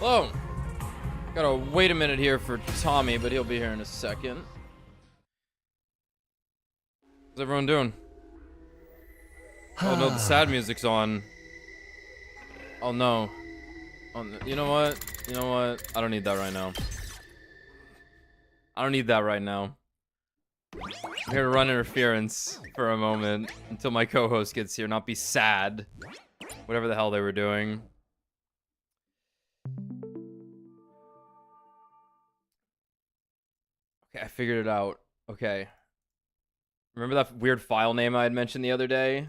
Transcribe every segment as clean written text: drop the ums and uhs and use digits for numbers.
Hello. Gotta wait a minute here for Tommy, but he'll be here in a second. How's everyone doing? Oh no, the sad music's on. Oh no. You know what? You know what? I don't need that right now. I don't need that right now. I'm here to run interference for a moment until my co-host gets here, not be sad. Whatever the hell they were doing. Okay, I figured it out. Okay. Remember that weird file name I had mentioned the other day?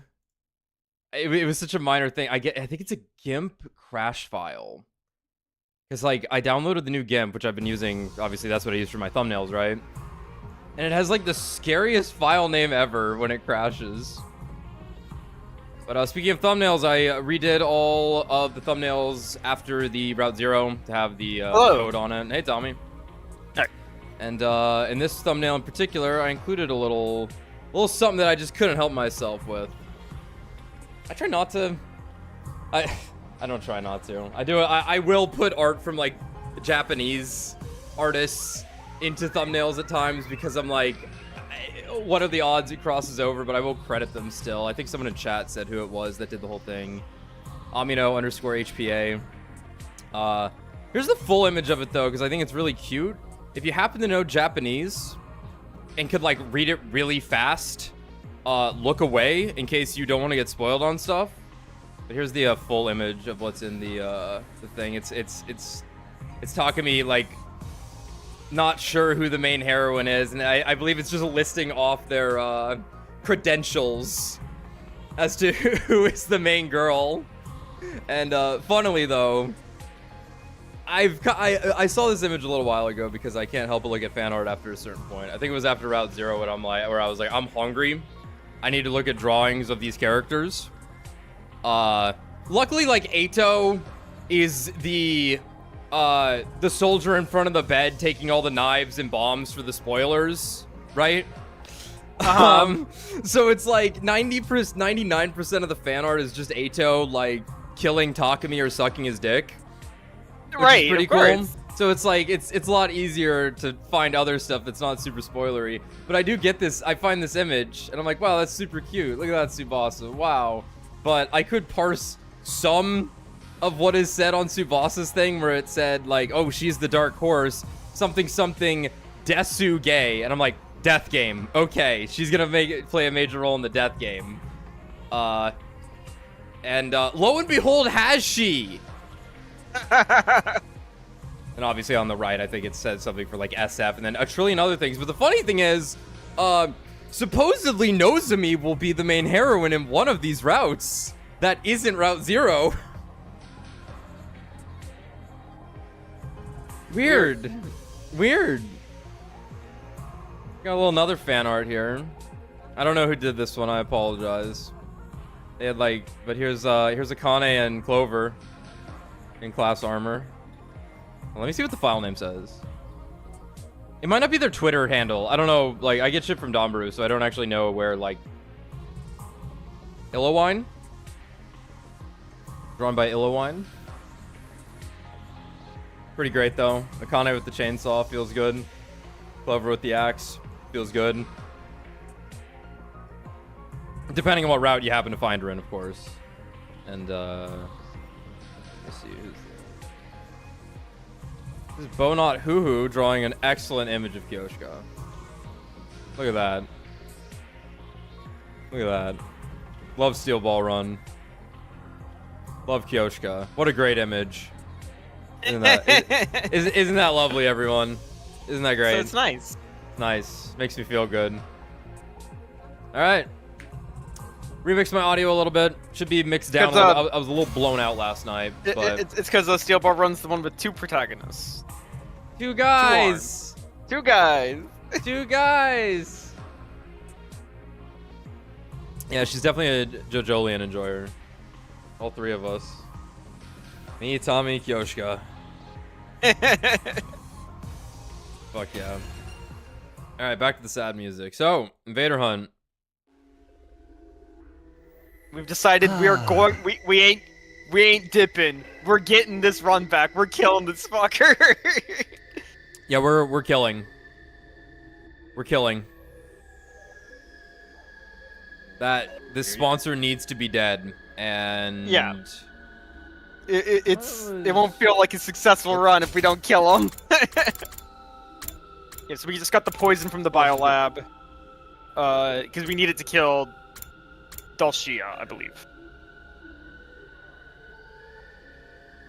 It was such a minor thing. I think it's a GIMP crash file. Because, like, I downloaded the new GIMP, which I've been using. Obviously, that's what I use for my thumbnails, right? And it has, like, the scariest file name ever when it crashes. But speaking of thumbnails, I redid all of the thumbnails after the Route Zero to have the code on it. Hey, Tommy. Hey. And in this thumbnail in particular, I included a little something that I just couldn't help myself with. I try not to. I don't try not to. I do. I will put art from like Japanese artists into thumbnails at times because I'm like, what are the odds it crosses over? But I will credit them still. I think someone in chat said who it was that did the whole thing. Amino_HPA. Here's the full image of it though, because I think it's really cute. If you happen to know Japanese and could like read it really fast, look away in case you don't want to get spoiled on stuff. But here's the full image of what's in the thing. It's talking me like not sure who the main heroine is, and I believe it's just listing off their credentials as to who is the main girl. And funnily though, I saw this image a little while ago because I can't help but look at fan art after a certain point. I think it was after Route Zero where I was like, I'm hungry. I need to look at drawings of these characters. Luckily, like, Eito is the soldier in front of the bed taking all the knives and bombs for the spoilers, right? So it's like 99% of the fan art is just Eito, like, killing Takumi or sucking his dick. Which is pretty cool. So it's like, it's a lot easier to find other stuff that's not super spoilery. But I do get this, I find this image, and I'm like, wow, that's super cute. Look at that Tsubasa, wow. But I could parse some of what is said on Tsubasa's thing where it said, like, oh, she's the dark horse, something, Desu gay. And I'm like, death game. Okay, she's gonna play a major role in the death game. And lo and behold, has she? And obviously on the right, I think it says something for like SF and then a trillion other things. But the funny thing is, supposedly Nozomi will be the main heroine in one of these routes that isn't Route Zero. Weird. Got a little another fan art here. I don't know who did this one. I apologize. They had like, but here's Akane and Clover in class armor. Well, let me see what the file name says. It might not be their Twitter handle. I don't know. Like, I get shit from Dombaru, so I don't actually know where, like... Illowine? Drawn by Illowine. Pretty great, though. Akane with the chainsaw feels good. Clover with the axe feels good. Depending on what route you happen to find her in, of course. And, let's see who's... This is Bonot Hoo drawing an excellent image of Kyoshka. Look at that. Look at that. Love Steel Ball Run. Love Kyoshka. What a great image. Isn't that lovely, everyone? Isn't that great? So it's nice. Nice. Makes me feel good. Alright. Remix my audio a little bit. Should be mixed down. I was a little blown out last night. But... It's because the Steel Ball Run's the one with two protagonists. Two guys. Two guys. Two guys. Yeah, she's definitely a JoJolian enjoyer. All three of us. Me, Tommy, Kyoshka. Fuck yeah. Alright, back to the sad music. So, Invader Hunt. We've decided we are going. We ain't We ain't dipping. We're getting this run back. We're killing this fucker. Yeah, we're killing. We're killing. This sponsor needs to be dead, and yeah, it won't feel like a successful run if we don't kill him. Yeah, so we just got the poison from the biolab, because we needed to kill Dalia, I believe.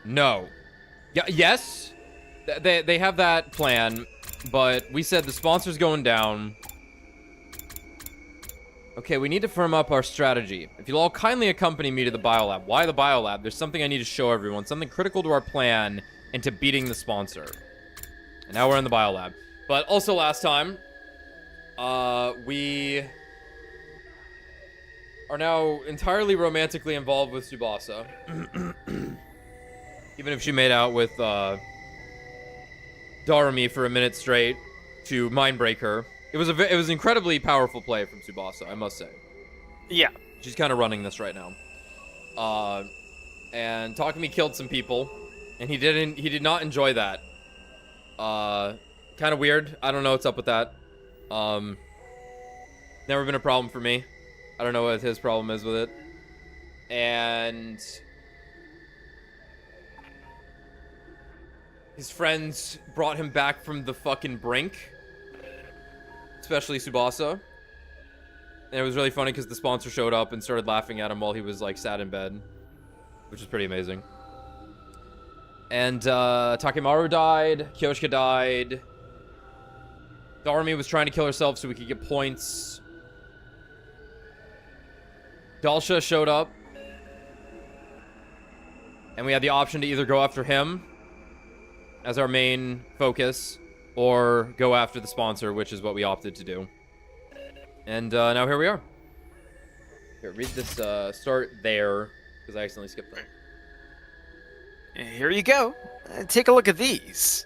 No. Yeah. Yes. They have that plan, but we said the sponsor's going down. Okay, we need to firm up our strategy. If you'll all kindly accompany me to the biolab. Why the biolab? There's something I need to show everyone. Something critical to our plan and to beating the sponsor. And now we're in the biolab. But also last time, we are now entirely romantically involved with Tsubasa. Even if she made out with Darumi for a minute straight to mindbreak her. It was an incredibly powerful play from Tsubasa, I must say. Yeah. She's kind of running this right now. And Takumi killed some people, and he did not enjoy that. Kind of weird. I don't know what's up with that. Never been a problem for me. I don't know what his problem is with it. And his friends brought him back from the fucking brink. Especially Tsubasa. And it was really funny because the sponsor showed up and started laughing at him while he was, like, sat in bed. Which is pretty amazing. And, Takemaru died. Kyoshika died. Darumi was trying to kill herself so we could get points. Dalia showed up. And we had the option to either go after him as our main focus, or go after the sponsor, which is what we opted to do. And now here we are. Here, read this, start there, because I accidentally skipped that. Here you go. Take a look at these.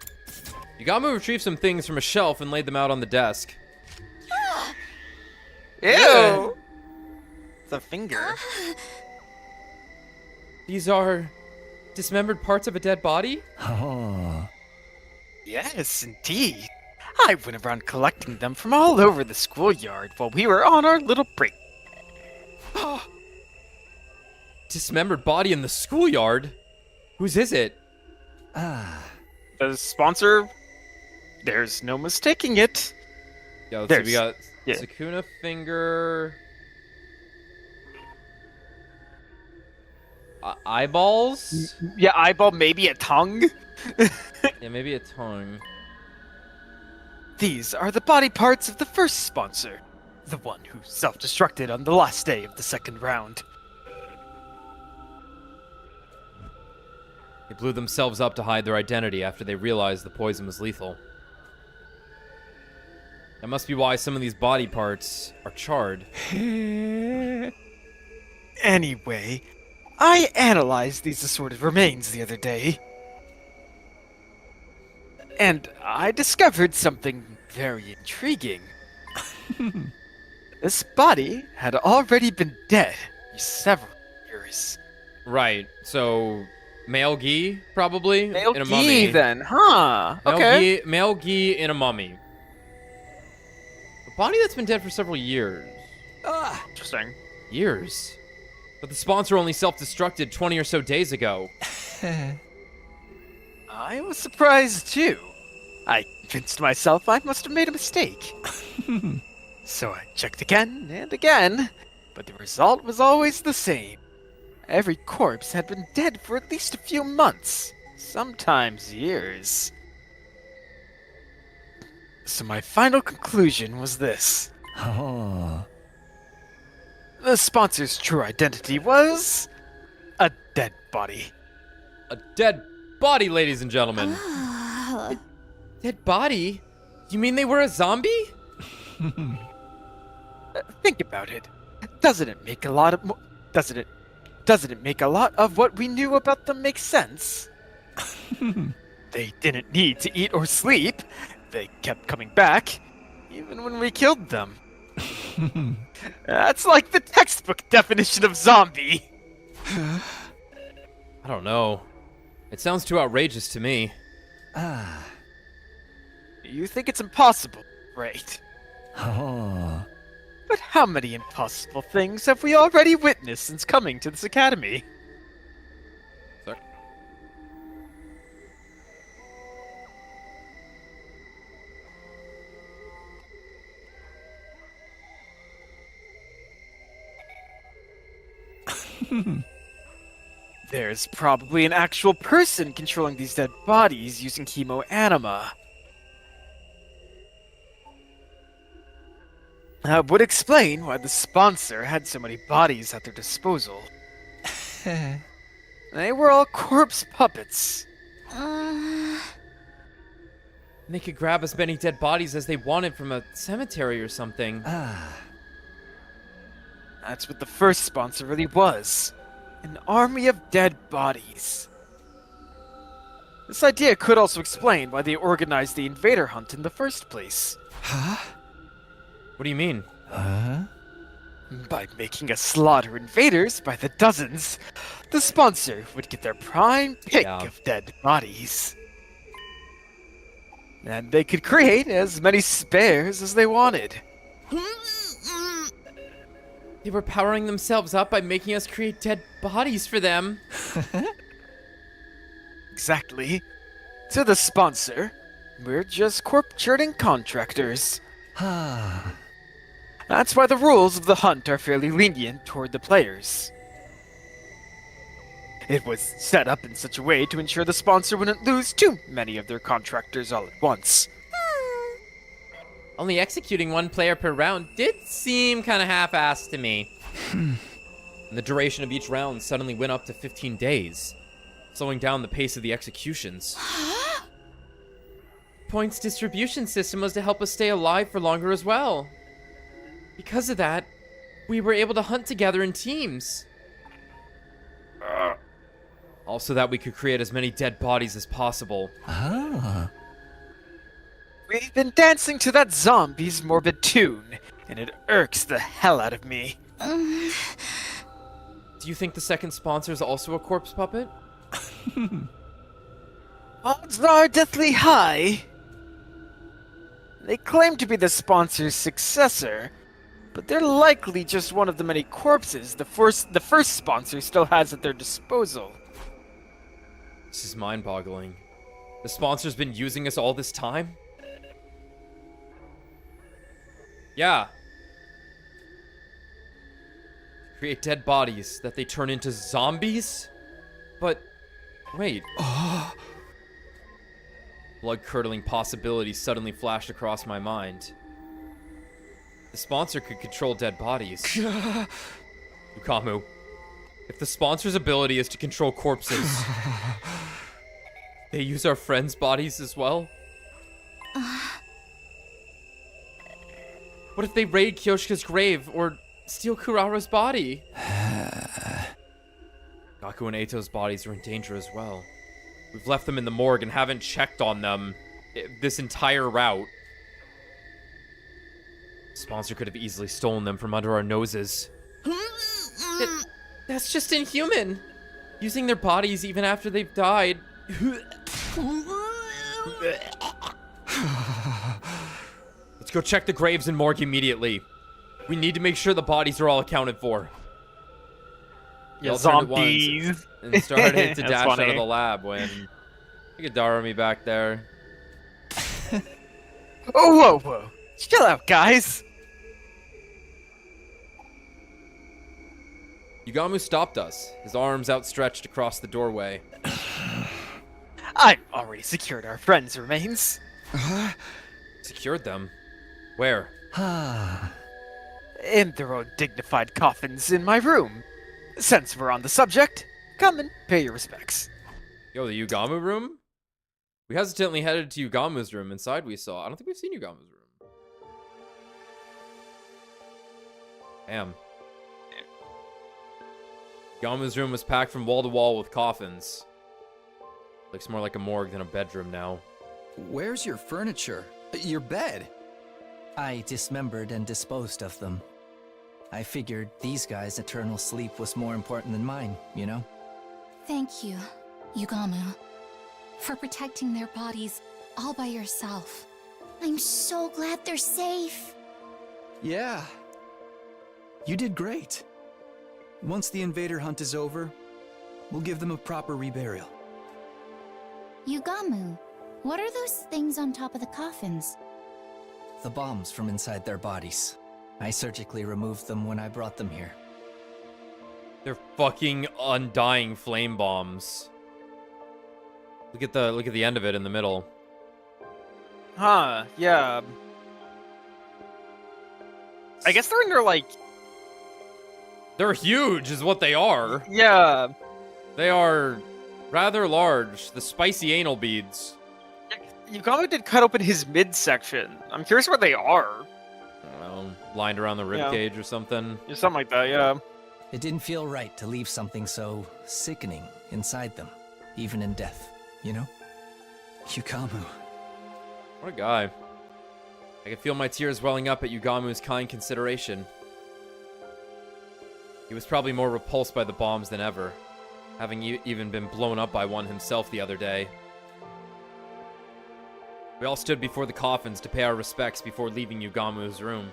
Yugamu retrieved some things from a shelf and laid them out on the desk. Ew! Yeah. It's a finger. These are dismembered parts of a dead body? Oh. Yes, indeed. I went around collecting them from all over the schoolyard while we were on our little break. Dismembered body in the schoolyard? Whose is it? The sponsor? There's no mistaking it. Yeah, let's see. We got yeah. Sukuna finger. Eyeballs? Yeah, eyeball, maybe a tongue. Yeah, maybe a tongue. These are the body parts of the first sponsor. The one who self-destructed on the last day of the second round. They blew themselves up to hide their identity after they realized the poison was lethal. That must be why some of these body parts are charred. Anyway, I analyzed these assorted remains the other day. And I discovered something very intriguing. This body had already been dead for several years. Right, so male gi, probably? Male in a gi, mummy. then, huh? Okay. Male gi in a mummy. A body that's been dead for several years. Interesting. Years? But the sponsor only self-destructed 20 or so days ago. I was surprised too. I convinced myself I must have made a mistake. So I checked again and again, but the result was always the same. Every corpse had been dead for at least a few months, sometimes years. So my final conclusion was this. Oh. The sponsor's true identity was a dead body. A dead body, ladies and gentlemen. Dead body? You mean they were a zombie? Think about it. Doesn't it make a lot of doesn't it make a lot of what we knew about them make sense? They didn't need to eat or sleep. They kept coming back, even when we killed them. That's like the textbook definition of zombie. I don't know. It sounds too outrageous to me. Ah. You think it's impossible, right? Oh. But how many impossible things have we already witnessed since coming to this academy? Sorry. There's probably an actual person controlling these dead bodies using chemoanima. That would explain why the sponsor had so many bodies at their disposal. They were all corpse puppets. They could grab as many dead bodies as they wanted from a cemetery or something. Ah. That's what the first sponsor really was. An army of dead bodies. This idea could also explain why they organized the Invader hunt in the first place. Huh? What do you mean? Huh? By making us slaughter invaders by the dozens, the sponsor would get their prime pick of dead bodies. And they could create as many spares as they wanted. They were powering themselves up by making us create dead bodies for them. Exactly. To the sponsor, we're just corp-churning contractors. Ah. That's why the rules of the hunt are fairly lenient toward the players. It was set up in such a way to ensure the sponsor wouldn't lose too many of their contractors all at once. Only executing one player per round did seem kind of half-assed to me. And the duration of each round suddenly went up to 15 days, slowing down the pace of the executions. Points distribution system was to help us stay alive for longer as well. Because of that, we were able to hunt together in teams. Also that we could create as many dead bodies as possible. Ah. We've been dancing to that zombie's morbid tune, and it irks the hell out of me. Do you think the second sponsor is also a corpse puppet? Odds are deathly high. They claim to be the sponsor's successor, but they're likely just one of the many corpses the first sponsor still has at their disposal. This is mind-boggling. The sponsor's been using us all this time? Yeah. Create dead bodies that they turn into zombies? But, wait. Blood-curdling possibilities suddenly flashed across my mind. The sponsor could control dead bodies. Yugamu, if the sponsor's ability is to control corpses, they use our friends' bodies as well? What if they raid Kyoshika's grave or steal Kurara's body? Gaku and Eito's bodies are in danger as well. We've left them in the morgue and haven't checked on them this entire route. The sponsor could have easily stolen them from under our noses. That's just inhuman. Using their bodies even after they've died. Let's go check the graves and morgue immediately. We need to make sure the bodies are all accounted for. Yeah, zombies. And started to That's dash funny. out of the lab when... You could Dara me back there. Oh, whoa. Chill out, guys. Yugamu stopped us, his arms outstretched across the doorway. I've already secured our friend's remains. Secured them? Where? Ah. In their own dignified coffins in my room. Since we're on the subject, come and pay your respects. Yo, the Yugamu room? We hesitantly headed to Yugamu's room. Inside we saw... I don't think we've seen Yugamu's room. Damn. Yugamu's room was packed from wall to wall with coffins. Looks more like a morgue than a bedroom now. Where's your furniture? Your bed? I dismembered and disposed of them. I figured these guys' eternal sleep was more important than mine, you know? Thank you, Yugamu, for protecting their bodies all by yourself. I'm so glad they're safe. Yeah. You did great. Once the Invader hunt is over, we'll give them a proper reburial. Yugamu, what are those things on top of the coffins? The bombs from inside their bodies. I surgically removed them when I brought them here. They're fucking undying flame bombs. Look at the end of it in the middle. Huh, yeah. I guess they're in their, like... They're huge is what they are. Yeah. They are rather large. The spicy anal beads. Yugamu did cut open his midsection. I'm curious what they are. I don't know, lined around the ribcage or something. Yeah, something like that, yeah. It didn't feel right to leave something so sickening inside them, even in death, you know? Yugamu. What a guy. I could feel my tears welling up at Yugamu's kind consideration. He was probably more repulsed by the bombs than ever, having even been blown up by one himself the other day. We all stood before the coffins to pay our respects before leaving Yugamu's room.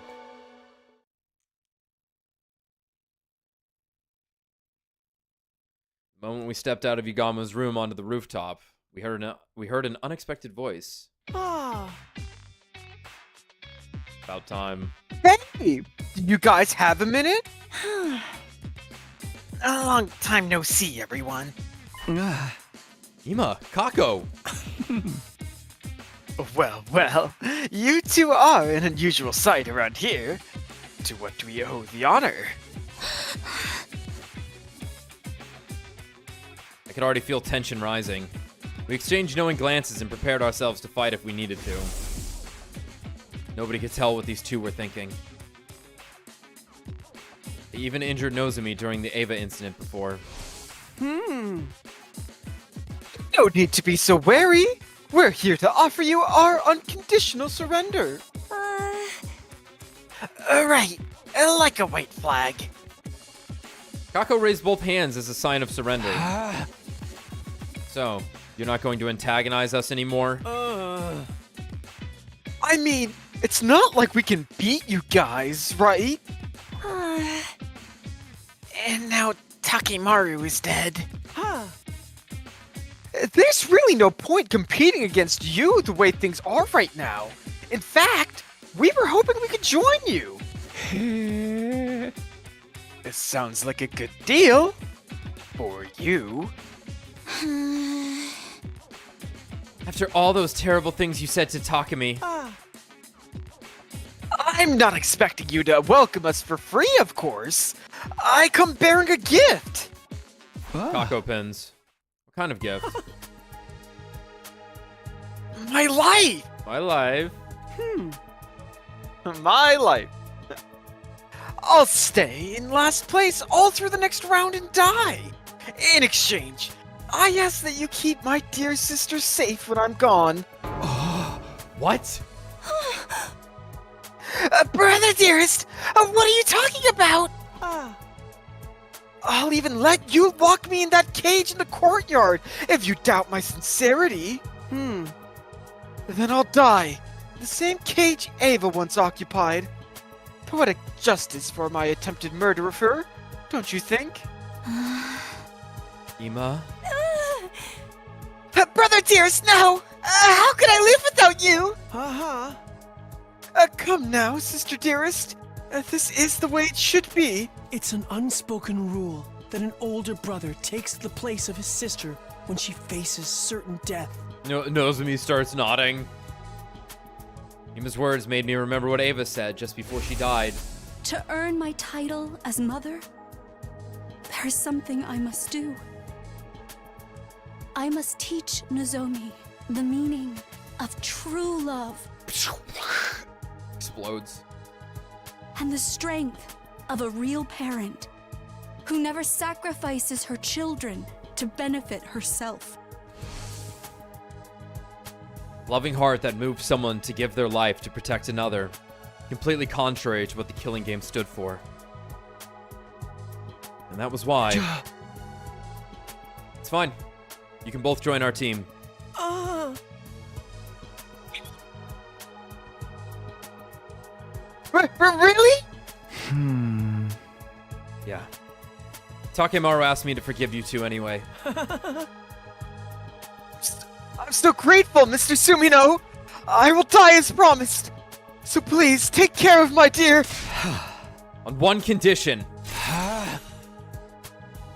The moment we stepped out of Yugamu's room onto the rooftop, we heard an unexpected voice. Ah. About time. Hey! You guys have a minute? A long time no see, everyone. Ima, Kako! Well, you two are an unusual sight around here. To what do we owe the honor? I could already feel tension rising. We exchanged knowing glances and prepared ourselves to fight if we needed to. Nobody could tell what these two were thinking. They even injured Nozomi during the Eva incident before. No need to be so wary. We're here to offer you our unconditional surrender. Right, like a white flag. Kako raised both hands as a sign of surrender. So, you're not going to antagonize us anymore? I mean, it's not like we can beat you guys, right? And now Takemaru is dead. There's really no point competing against you the way things are right now. In fact, we were hoping we could join you. This sounds like a good deal. For you. After all those terrible things you said to Takemi. I'm not expecting you to welcome us for free, of course. I come bearing a gift. Kako pins. What kind of gift? My life. My life. My life. I'll stay in last place all through the next round and die. In exchange, I ask that you keep my dear sister safe when I'm gone. What? Brother dearest, what are you talking about? I'll even let you lock me in that cage in the courtyard if you doubt my sincerity. Then I'll die in the same cage Ava once occupied. Poetic justice for my attempted murder of her, don't you think? Ima? Brother dearest, no! How could I live without you? Come now, sister dearest. This is the way it should be. It's an unspoken rule that an older brother takes the place of his sister when she faces certain death. Nozomi starts nodding. Ima's words made me remember what Ava said just before she died. To earn my title as mother, there is something I must do. I must teach Nozomi the meaning of true love Explodes. and the strength of a real parent who never sacrifices her children to benefit herself. Loving heart that moved someone to give their life to protect another, completely contrary to what the killing game stood for. And that was why, It's fine. You can both join our team. Really? Yeah. Takemaru asked me to forgive you two anyway. I'm so grateful, Mr. Sumino. I will die as promised. So please, take care of my dear. On one condition.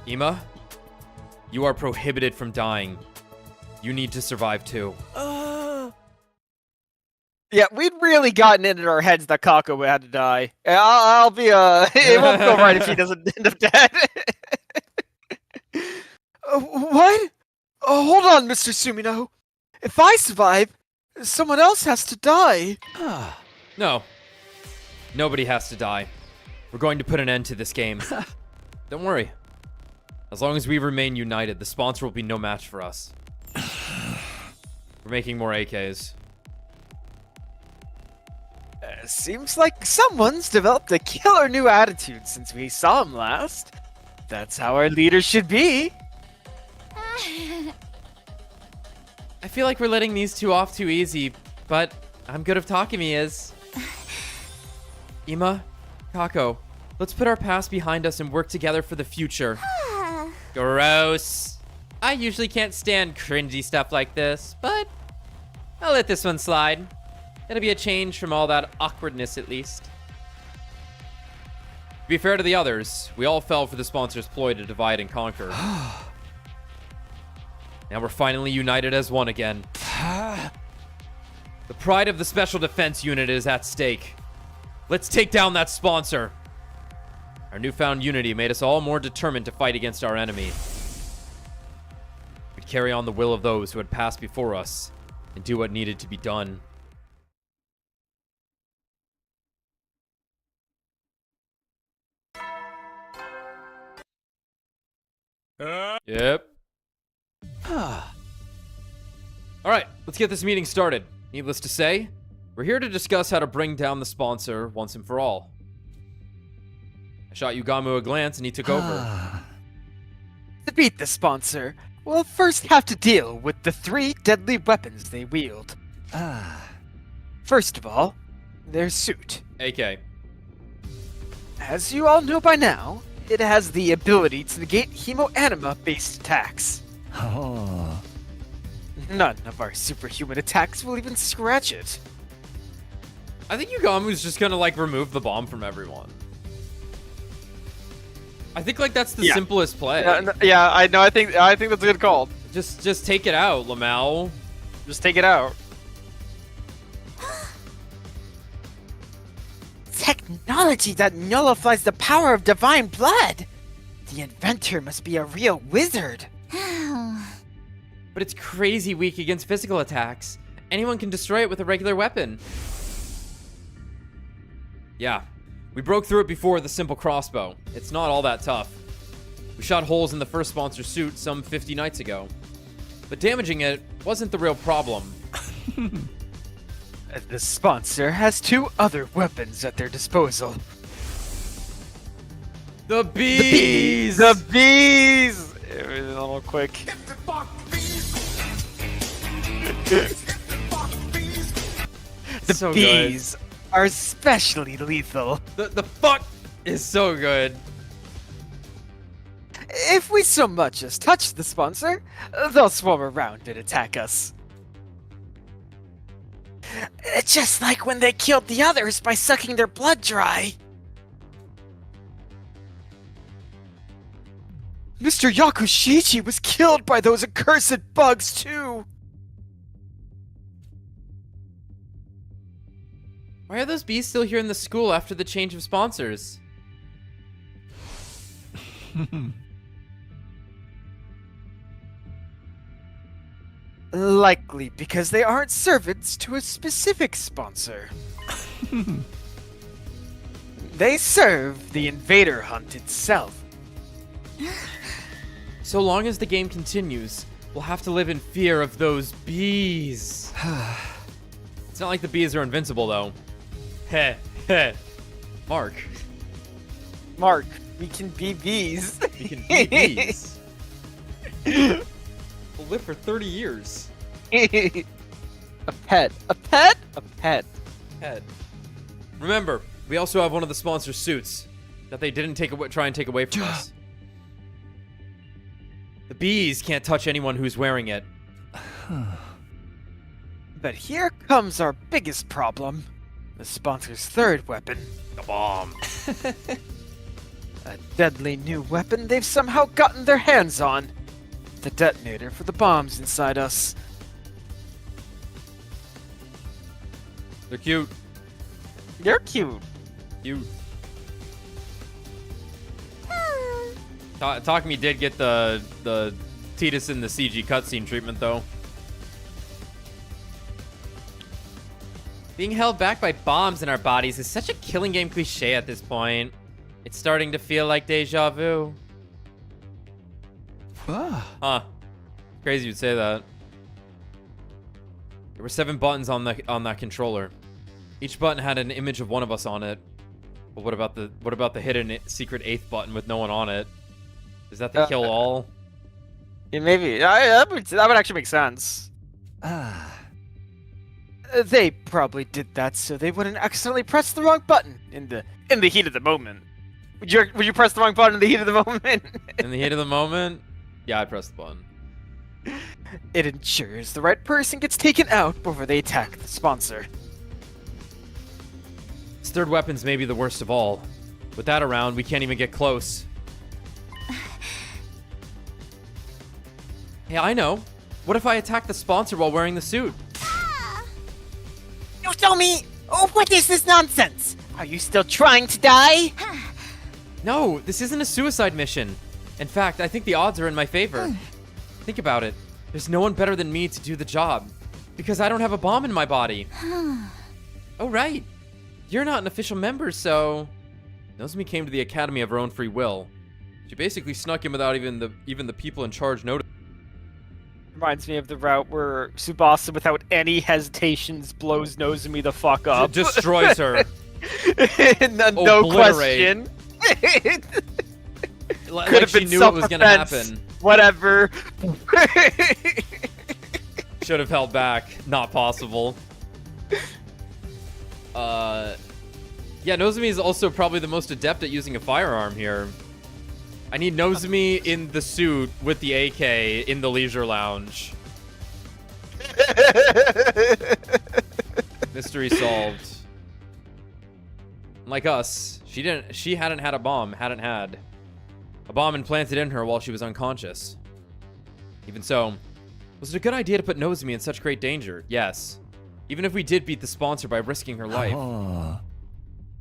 Ima, you are prohibited from dying. You need to survive too. Yeah, we'd really gotten it in our heads that Kako had to die. I'll be, it won't feel right if he doesn't end up dead. What? Hold on, Mr. Sumino. If I survive, someone else has to die. No. Nobody has to die. We're going to put an end to this game. Don't worry. As long as we remain united, the sponsor will be no match for us. We're making more AKs. Seems like someone's developed a killer new attitude since we saw him last. That's how our leader should be. I feel like we're letting these two off too easy, but I'm good if Takemi is. Ima, Kako, let's put our past behind us and work together for the future. Gross. I usually can't stand cringy stuff like this, but I'll let this one slide. It'll be a change from all that awkwardness, at least. To be fair to the others, we all fell for the sponsor's ploy to divide and conquer. Now we're finally united as one again. The pride of the Special Defense Unit is at stake. Let's take down that sponsor. Our newfound unity made us all more determined to fight against our enemy. We'd carry on the will of those who had passed before us and do what needed to be done. Yep. Alright, let's get this meeting started. Needless to say, we're here to discuss how to bring down the sponsor once and for all. I shot Yugamu a glance and he took over. To beat the sponsor, we'll first have to deal with the 3 deadly weapons they wield. First of all, their suit. AK. As you all know by now, it has the ability to negate hemoanima-based attacks. None of our superhuman attacks will even scratch it. I think Yugamu's just gonna like remove the bomb from everyone. I think like that's the simplest play. Yeah, I know. I think that's a good call. Just take it out, Lamau. Just take it out. Technology that nullifies the power of divine blood. The inventor must be a real wizard. But it's crazy weak against physical attacks. Anyone can destroy it with a regular weapon. Yeah, we broke through it before with a simple crossbow. It's not all that tough. We shot holes in the first sponsor's suit some 50 nights ago. But damaging it wasn't the real problem. The sponsor has 2 other weapons at their disposal. The bees! The bees! A little quick. The So bees are especially lethal. The fuck is so good. If we so much as touch the sponsor, they'll swarm around and attack us. Just like when they killed the others by sucking their blood dry. Mr. Yakushichi was killed by those accursed bugs too. Why are those bees still here in the school after the change of sponsors? Likely because they aren't servants to a specific sponsor. They serve the Invader hunt itself. So long as the game continues, we'll have to live in fear of those bees. It's not like the bees are invincible, though. Heh, heh. Mark. Mark, we can be bees. We can be bees. Will live for 30 years. A pet. A pet? A pet. Head. Remember, we also have one of the sponsor suits that they didn't try and take away from us. The bees can't touch anyone who's wearing it. But here comes our biggest problem. The sponsor's third weapon. The bomb. A deadly new weapon they've somehow gotten their hands on. The detonator for the bombs inside us. They're cute. They're cute. Cute. Takumi did get the Tidus in the CG cutscene treatment, though. Being held back by bombs in our bodies is such a killing game cliche at this point. It's starting to feel like deja vu. Huh. Crazy you'd say that. There were 7 buttons on that controller. Each button had an image of one of us on it. But what about the hidden secret 8th button with no one on it? Is that the kill all? Yeah, maybe. That would actually make sense. They probably did that so they wouldn't accidentally press the wrong button in the heat of the moment. Would you press the wrong button in the heat of the moment? In the heat of the moment? Yeah, I pressed the button. It ensures the right person gets taken out before they attack the sponsor. This third weapon's maybe the worst of all. With that around, we can't even get close. Hey, I know. What if I attack the sponsor while wearing the suit? You tell me! Oh, what is this nonsense? Are you still trying to die? No, this isn't a suicide mission. In fact, I think the odds are in my favor. Think about it. There's no one better than me to do the job. Because I don't have a bomb in my body. Oh, right. You're not an official member, so... Nozomi came to the Academy of her own free will. She basically snuck in without even the people in charge noticing. Reminds me of the route where Tsubasa, without any hesitations, blows Nozomi the fuck up. Destroys her. No question. Like she knew it was gonna happen. Whatever. Should have held back. Not possible. Yeah, Nozomi is also probably the most adept at using a firearm here. I need Nozomi in the suit with the AK in the leisure lounge. Mystery solved. Like us, she hadn't had a bomb, hadn't had a bomb implanted in her while she was unconscious. Even so, was it a good idea to put Nozomi in such great danger? Yes. Even if we did beat the sponsor by risking her life.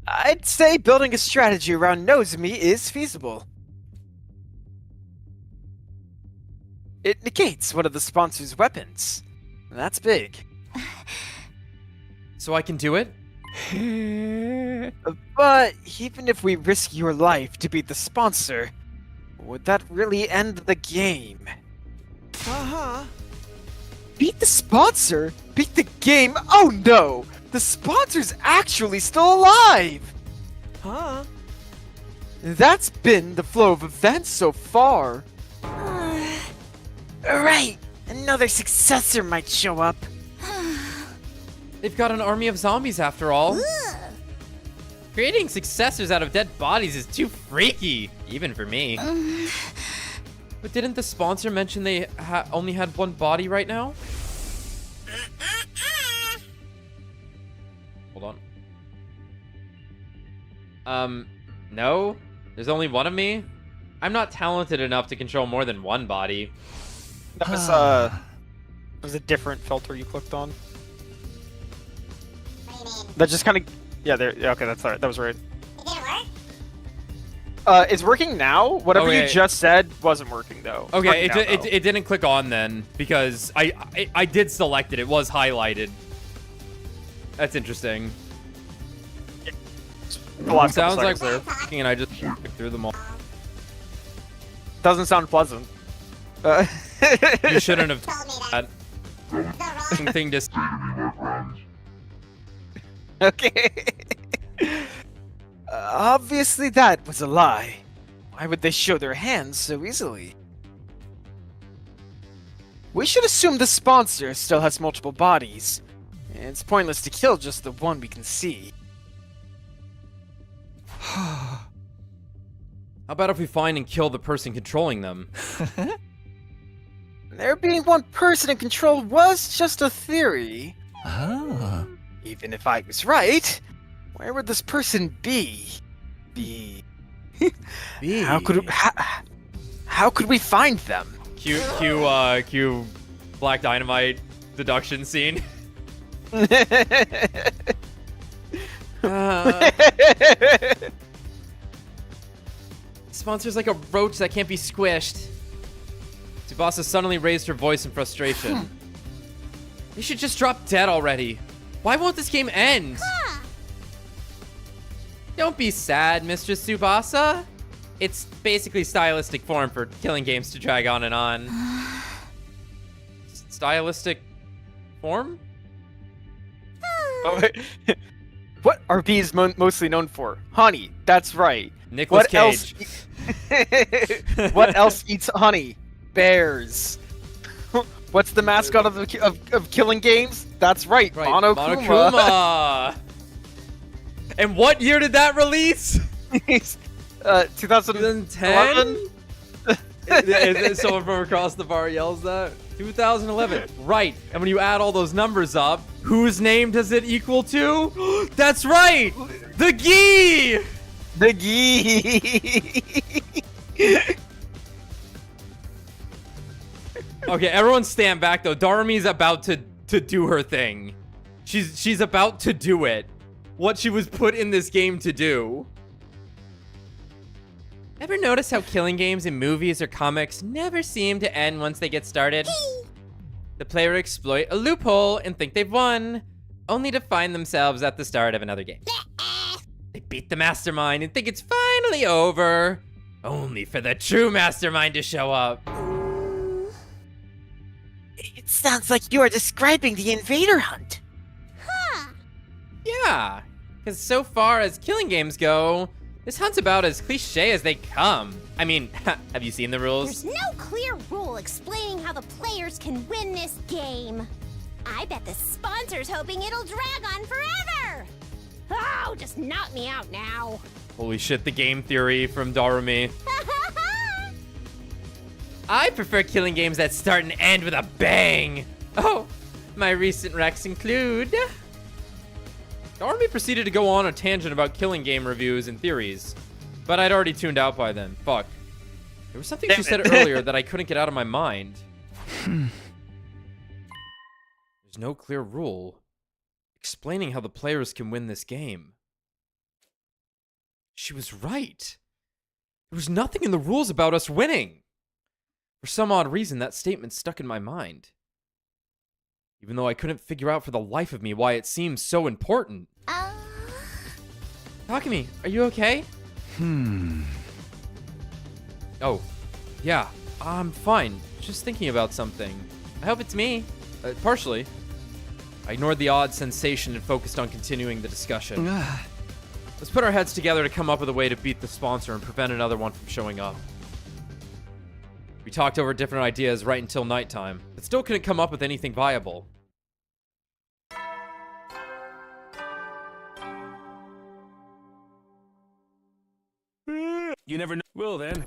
I'd say building a strategy around Nozomi is feasible. It negates one of the sponsor's weapons. That's big. So I can do it? But even if we risk your life to beat the sponsor, would that really end the game? Beat the sponsor? Beat the game? Oh no! The sponsor's actually still alive! That's been the flow of events so far. Right! Another successor might show up. They've got an army of zombies after all. Creating successors out of dead bodies is too freaky, even for me. But didn't the sponsor mention they only had one body right now? Hold on. No? There's only one of me? I'm not talented enough to control more than one body. That was a different filter you clicked on. That just kind of... Yeah, there. Yeah, okay, that's alright. That was right. It didn't work? It's working now. Whatever you just said wasn't working, though. Okay, it didn't click on then, because I did select it. It was highlighted. That's interesting. Sounds like they're fucking and I just clicked through them all. Doesn't sound pleasant. You shouldn't have Told me that thing to Okay. Obviously that was a lie. Why would they show their hands so easily? We should assume the sponsor still has multiple bodies. It's pointless to kill just the one we can see. How about if we find and kill the person controlling them? There being one person in control was just a theory. Ah. Even if I was right, where would this person be? How could we find them? Cue Black Dynamite deduction scene. Sponsor's like a roach that can't be squished. Tsubasa suddenly raised her voice in frustration. They should just drop dead already. Why won't this game end? Don't be sad, Mistress Tsubasa. It's basically stylistic form for killing games to drag on and on. Stylistic form? Oh, wait. What are bees mostly known for? Honey, that's right. Nicolas Cage. What else eats honey? Bears. What's the mascot of killing games? That's right, Monokuma. Monokuma. And what year did that release? 2010? Someone from across the bar yells that. 2011. Right. And when you add all those numbers up, whose name does it equal to? That's right! The Gi! The Gi! Okay, everyone stand back though. Darumi's about to do her thing. She's about to do it. What she was put in this game to do. Ever notice how killing games in movies or comics never seem to end once they get started? The player exploit a loophole and think they've won, only to find themselves at the start of another game. They beat the mastermind and think it's finally over, only for the true mastermind to show up. It sounds like you are describing the Invader hunt. Yeah, because so far as killing games go, this hunt's about as cliche as they come. I mean, have you seen the rules? There's no clear rule explaining how the players can win this game. I bet the sponsor's hoping it'll drag on forever. Oh, just knock me out now. Holy shit, the game theory from Darumi. I prefer killing games that start and end with a bang. Oh, my recent wrecks include... Darumi proceeded to go on a tangent about killing game reviews and theories, but I'd already tuned out by then. Fuck. There was something she said earlier that I couldn't get out of my mind. There's no clear rule explaining how the players can win this game. She was right. There was nothing in the rules about us winning. For some odd reason, that statement stuck in my mind. Even though I couldn't figure out for the life of me why it seems so important. Takumi, are you okay? Oh, yeah, I'm fine. Just thinking about something. I hope it's me. Partially. I ignored the odd sensation and focused on continuing the discussion. Let's put our heads together to come up with a way to beat the sponsor and prevent another one from showing up. We talked over different ideas right until nighttime, but still couldn't come up with anything viable. You never know. Well then.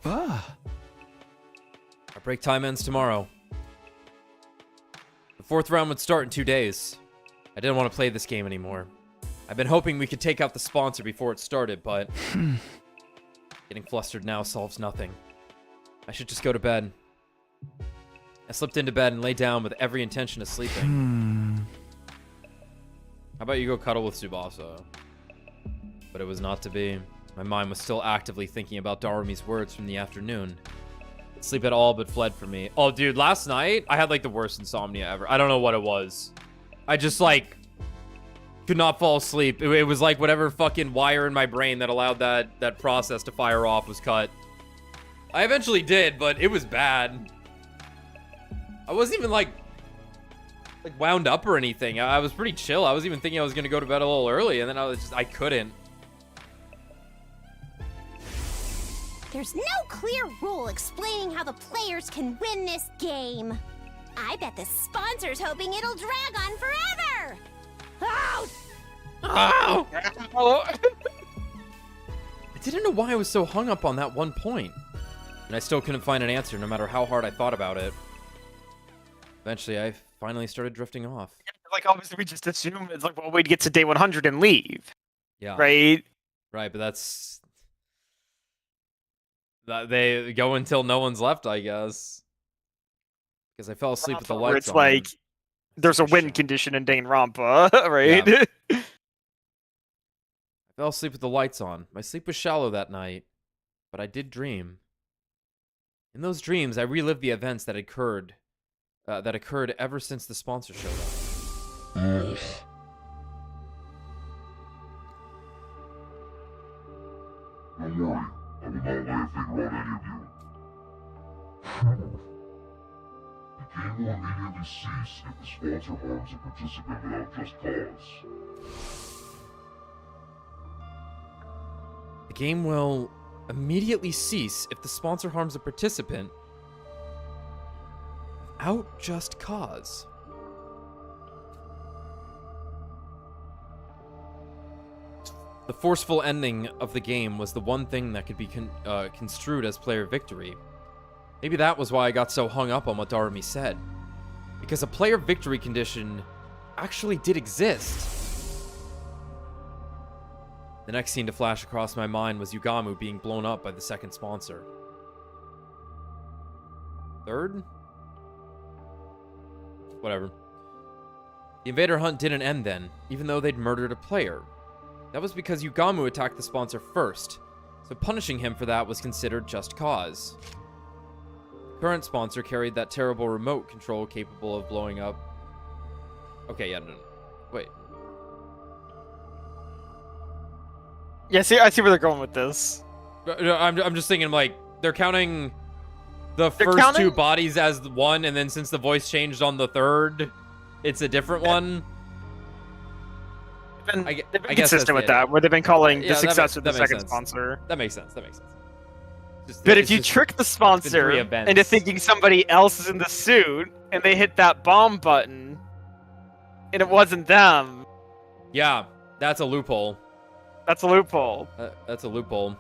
Our break time ends tomorrow. The fourth round would start in 2 days. I didn't want to play this game anymore. I've been hoping we could take out the sponsor before it started, but... Getting flustered now solves nothing. I should just go to bed. I slipped into bed and lay down with every intention of sleeping. How about you go cuddle with Tsubasa? But it was not to be. My mind was still actively thinking about Darumi's words from the afternoon. Sleep had all but fled from me. Oh, dude, last night, I had, like, the worst insomnia ever. I don't know what it was. I just, like, could not fall asleep. It was like whatever fucking wire in my brain that allowed that process to fire off was cut. I eventually did, but it was bad. I wasn't even, like wound up or anything. I was pretty chill. I was even thinking I was going to go to bed a little early, and then I couldn't. There's no clear rule explaining how the players can win this game. I bet the sponsor's hoping it'll drag on forever! Oh! Oh! I didn't know why I was so hung up on that one point. And I still couldn't find an answer no matter how hard I thought about it. Eventually, I finally started drifting off. Like, obviously, we just assume it's like, well, we'd get to day 100 and leave. Yeah. Right? Right, but that's... They go until no one's left, I guess. Because I fell asleep with the lights on. It's like, there's a win condition in Danganronpa, right? Yeah. I fell asleep with the lights on. My sleep was shallow that night, but I did dream. In those dreams, I relived the events that occurred ever since the sponsor showed up. Don't worry, I will not lay a finger on any of you. The game will immediately cease if the sponsor harms a participant without just cause. The game will immediately cease if the sponsor harms a participant without just cause. The forceful ending of the game was the one thing that could be construed as player victory. Maybe that was why I got so hung up on what Darumi said. Because a player victory condition actually did exist. The next scene to flash across my mind was Yugamu being blown up by the second sponsor. Third? Whatever. The Invader hunt didn't end then, even though they'd murdered a player. That was because Yugamu attacked the sponsor first, so punishing him for that was considered just cause. The current sponsor carried that terrible remote control capable of blowing up... Okay, yeah, no. Wait. Yeah, I see where they're going with this. I'm just thinking, like, they're counting the first two bodies as one, and then since the voice changed on the third, it's a different one. They've been I guess consistent with that, where they've been calling the success of the second sense. sponsor. That makes sense. But if you trick the sponsor into thinking somebody else is in the suit, and they hit that bomb button, and it wasn't them... Yeah, that's a loophole. That's a loophole. That's a loophole.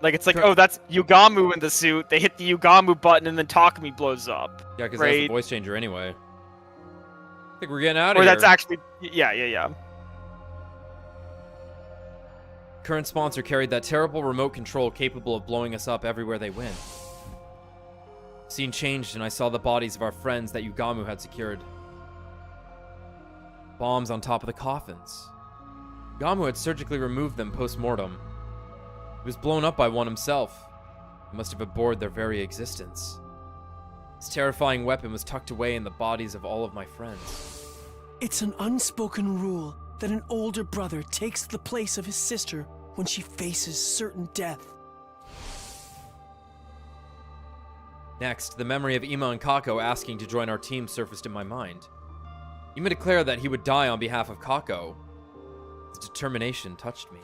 Like, it's like, oh, that's Yugamu in the suit. They hit the Yugamu button, and then Takumi blows up. Yeah, because that's the voice changer anyway. I think we're getting out of here. Or here. that's actually... Yeah. Current sponsor carried that terrible remote control capable of blowing us up everywhere they went. Scene changed, and I saw the bodies of our friends that Yugamu had secured. Bombs on top of the coffins. Yugamu had surgically removed them post-mortem. He was blown up by one himself. He must have abhorred their very existence. His terrifying weapon was tucked away in the bodies of all of my friends. It's an unspoken rule that an older brother takes the place of his sister when she faces certain death. Next, the memory of Ima and Kako asking to join our team surfaced in my mind. Ima declared that he would die on behalf of Kako. His determination touched me.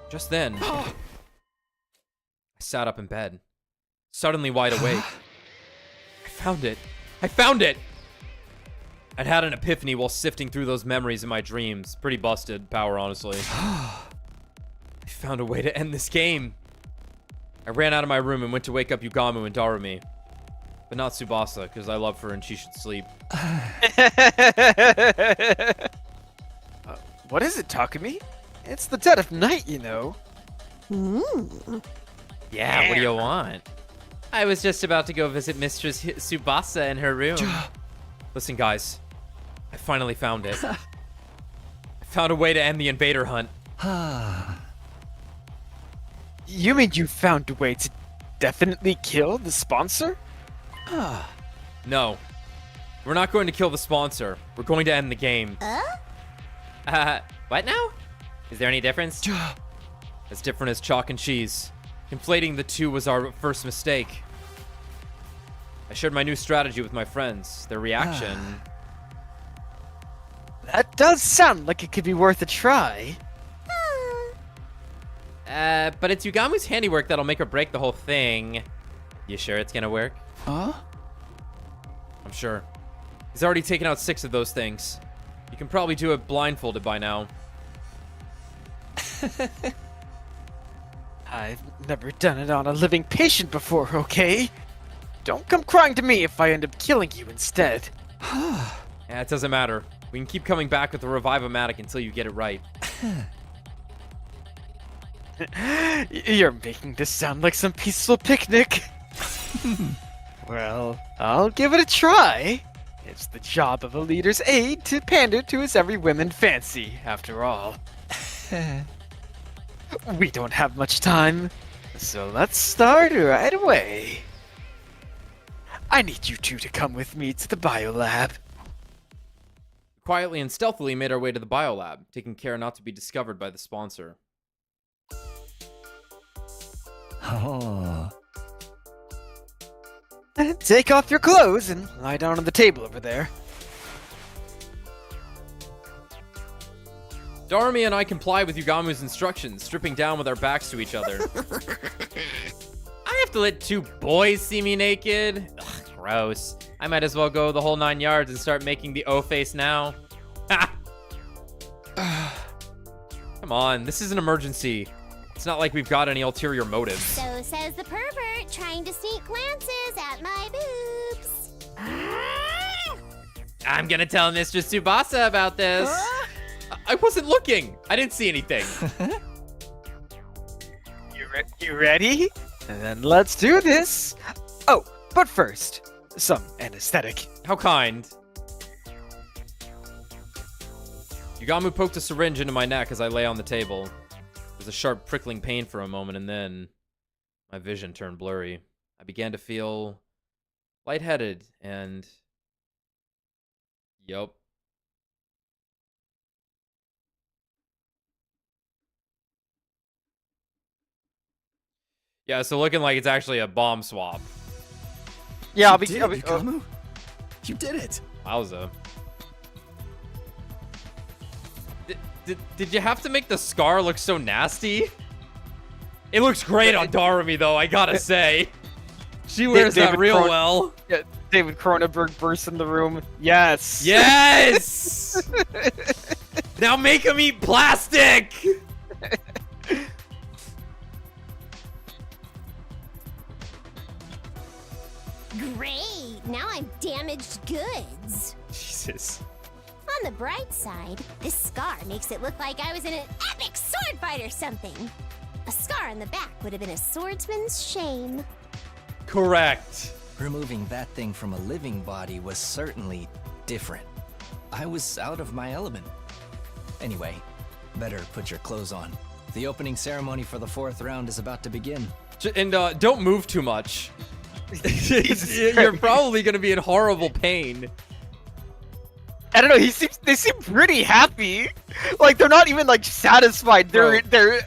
Just then, I sat up in bed, suddenly wide awake. I found it! I'd had an epiphany while sifting through those memories in my dreams. Pretty busted power, honestly. I found a way to end this game. I ran out of my room and went to wake up Yugamu and Darumi. But not Tsubasa, because I love her and she should sleep. What is it, Takumi? It's the dead of night, you know. Yeah, what do you want? I was just about to go visit Mistress Tsubasa in her room. Listen, guys. I finally found it. I found a way to end the Invader hunt. You mean you found a way to definitely kill the sponsor? No. We're not going to kill the sponsor. We're going to end the game. What now? Is there any difference? As different as chalk and cheese. Conflating the two was our first mistake. I shared my new strategy with my friends. Their reaction... That does sound like it could be worth a try. But it's Yugamu's handiwork that'll make or break the whole thing. You sure it's gonna work? Huh? I'm sure. He's already taken out 6 of those things. You can probably do it blindfolded by now. I've never done it on a living patient before, okay? Don't come crying to me if I end up killing you instead. Yeah, it doesn't matter. We can keep coming back with the Revive-O-Matic until you get it right. You're making this sound like some peaceful picnic. Well, I'll give it a try. It's the job of a leader's aide to pander to his every whim fancy, after all. We don't have much time, so let's start right away. I need you two to come with me to the biolab. Quietly and stealthily made our way to the biolab, taking care not to be discovered by the sponsor. Oh. Take off your clothes and lie down on the table over there. Darumi and I comply with Yugamu's instructions, stripping down with our backs to each other. I have to let 2 boys see me naked? Ugh, gross. I might as well go the whole 9 yards and start making the O face now. Ha! Come on, this is an emergency. It's not like we've got any ulterior motives. So says the pervert, trying to sneak glances at my boobs. I'm gonna tell Mistress Tsubasa about this. I wasn't looking. I didn't see anything. You ready? And then let's do this. Oh, but first, some anesthetic. How kind. Yugamu poked a syringe into my neck as I lay on the table. There was a sharp prickling pain for a moment, and then my vision turned blurry. I began to feel lightheaded and... Yup. Yeah, so looking like it's actually a bomb swap. Yeah, You did it, Yugamu. You did it. Wowza. Did you have to make the scar look so nasty? It looks great on Darumi, though, I gotta say. She wears that real well. Yeah, David Cronenberg bursts in the room. Yes. Yes! Now make him eat plastic! Great, now I'm damaged goods. Jesus. On the bright side, this scar makes it look like I was in an epic sword fight or something. A scar on the back would have been a swordsman's shame. Correct. Removing that thing from a living body was certainly different. I was out of my element. Anyway, better put your clothes on. The opening ceremony for the 4th round is about to begin. And don't move too much. You're probably gonna be in horrible pain. I don't know. They seem pretty happy. Like they're not even like satisfied. Their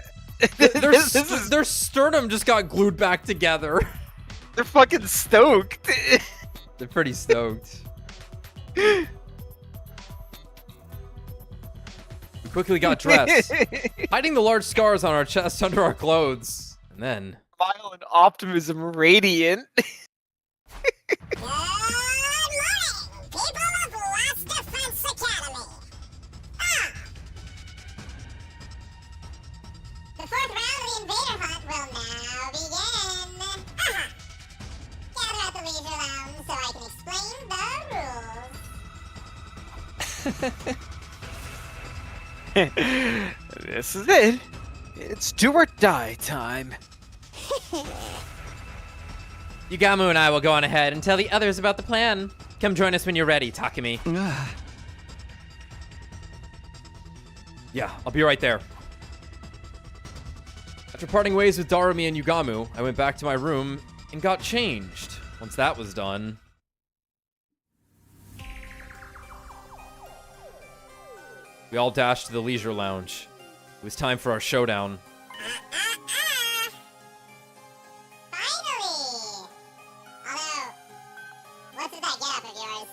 sternum just got glued back together. They're fucking stoked. They're pretty stoked. We quickly got dressed, hiding the large scars on our chest under our clothes, and then smile and optimism radiant. Good morning, people of Lost Defense Academy. The 4th round of the Invader hunt will now begin. Gather at the leisure lounge so I can explain the rules. This is it. It's do or die time. Yugamu and I will go on ahead and tell the others about the plan. Come join us when you're ready, Takumi. Yeah, I'll be right there. After parting ways with Darumi and Yugamu, I went back to my room and got changed. Once that was done... we all dashed to the leisure lounge. It was time for our showdown. Finally! Although, what's with that getup of yours?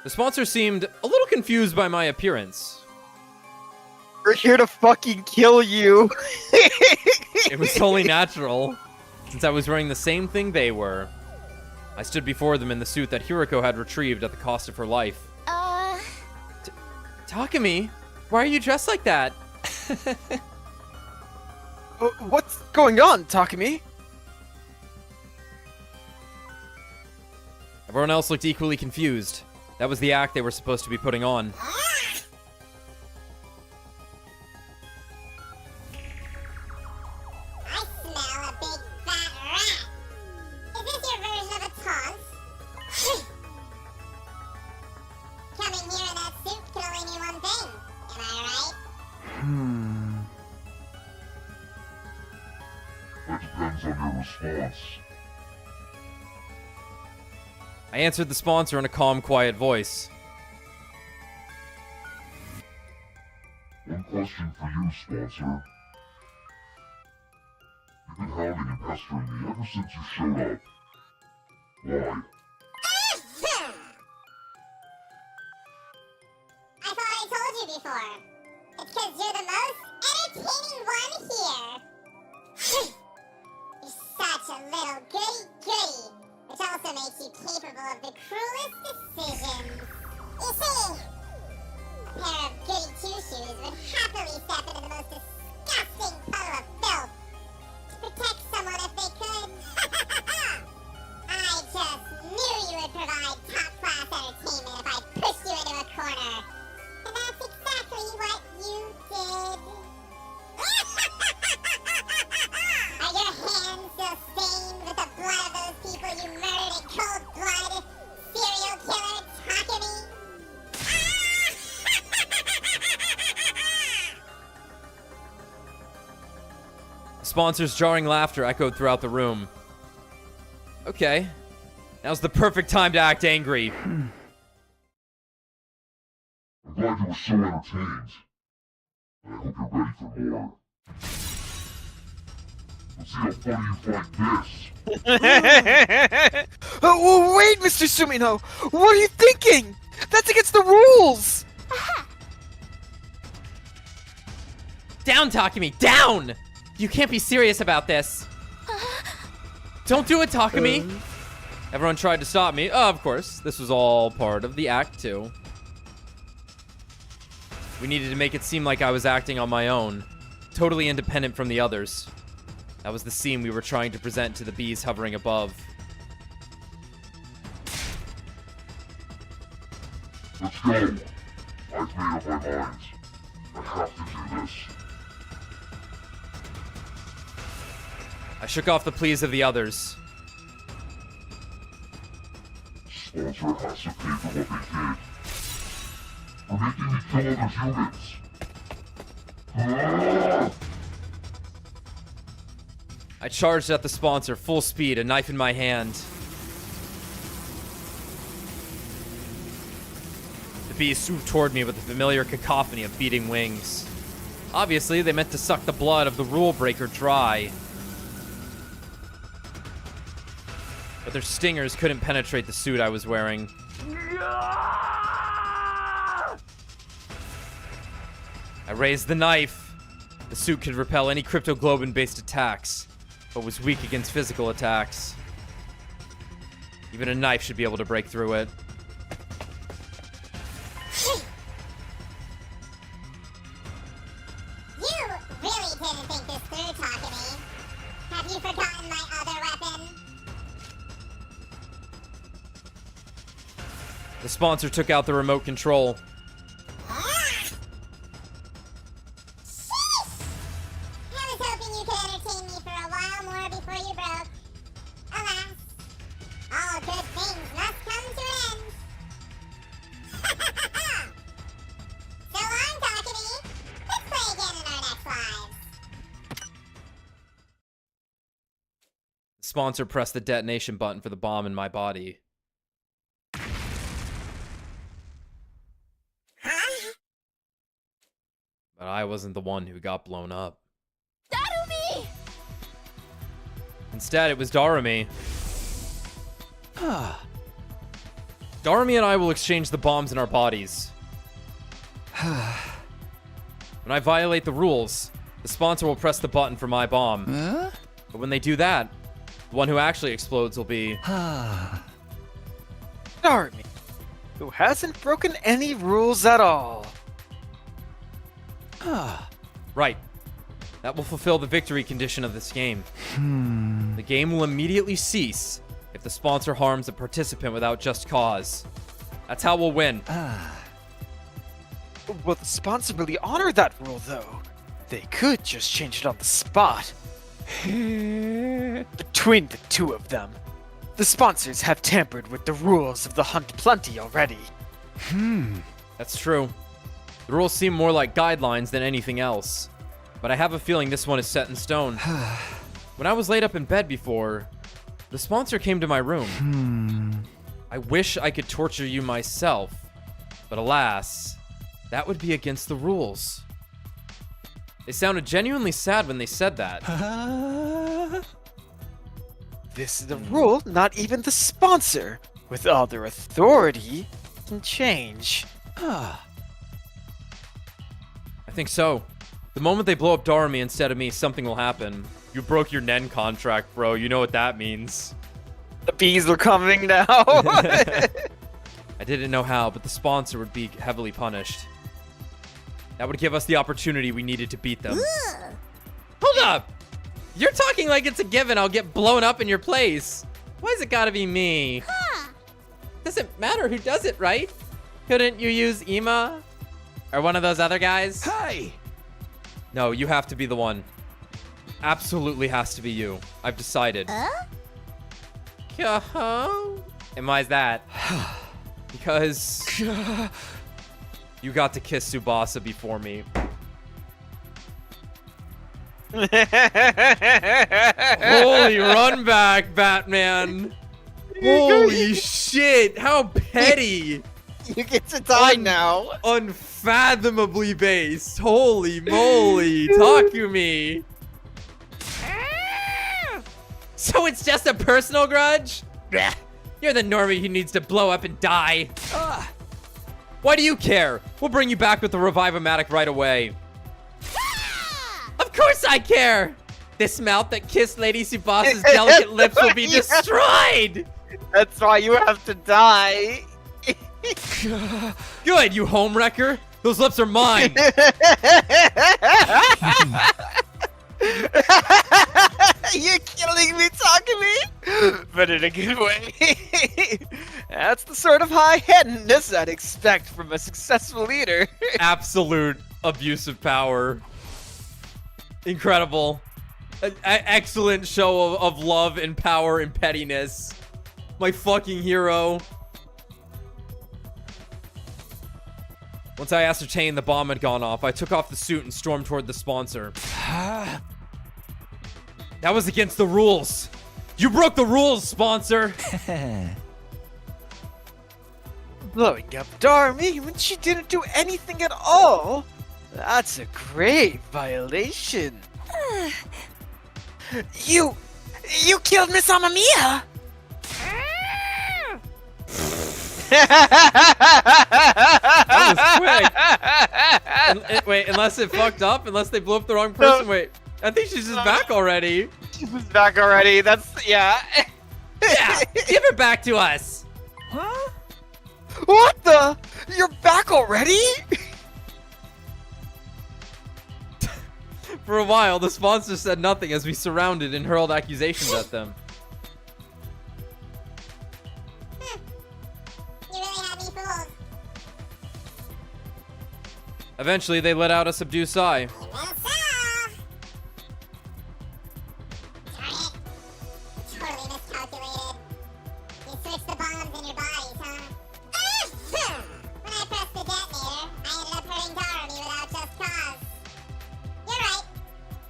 The sponsor seemed a little confused by my appearance. We're here to fucking kill you. It was totally natural, since I was wearing the same thing they were. I stood before them in the suit that Hiroko had retrieved at the cost of her life. Takumi, why are you dressed like that? What's going on, Takumi? Everyone else looked equally confused. That was the act they were supposed to be putting on. I smell a big fat rat. Is this your version of a taunt? Coming here in that suit can only mean one thing. Am I right? That depends on your response. I answered the sponsor in a calm, quiet voice. One question for you, sponsor. You've been hounding and pestering me ever since you showed up. Why? I thought I told you before. It's because you're the most entertaining one here. You're such a little goody-goody, which also makes you capable of the cruelest decisions. You see, a pair of goody two-shoes would happily step into the most disgusting puddle of filth to protect someone if they could. I just knew you would provide top-class entertainment if I pushed you into a corner. And that's exactly what you did. Are your hands still stained with the blood of those people you murdered in cold blood? Serial killer Takumi? The sponsor's jarring laughter echoed throughout the room. Okay. Now's the perfect time to act angry. I'm glad you were so entertained. And I hope you're ready for more. Let's see how funny you find this. Oh, wait, Mr. Sumino! What are you thinking? That's against the rules! Down, Takumi, down! You can't be serious about this. Don't do it, Takumi! Everyone tried to stop me. Oh, of course. This was all part of the act, too. We needed to make it seem like I was acting on my own. Totally independent from the others. That was the scene we were trying to present to the bees hovering above. Let's go. I've made up my mind. I have to do this. I shook off the pleas of the others. Sponsor has to pay for what they did. For making me kill other humans. I charged at the sponsor, full speed, a knife in my hand. The bees swooped toward me with a familiar cacophony of beating wings. Obviously, they meant to suck the blood of the rule breaker dry. But their stingers couldn't penetrate the suit I was wearing. I raised the knife. The suit could repel any cryptoglobin-based attacks, but was weak against physical attacks. Even a knife should be able to break through it. You really didn't think this through, Takumi. Have you forgotten my other weapon? The sponsor took out the remote control. I was hoping you could entertain me for a while more before you broke. Alas, all good things must come to an end. So long, Takumi. Let's play again in our next lives. The sponsor pressed the detonation button for the bomb in my body. But I wasn't the one who got blown up. Darumi! Instead, it was Darumi. Darumi and I will exchange the bombs in our bodies. When I violate the rules, the sponsor will press the button for my bomb. Huh? But when they do that, the one who actually explodes will be... Army, who hasn't broken any rules at all. Right. That will fulfill the victory condition of this game. The game will immediately cease if the sponsor harms a participant without just cause. That's how we'll win. Will the sponsor really honor that rule, though? They could just change it on the spot. Between the two of them, the sponsors have tampered with the rules of the Hunt Plenty already. That's true. The rules seem more like guidelines than anything else. But I have a feeling this one is set in stone. When I was laid up in bed before, the sponsor came to my room. I wish I could torture you myself, but alas, that would be against the rules. They sounded genuinely sad when they said that. This is a rule not even the sponsor, with all their authority, can change. I think so. The moment they blow up Darumi instead of me, something will happen. You broke your Nen contract, bro. You know what that means. The bees are coming now. I didn't know how, but the sponsor would be heavily punished. That would give us the opportunity we needed to beat them. Hold up! You're talking like it's a given I'll get blown up in your place. Why's it gotta be me? Doesn't matter who does it, right? Couldn't you use Ima? Or one of those other guys? Hi! No, you have to be the one. Absolutely has to be you. I've decided. And why's that? Because you got to kiss Tsubasa before me. Holy run back, Batman. Holy shit, how petty. You get to die now. Unfathomably based. Holy moly, Takumi. So it's just a personal grudge? You're the normie who needs to blow up and die. Why do you care? We'll bring you back with the Revive-O-Matic right away. Of course I care! This mouth that kissed Lady Tsubasa's delicate lips will be destroyed! That's why you have to die. Good, you homewrecker! Those lips are mine! You're killing me, Takumi! But in a good way. That's the sort of high-handedness I'd expect from a successful leader. Absolute abuse of power. Incredible. Excellent show of love and power and pettiness. My fucking hero. Once I ascertained the bomb had gone off, I took off the suit and stormed toward the sponsor. That was against the rules. You broke the rules, sponsor. Blowing up Darumi when she didn't do anything at all? That's a grave violation. You killed Miss Amamiya! That was quick. Wait, unless it fucked up, unless they blew up the wrong person. Wait, I think she's just back already. She's back already. That's, yeah. Yeah, give her back to us. Huh? What the? You're back already? For a while, the sponsor said nothing as we surrounded and hurled accusations at them. You really had me fooled. Eventually, they let out a subdued sigh. Darn it. Totally miscalculated. You switched the bombs in your bodies, huh? When I pressed the detonator, I ended up hurting Darumi without just cause. You're right.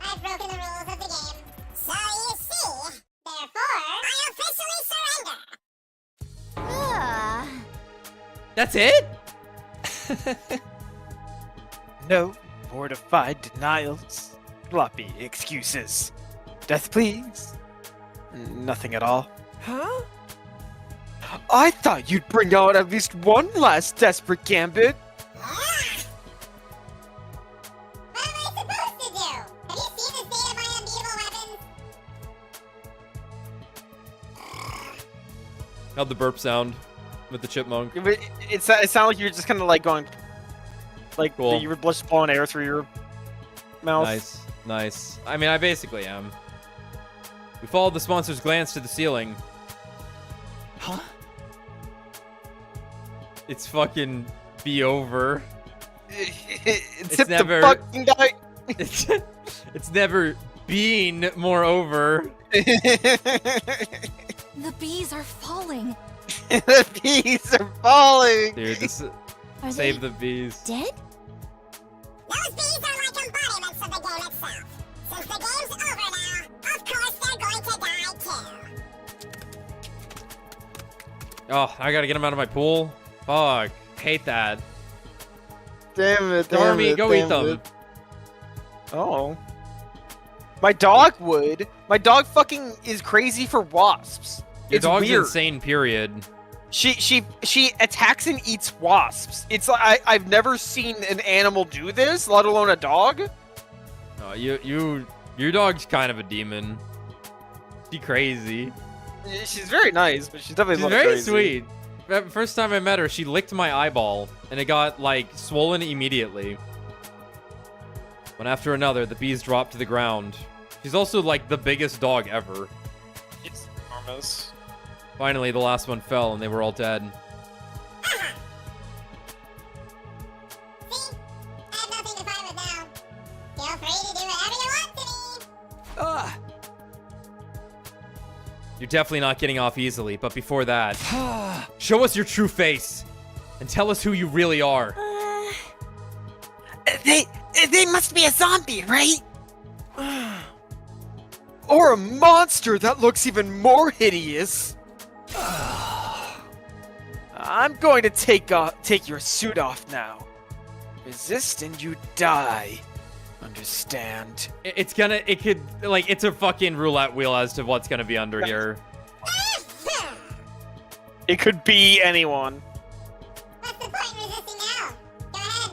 I've broken the rules of the game. So you see. Therefore, I officially surrender. That's it? No mortified denials. Sloppy excuses. Death pleas. Nothing at all. Huh? I thought you'd bring out at least one last desperate gambit. How'd the burp sound with the chipmunk? It sounded like you were just kind of like going, like Cool. you were just blowing air through your mouth. Nice, nice. I mean, I basically am. We followed the sponsor's glance to the ceiling. Huh? It's fucking be over. It's never- the fucking guy. It's never been more over. The bees are falling. The bees are falling. Dude, this Are save they the bees. dead? Those bees are like embodiments of the game itself. Since the game's over now, of course they're going to die too. Oh, I gotta get them out of my pool. Fuck, hate that. Damn it. Stormy, go eat them. Oh. My dog would. My dog fucking is crazy for wasps. Your It's dog's weird. insane, period. She attacks and eats wasps. It's like I've never seen an animal do this, let alone a dog. Oh, your dog's kind of a demon. She crazy. She's very nice, but she's definitely She's a little very crazy. sweet. The first time I met her, she licked my eyeball, and it got, like, swollen immediately. One after another, the bees dropped to the ground. She's also, like, the biggest dog ever. It's enormous. Finally, the last one fell, and they were all dead. See? I have nothing to fight with now. Feel free to do whatever you want to me. Ah! You're definitely not getting off easily, but before that, show us your true face, and tell us who you really are. They must be a zombie, right? Or a monster that looks even more hideous. I'm going to take your suit off now. Resist and you die. Understand? It's a fucking roulette wheel as to what's gonna be under here. It could be anyone. What's the point in resisting now? Go ahead.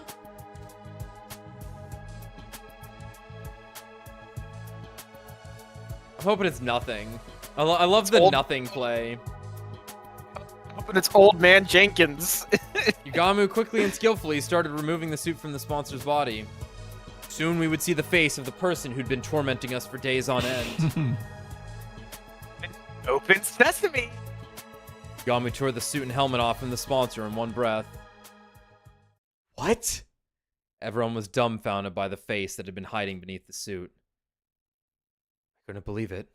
I'm hoping it's nothing. I love the old- nothing play. But it's old man Jenkins. Yugamu quickly and skillfully started removing the suit from the sponsor's body. Soon we would see the face of the person who'd been tormenting us for days on end. Open sesame. Yugamu tore the suit and helmet off from the sponsor in one breath. What? Everyone was dumbfounded by the face that had been hiding beneath the suit. I couldn't believe it.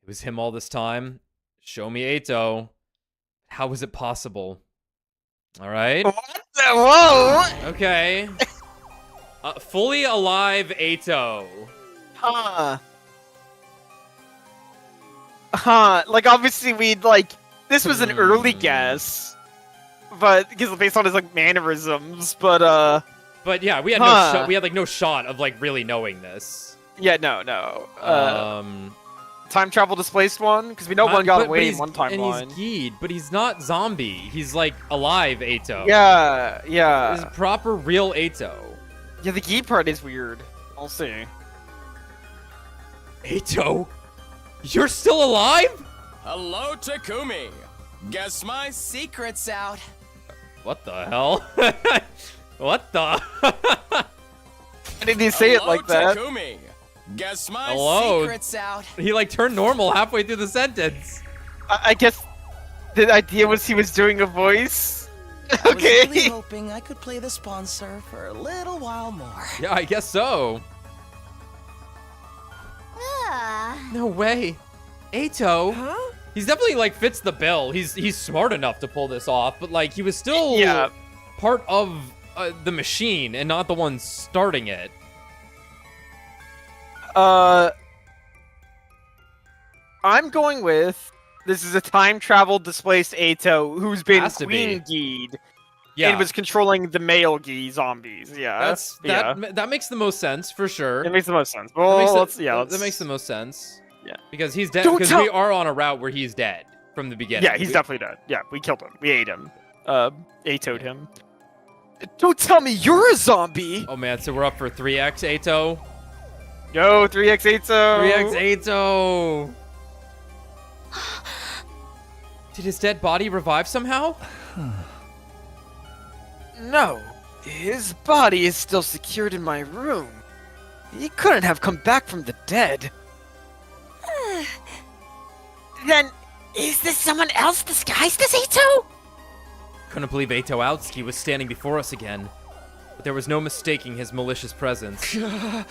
It was him all this time. Show me Eito. How was it possible? All right. What the? Whoa! Okay. Fully alive Eito. Huh. Like, obviously, this was an early guess. But, because based on his, mannerisms, but, But yeah, we had no shot of, really knowing this. yeah, no. Time travel displaced one? Because we know one got away in one timeline. And he's Geed, but he's not zombie. He's, alive Eito. Yeah. This is proper real Eito. Yeah, the Gee part is weird. I'll see. Eito? You're still alive? Hello, Takumi. Guess my secret's out. What the hell? What the? Why did he say it like that? Takumi. Guess my Hello. secret's out. He turned normal halfway through the sentence. I guess the idea was he was doing a voice. I Okay. was really hoping I could play the sponsor for a little while more. Yeah, I guess so. No way. Eito? Huh? He's definitely fits the bill. He's smart enough to pull this off, but he was still Yeah. part of the machine and not the one starting it. I'm going with this is a time travel displaced Eito who's been Has to Queen be. Geed Yeah, and was controlling the male Gee zombies. Yeah, that makes the most sense for sure. It makes the most sense. Well, that makes the most sense. Yeah. Because he's dead. Don't Because tell- we are on a route where he's dead from the beginning. Yeah, he's definitely dead. Yeah, we killed him. We ate him. Eito'd him. Don't tell me you're a zombie. Oh man, so we're up for 3x Eito. Yo, 3x Eito. 3x Eito. Did his dead body revive somehow? No, his body is still secured in my room. He couldn't have come back from the dead. Then, is this someone else disguised as Eito? Couldn't believe Eito Aotsuki was standing before us again. But there was no mistaking his malicious presence. You're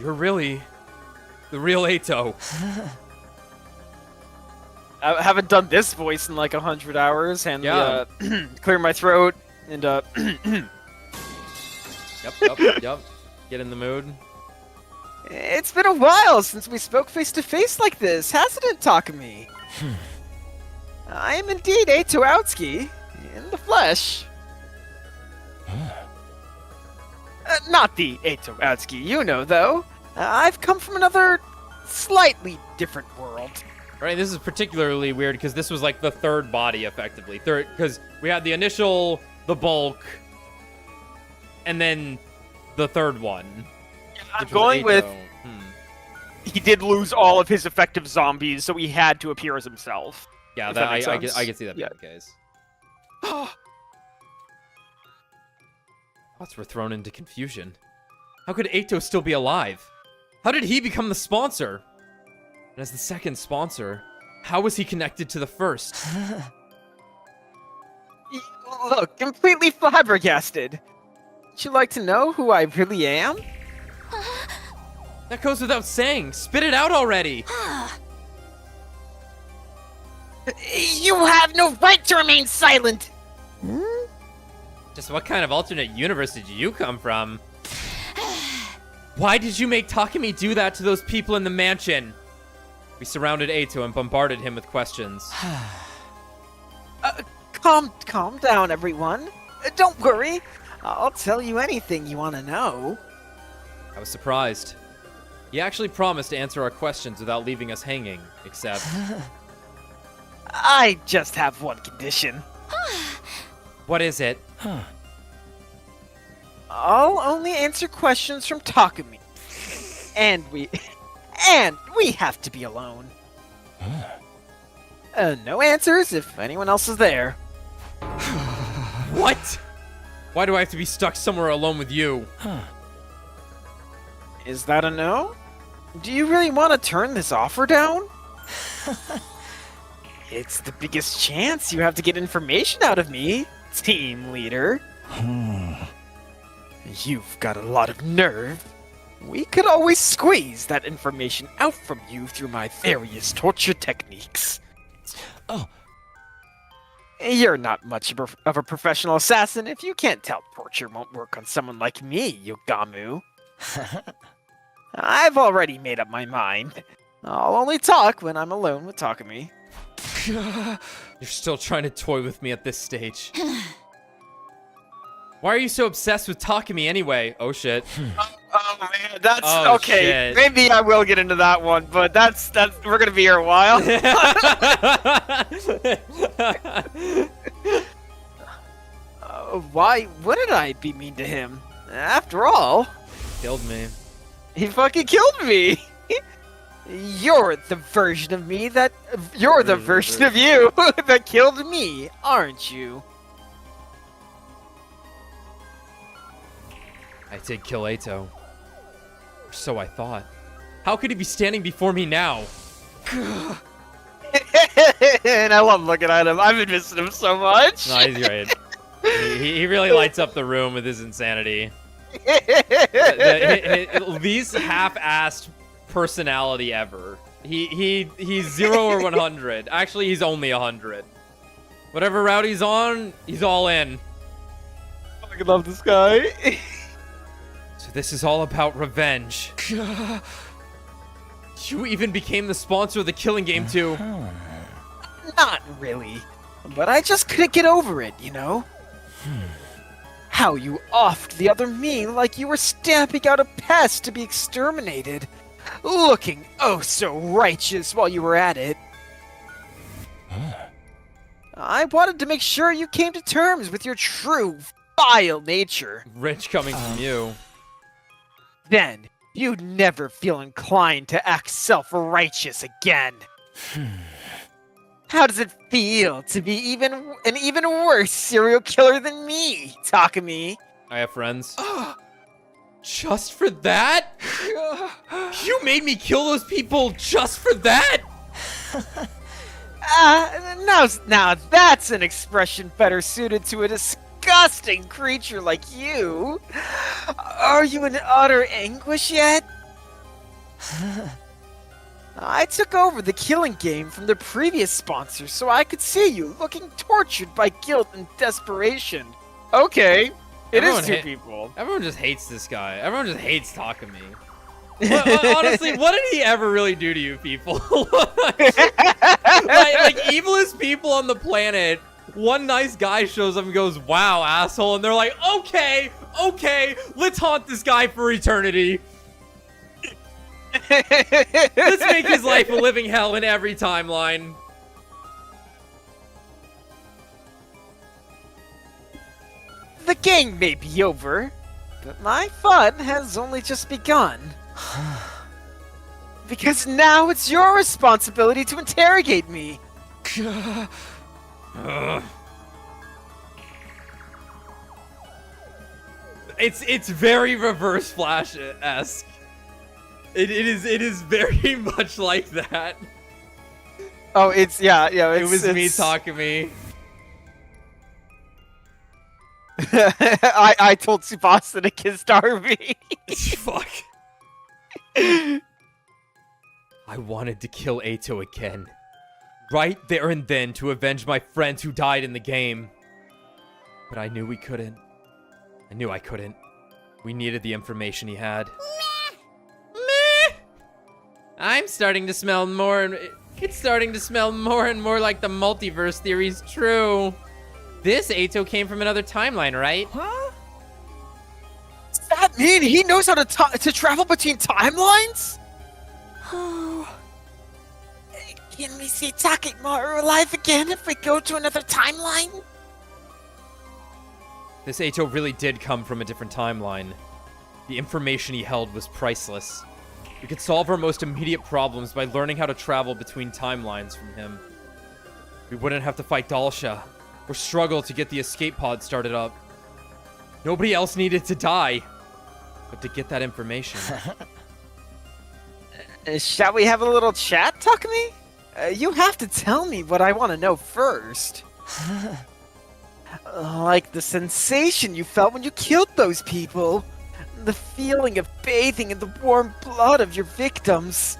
really the real Eito. I haven't done this voice in like 100 hours, and clear my throat, and Yep. Get in the mood. It's been a while since we spoke face to face like this, hasn't it, Takumi? I am indeed Eito Aotsuki, in the flesh. Not the Eito Aotsuki you know, though. I've come from another, slightly different world. Right, this is particularly weird because this was like the third body, effectively. Third, because we had the initial, the bulk, and then the third one. I'm going with... He did lose all of his effective zombies, so he had to appear as himself. Yeah, that I sense. can see that being the case. Thoughts were thrown into confusion. How could Eito still be alive? How did he become the sponsor? And as the second sponsor, how was he connected to the first? Look, completely flabbergasted. Would you like to know who I really am? That goes without saying. Spit it out already. You have no right to remain silent! Just what kind of alternate universe did you come from? Why did you make Takumi do that to those people in the mansion? We surrounded Eito and bombarded him with questions. Calm down, everyone. Don't worry. I'll tell you anything you want to know. I was surprised. He actually promised to answer our questions without leaving us hanging, except... I just have one condition. What is it? I'll only answer questions from Takumi. And we have to be alone. No answers if anyone else is there. What? Why do I have to be stuck somewhere alone with you? Is that a no? Do you really want to turn this offer down? It's the biggest chance you have to get information out of me, team leader. You've got a lot of nerve. We could always squeeze that information out from you through my various torture techniques. Oh. You're not much of a professional assassin if you can't tell torture won't work on someone like me, Yugamu. I've already made up my mind. I'll only talk when I'm alone with Takumi. You're still trying to toy with me at this stage. Why are you so obsessed with Takumi anyway? Oh shit. Oh man, that's Shit. okay. Maybe I will get into that one, but that's we're gonna be here a while. Why wouldn't I be mean to him? After all, Killed me. he fucking killed me. You're the version of me that the version of you that killed me, aren't you? I did kill Eito. Or so I thought. How could he be standing before me now? And I love looking at him. I've been missing him so much. No, he's great. He really lights up the room with his insanity. The least half-assed personality ever. He's 0 or 100. Actually, he's only 100. Whatever route he's on, he's all in. I fucking love this guy. So this is all about revenge. You even became the sponsor of the killing game too. Not really. But I just couldn't get over it, you know? How you offed the other me like you were stamping out a pest to be exterminated. Looking oh so righteous while you were at it. I wanted to make sure you came to terms with your true, vile nature. Rich coming from you. Then, you'd never feel inclined to act self-righteous again. How does it feel to be an even worse serial killer than me, Takumi? I have friends. Just for that? You made me kill those people just for that? Now that's an expression better suited to a disgusting creature like you. Are you in utter anguish yet? I took over the killing game from the previous sponsor so I could see you looking tortured by guilt and desperation. Okay, it is two people. Everyone just hates this guy. Everyone just hates Takumi. Honestly, what did he ever really do to you people? like evilest people on the planet. One nice guy shows up and goes, "Wow, asshole," and they're like, okay, let's haunt this guy for eternity. Let's make his life a living hell in every timeline. The game may be over, but my fun has only just begun. Because now it's your responsibility to interrogate me. It's very Reverse Flash-esque. It is very much like that. Oh, it's yeah. It was me talking me. I told Tsubasa to kiss Darby. Fuck. I wanted to kill Eito again. Right there and then to avenge my friends who died in the game. But I knew we couldn't. I knew I couldn't. We needed the information he had. Meh. I'm starting to smell more and... It's starting to smell more and more like the multiverse theory's true. This Eito came from another timeline, right? Huh? Does that mean he knows how to travel between timelines? Can we see Takemaru alive again if we go to another timeline? This Eito really did come from a different timeline. The information he held was priceless. We could solve our most immediate problems by learning how to travel between timelines from him. We wouldn't have to fight Dalia, or struggle to get the escape pod started up. Nobody else needed to die, but to get that information. Shall we have a little chat, Takumi? You have to tell me what I want to know first. Like the sensation you felt when you killed those people. The feeling of bathing in the warm blood of your victims.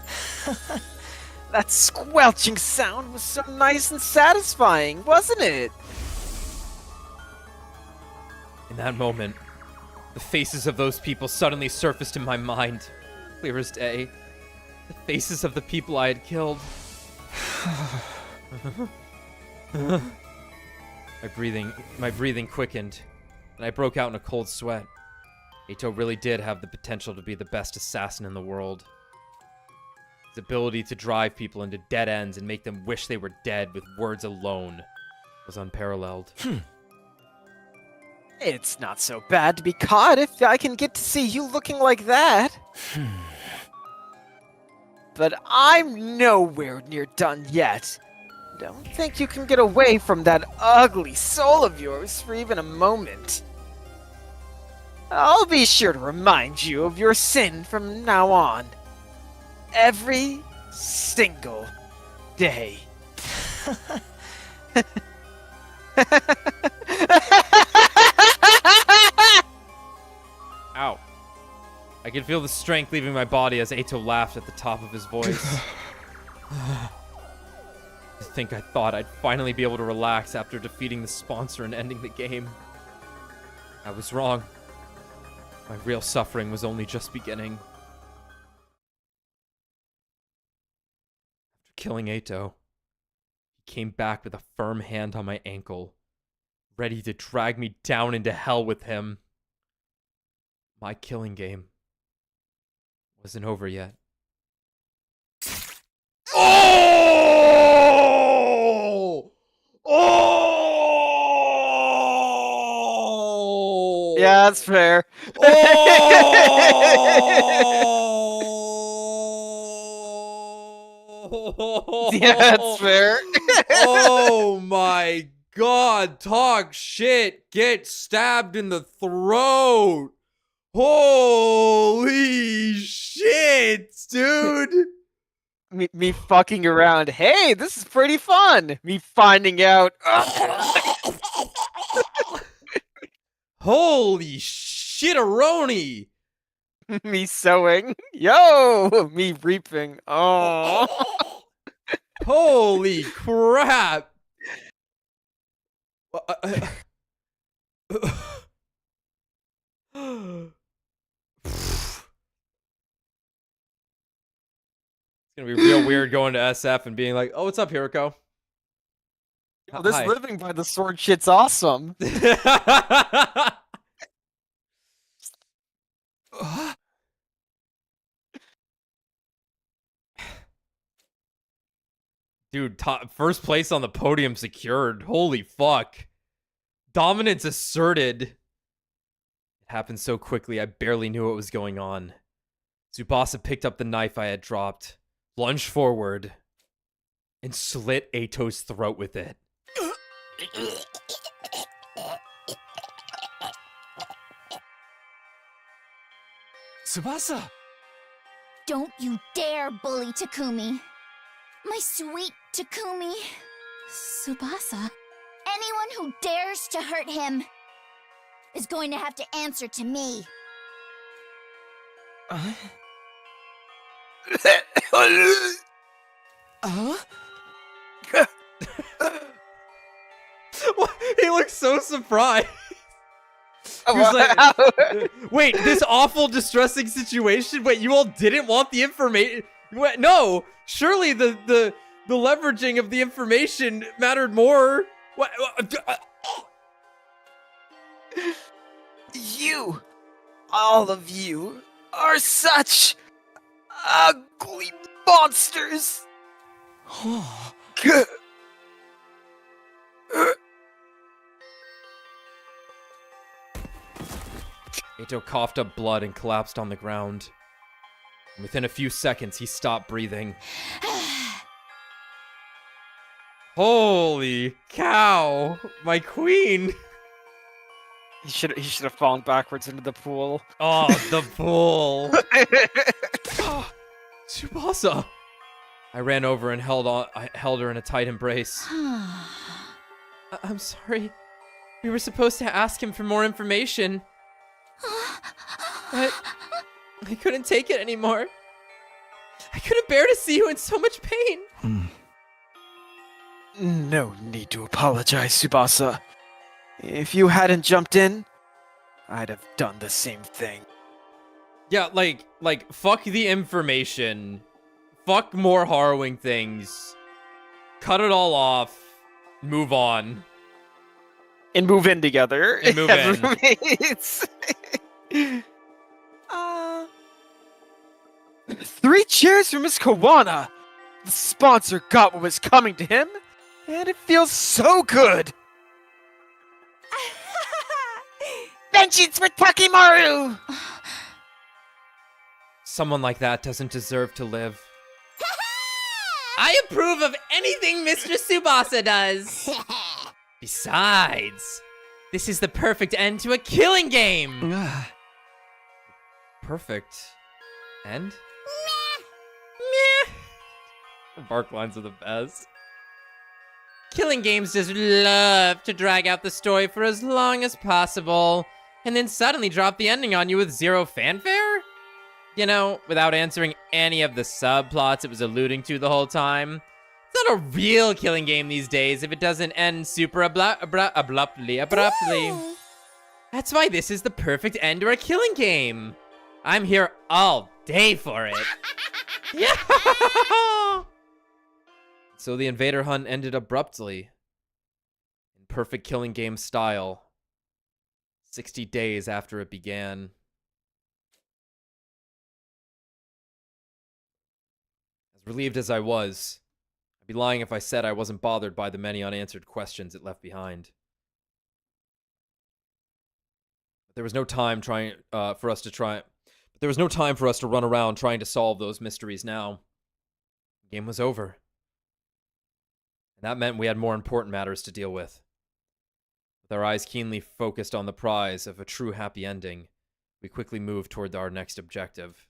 That squelching sound was so nice and satisfying, wasn't it? In that moment, the faces of those people suddenly surfaced in my mind, clear as day. The faces of the people I had killed. My breathing quickened, and I broke out in a cold sweat. Eito really did have the potential to be the best assassin in the world. His ability to drive people into dead ends and make them wish they were dead with words alone was unparalleled. It's not so bad to be caught if I can get to see you looking like that. But I'm nowhere near done yet. Don't think you can get away from that ugly soul of yours for even a moment. I'll be sure to remind you of your sin from now on. Every single day. Ow. I could feel the strength leaving my body as Eito laughed at the top of his voice. I thought I'd finally be able to relax after defeating the sponsor and ending the game. I was wrong. My real suffering was only just beginning. After killing Eito, he came back with a firm hand on my ankle, ready to drag me down into hell with him. My killing game wasn't over yet. Oh! Oh! Yeah, that's fair. Yeah, that's fair. Oh my god, talk shit, get stabbed in the throat. Holy shit, dude. Me fucking around. Hey, this is pretty fun. Me finding out. Holy shit-a-roni. Me sewing. Yo, me reaping. Oh. Holy crap. It's gonna be real weird going to SF and being like, "Oh, what's up, Hiroko?" Yo, this Hi. living by the sword shit's awesome. Dude, first place on the podium secured. Holy fuck. Dominance asserted. It happened so quickly, I barely knew what was going on. Tsubasa picked up the knife I had dropped, lunged forward, and slit Eito's throat with it. Tsubasa! Don't you dare bully Takumi. My sweet Takumi. Tsubasa? Anyone who dares to hurt him is going to have to answer to me. He looks so surprised. He was like, wait, this awful, distressing situation? Wait, you all didn't want the information? Wait, no, surely the leveraging of the information mattered more. What? You, all of you, are such ugly monsters. Eito coughed up blood and collapsed on the ground. Within a few seconds, he stopped breathing. Holy cow! My queen! He should have fallen backwards into the pool. Oh, the pool! Tsubasa! I ran over and I held her in a tight embrace. I'm sorry. We were supposed to ask him for more information. But I couldn't take it anymore. I couldn't bear to see you in so much pain. No need to apologize, Tsubasa. If you hadn't jumped in, I'd have done the same thing. Yeah, like, fuck the information. Fuck more harrowing things. Cut it all off. Move on. And move in together. And move as in. roommates. 3 cheers for Miss Kawana! The sponsor got what was coming to him, and it feels so good! Vengeance for Takimaru! Someone like that doesn't deserve to live. I approve of anything Mr. Tsubasa does! Besides, this is the perfect end to a killing game! Perfect end? Meh. Bark lines are the best. Killing games just love to drag out the story for as long as possible, and then suddenly drop the ending on you with zero fanfare? You know, without answering any of the subplots it was alluding to the whole time. It's not a real killing game these days if it doesn't end super abruptly. That's why this is the perfect end to a killing game. I'm here all day for it. Yeah! So the Invader hunt ended abruptly. In perfect killing game style. 60 days after it began. As relieved as I was, I'd be lying if I said I wasn't bothered by the many unanswered questions it left behind. But there was no time for us to run around trying to solve those mysteries now. The game was over. That meant we had more important matters to deal with. With our eyes keenly focused on the prize of a true happy ending, we quickly moved toward our next objective.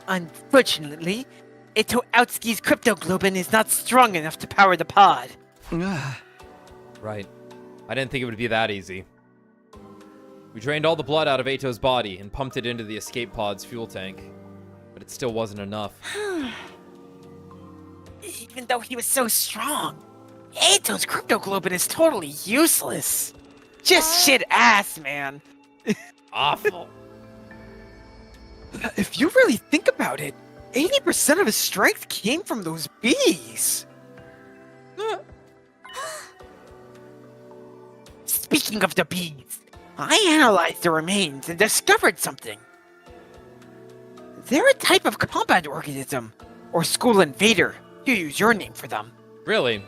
Unfortunately, Eito Outski's cryptoglobin is not strong enough to power the pod. Right. I didn't think it would be that easy. We drained all the blood out of Eito's body and pumped it into the escape pod's fuel tank. But it still wasn't enough. Even though he was so strong, Eito's cryptoglobin is totally useless. Just shit ass, man. Awful. If you really think about it, 80% of his strength came from those bees. Speaking of the bees, I analyzed the remains and discovered something. They're a type of combat organism, or school invader. You use your name for them. Really?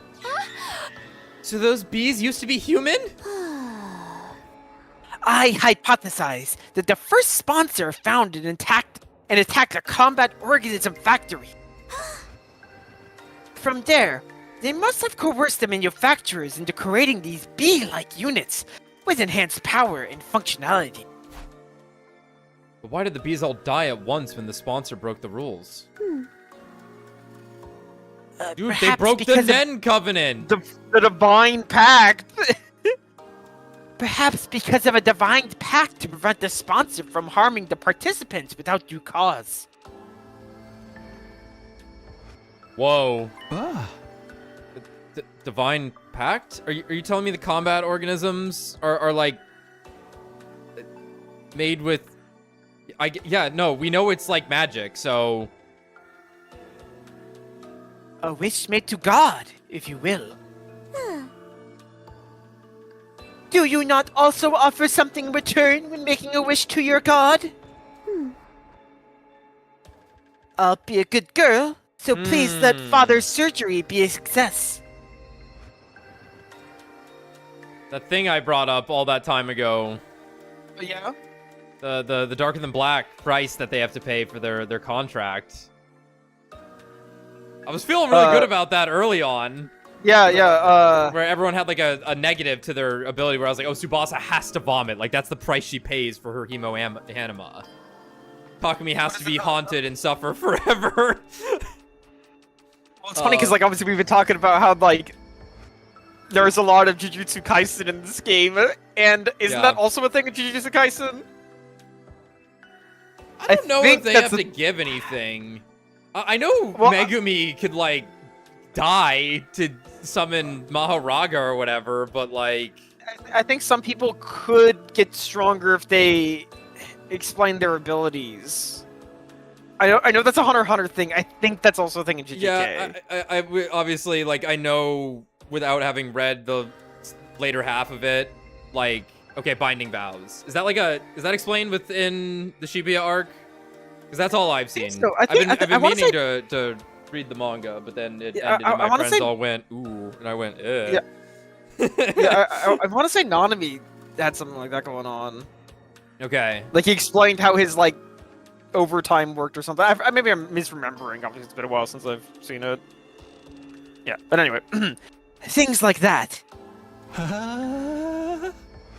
So those bees used to be human? I hypothesize that the first sponsor found and attacked a combat organism factory. From there, they must have coerced the manufacturers into creating these bee-like units with enhanced power and functionality. But why did the bees all die at once when the sponsor broke the rules? Dude, they broke the Nen Covenant! The Divine Pact! Perhaps because of a divine pact to prevent the sponsor from harming the participants without due cause. Whoa. Divine pact? Are you telling me the combat organisms are like made with? Yeah, no, we know it's like magic, so. A wish made to God, if you will. Do you not also offer something in return when making a wish to your god? I'll be a good girl, so please let Father's surgery be a success. That thing I brought up all that time ago. Yeah? The darker than black price that they have to pay for their contract. I was feeling really good about that early on. Yeah. Where everyone had like a negative to their ability, where I was like, oh, Tsubasa has to vomit. Like, that's the price she pays for her hemo-anima. Takumi has to be haunted and suffer forever. Well, it's funny because, like, obviously we've been talking about how, like, there's a lot of Jujutsu Kaisen in this game, and isn't that also a thing in Jujutsu Kaisen? I don't know if they have to give anything. I know Megumi could, like, die to summon Maharaga or whatever, but, like... I think some people could get stronger if they explain their abilities. I know that's a Hunter x Hunter thing. I think that's also a thing in JJK. Yeah, I obviously, like, I know without having read the later half of it, like, okay, binding vows. Is that like is that explained within the Shibuya arc? Because that's all I've seen. So. I've been meaning to read the manga, but then it ended and my friends all went, ooh, and I went, eh. Yeah, I want to say Nanami had something like that going on. Okay. Like, he explained how his, like, overtime worked or something. Maybe I'm misremembering. Obviously, it's been a while since I've seen it. Yeah, but anyway. Things like that.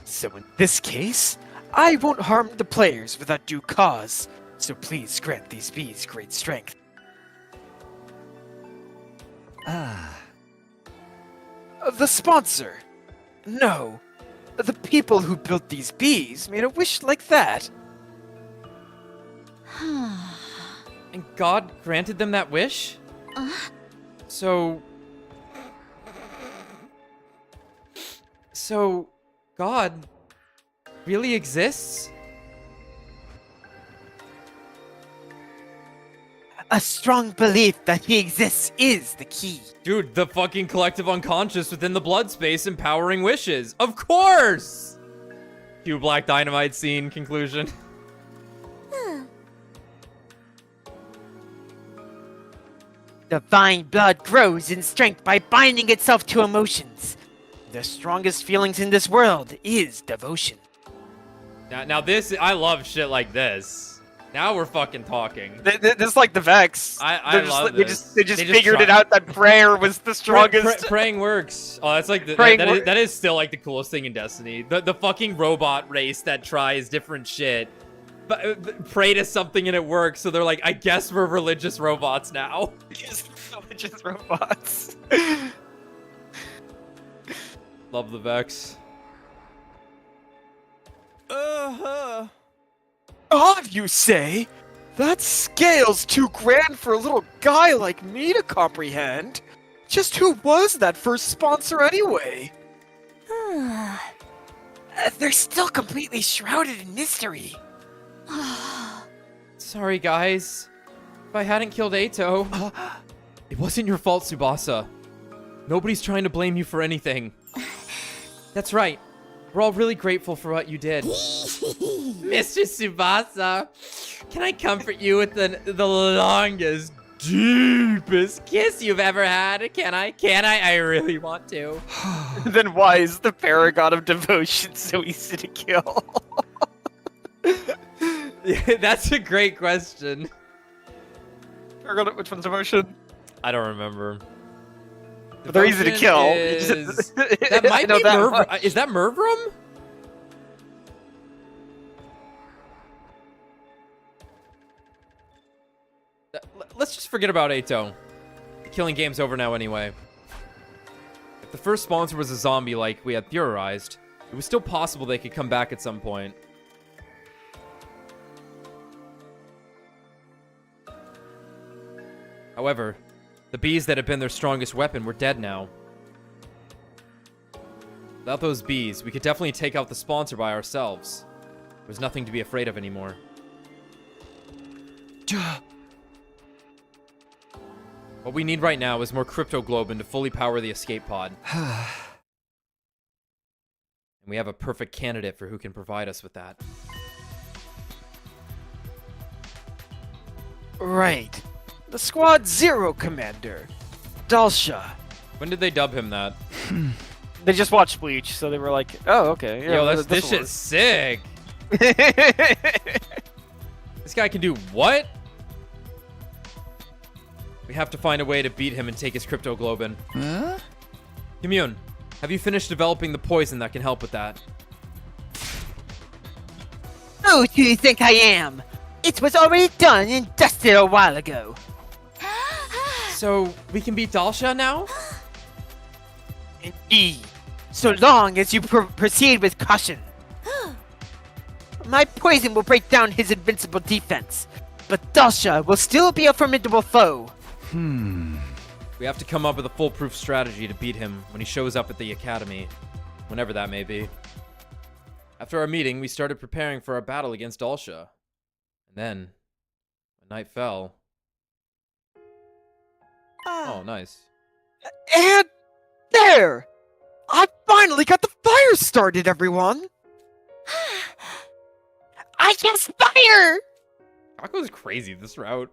So in this case, I won't harm the players without due cause, so please grant these bees great strength. The sponsor. No. The people who built these bees made a wish like that. And God granted them that wish? So, God really exists? A strong belief that he exists is the key. Dude, the fucking collective unconscious within the blood space empowering wishes. Of course! Cue Black Dynamite scene conclusion. Divine blood grows in strength by binding itself to emotions. The strongest feelings in this world is devotion. Now this, I love shit like this. Now we're fucking talking. This is like the Vex. I love this. They just figured it out that prayer was the strongest. Praying works. Oh, that's like that is still like the coolest thing in Destiny. The fucking robot race that tries different shit, but pray to something and it works. So they're like, I guess we're religious robots now. Religious robots. Love the Vex. Odd, you say? That scale's too grand for a little guy like me to comprehend. Just who was that first sponsor anyway? They're still completely shrouded in mystery. Sorry, guys. If I hadn't killed Eito... It wasn't your fault, Tsubasa. Nobody's trying to blame you for anything. That's right. We're all really grateful for what you did. Mr. Tsubasa, can I comfort you with the longest, deepest kiss you've ever had? Can I? I really want to. Then why is the paragon of devotion so easy to kill? That's a great question. Which one's devotion? I don't remember. But they're easy to kill. That might be Merv. Is that Mervrum? Let's just forget about Eito. The killing game's over now anyway. If the first sponsor was a zombie like we had theorized, it was still possible they could come back at some point. However, the bees that had been their strongest weapon were dead now. Without those bees, we could definitely take out the sponsor by ourselves. There was nothing to be afraid of anymore. What we need right now is more cryptoglobin to fully power the escape pod. And we have a perfect candidate for who can provide us with that. Right. The Squad Zero commander, Dalia. When did they dub him that? They just watched Bleach, so they were like, "Oh, okay." Yeah, yo, this shit's sick. This guy can do what? We have to find a way to beat him and take his cryptoglobin. Huh? Commune, have you finished developing the poison that can help with that? Who do you think I am? It was already done and dusted a while ago. So, we can beat Dalia now? Indeed. So long as you proceed with caution. My poison will break down his invincible defense, but Dalia will still be a formidable foe. We have to come up with a foolproof strategy to beat him when he shows up at the academy, whenever that may be. After our meeting, we started preparing for our battle against Dalia. And then, when night fell... Oh, nice. And there! I finally got the fire started, everyone! I guess fire! Taco's crazy this route.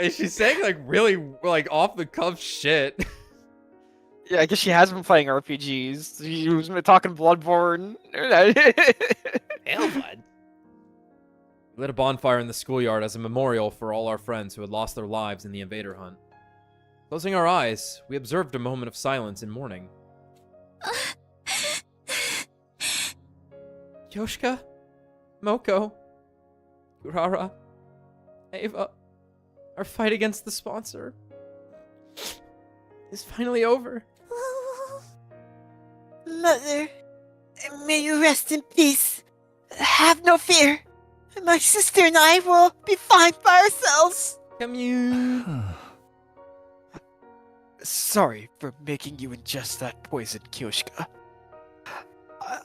She's saying like really like off the cuff shit. Yeah, I guess she has been playing RPGs. She was talking Bloodborne. Hellblood. We lit a bonfire in the schoolyard as a memorial for all our friends who had lost their lives in the Invader hunt. Closing our eyes, we observed a moment of silence and mourning. Yoshika, Moko, Urara, Ava, our fight against the sponsor is finally over. Mother, may you rest in peace. Have no fear. My sister and I will be fine by ourselves. Commune. Sorry for making you ingest that poison, Kyoshika.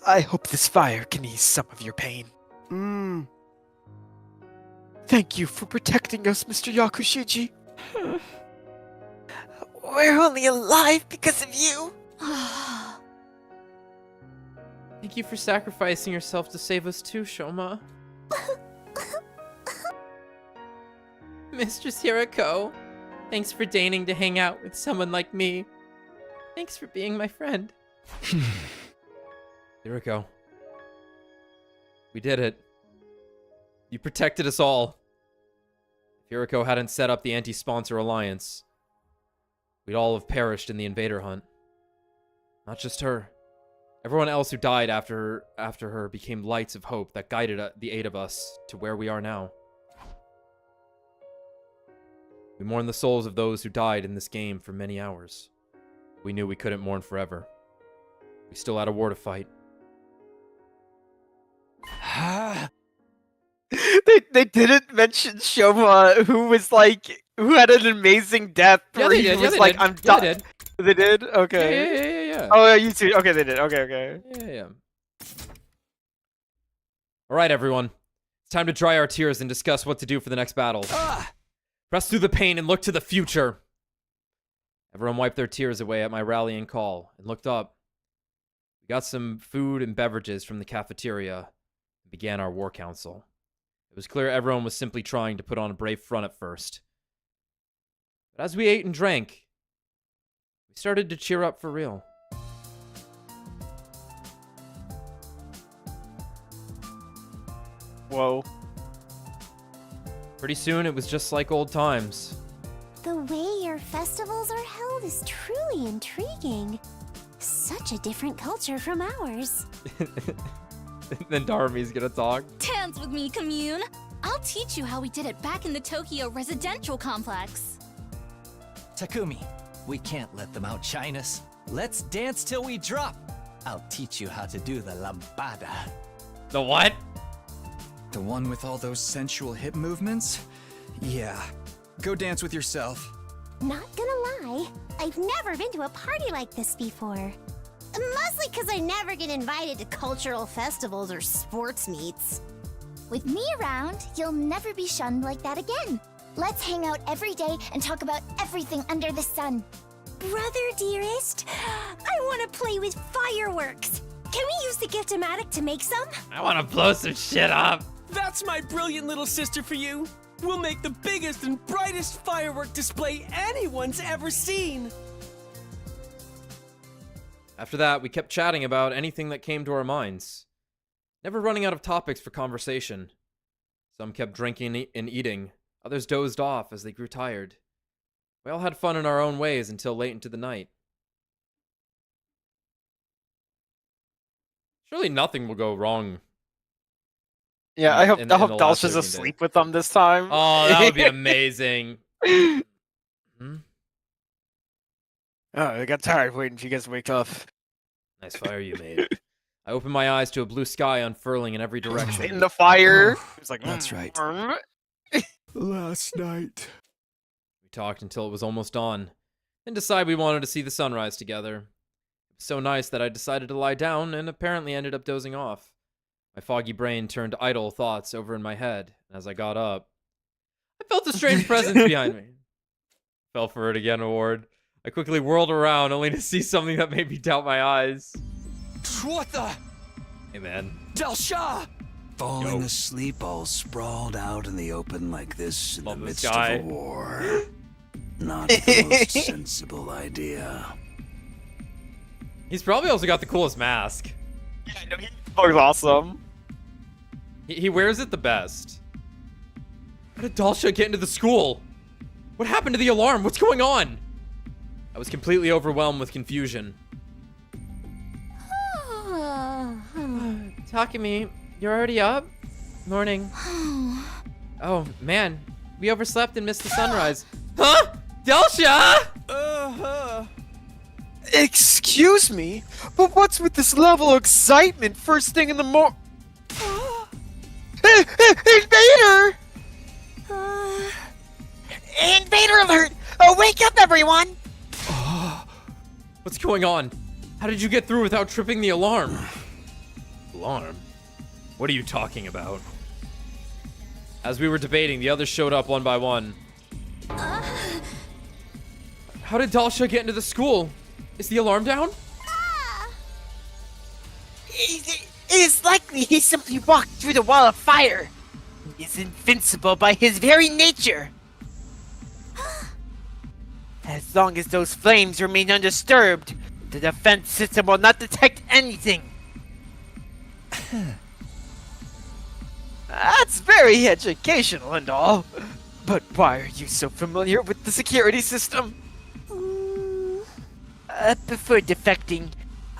I hope this fire can ease some of your pain. Thank you for protecting us, Mr. Yakushiji. We're only alive because of you. Thank you for sacrificing yourself to save us too, Shoma. Mistress Hirako, thanks for deigning to hang out with someone like me. Thanks for being my friend. Hirako, we did it. You protected us all. If Yuriko hadn't set up the anti-sponsor alliance, we'd all have perished in the Invader hunt. Not just her. Everyone else who died after her became lights of hope that guided the 8 of us to where we are now. We mourned the souls of those who died in this game for many hours. We knew we couldn't mourn forever. We still had a war to fight. They didn't mention Shoma, who was like, who had an amazing death. Yeah, where they he did. was Yeah, like, they I'm did. done. They did. They did? Okay. Yeah. Oh, yeah, you too. Okay, they did. Okay. Yeah. All right, everyone. It's time to dry our tears and discuss what to do for the next battle. Press through the pain and look to the future. Everyone wiped their tears away at my rallying call and looked up. We got some food and beverages from the cafeteria and began our war council. It was clear everyone was simply trying to put on a brave front at first. But as we ate and drank, we started to cheer up for real. Whoa. Pretty soon, it was just like old times. The way your festivals are held is truly intriguing. Such a different culture from ours. Then Darumi's gonna talk. Dance with me, commune. I'll teach you how we did it back in the Tokyo residential complex. Takumi, we can't let them outshine us. Let's dance till we drop. I'll teach you how to do the lambada. The what? The one with all those sensual hip movements? Yeah. Go dance with yourself. Not gonna lie, I've never been to a party like this before. Mostly because I never get invited to cultural festivals or sports meets. With me around, you'll never be shunned like that again. Let's hang out every day and talk about everything under the sun. Brother dearest, I want to play with fireworks. Can we use the Gift-O-Matic to make some? I want to blow some shit up. That's my brilliant little sister for you. We'll make the biggest and brightest firework display anyone's ever seen. After that, we kept chatting about anything that came to our minds, never running out of topics for conversation. Some kept drinking and eating, others dozed off as they grew tired. We all had fun in our own ways until late into the night. Surely nothing will go wrong. Yeah, I hope in the last Dalsha's working asleep with them this time. Oh, that would be amazing. Oh, I got tired waiting for you guys to wake up. Nice fire you made. I opened my eyes to a blue sky unfurling in every direction. In the fire. It's like, That's right. "Mm." Last night. We talked until it was almost dawn, then decided we wanted to see the sunrise together. It was so nice that I decided to lie down and apparently ended up dozing off. My foggy brain turned to idle thoughts over in my head, and as I got up, I felt a strange presence behind me. Fell for it again, Award. I quickly whirled around, only to see something that made me doubt my eyes. What the? Hey, man. Dalsha! Falling asleep all sprawled out in the open like this in Love the this midst guy. of a war. Not the most sensible idea. He's probably also got the coolest mask. Yeah, I know, he looks awesome. He wears it the best. How did Dalsha get into the school? What happened to the alarm? What's going on? I was completely overwhelmed with confusion. Takumi, you're already up? Morning. Oh, man. We overslept and missed the sunrise. Huh? Dalsha! Excuse me? But what's with this level of excitement first thing in the morning? Invader! Invader alert! Wake up, everyone! What's going on? How did you get through without tripping the alarm? Alarm? What are you talking about? As we were debating, the others showed up one by one. How did Dalsha get into the school? Is the alarm down? It is likely he simply walked through the wall of fire. He is invincible by his very nature. As long as those flames remain undisturbed, the defense system will not detect anything. That's very educational and all. But why are you so familiar with the security system? Before defecting,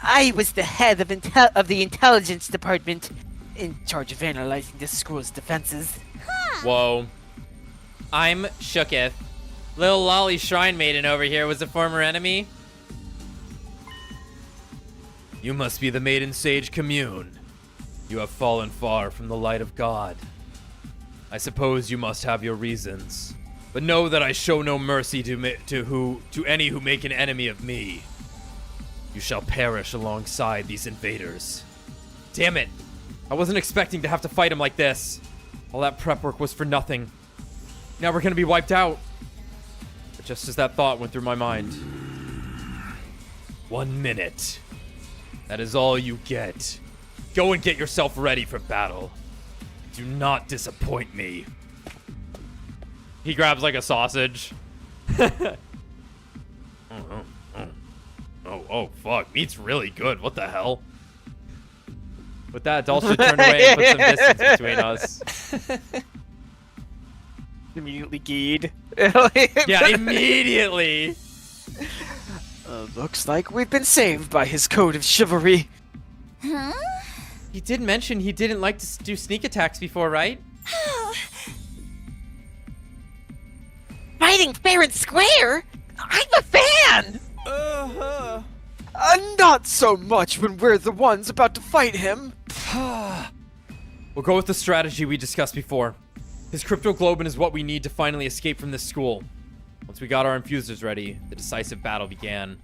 I was the head of the intelligence department, in charge of analyzing the school's defenses. Whoa. I'm shooketh. Little Lolly Shrine Maiden over here was a former enemy. You must be the Maiden Sage Commune. You have fallen far from the light of God. I suppose you must have your reasons, but know that I show no mercy to any who make an enemy of me. You shall perish alongside these invaders. Damn it! I wasn't expecting to have to fight him like this. All that prep work was for nothing. Now we're gonna be wiped out. But just as that thought went through my mind. 1 minute. That is all you get. Go and get yourself ready for battle. Do not disappoint me. He grabs like a sausage. Oh, fuck. Meat's really good. What the hell? With that, Dulce turned away and put some distance between us. Immediately geed. Yeah, immediately. Looks like we've been saved by his code of chivalry. Huh? He did mention he didn't like to do sneak attacks before, right? Fighting fair and square? I'm a fan! Not so much when we're the ones about to fight him. We'll go with the strategy we discussed before. His cryptoglobin is what we need to finally escape from this school. Once we got our infusers ready, the decisive battle began.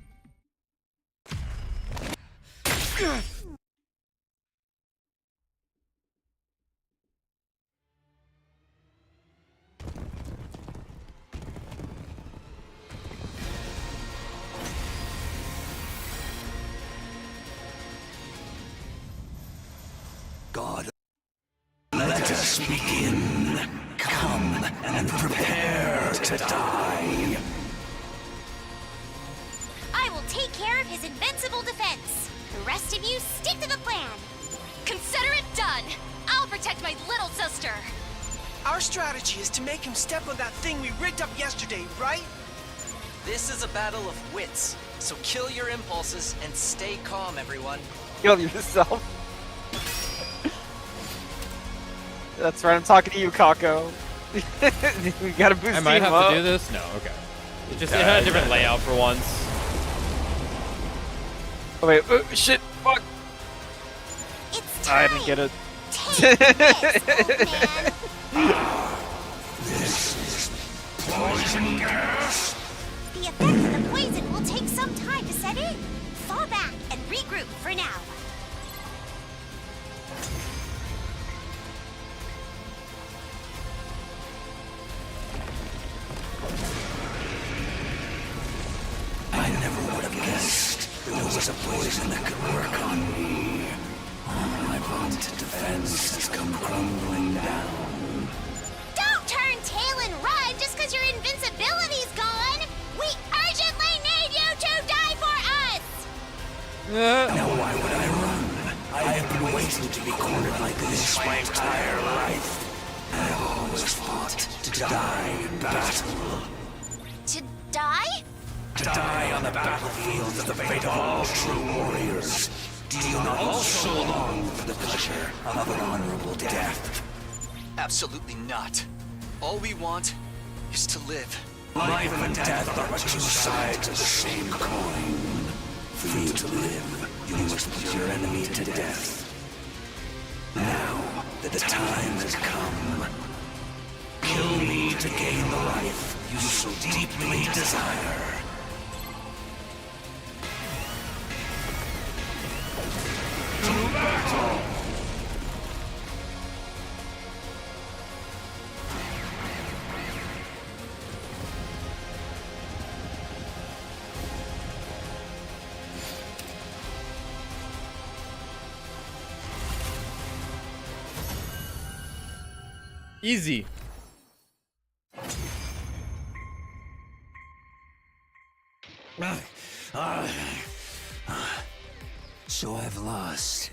God, let us begin. Come and prepare to die. I will take care of his invincible defense. The rest of you stick to the plan. Consider it done. I'll protect my little sister. Our strategy is to make him step on that thing we rigged up yesterday, right? This is a battle of wits, so kill your impulses and stay calm, everyone. Kill yourself. That's right, I'm talking to you, Kako. We gotta boost I might team have up. to do this? No, okay. It had a different layout for once. Oh wait, shit, fuck. It's I time. didn't get it. Take this, old man. This is poison gas. The effects of the poison will take some time to set in. Fall back and regroup for now. I never would have guessed there was a poison that could work on me. My vaunted defense has come crumbling down. Don't turn tail and run just because your invincibility's gone. We urgently need you to die for us. Now why would I run? I have been waiting to be cornered like this my entire life. I've always fought to die in battle. To die? To die on the battlefield is the fate of all true warriors. Do you not also long for the pleasure of an honorable death? Absolutely not. All we want is to live. Life and death are two sides of the same coin. For you to live, you must put your enemy to death. Now that the time has come, kill me to gain the life you so deeply desire. To battle! Easy. So I've lost.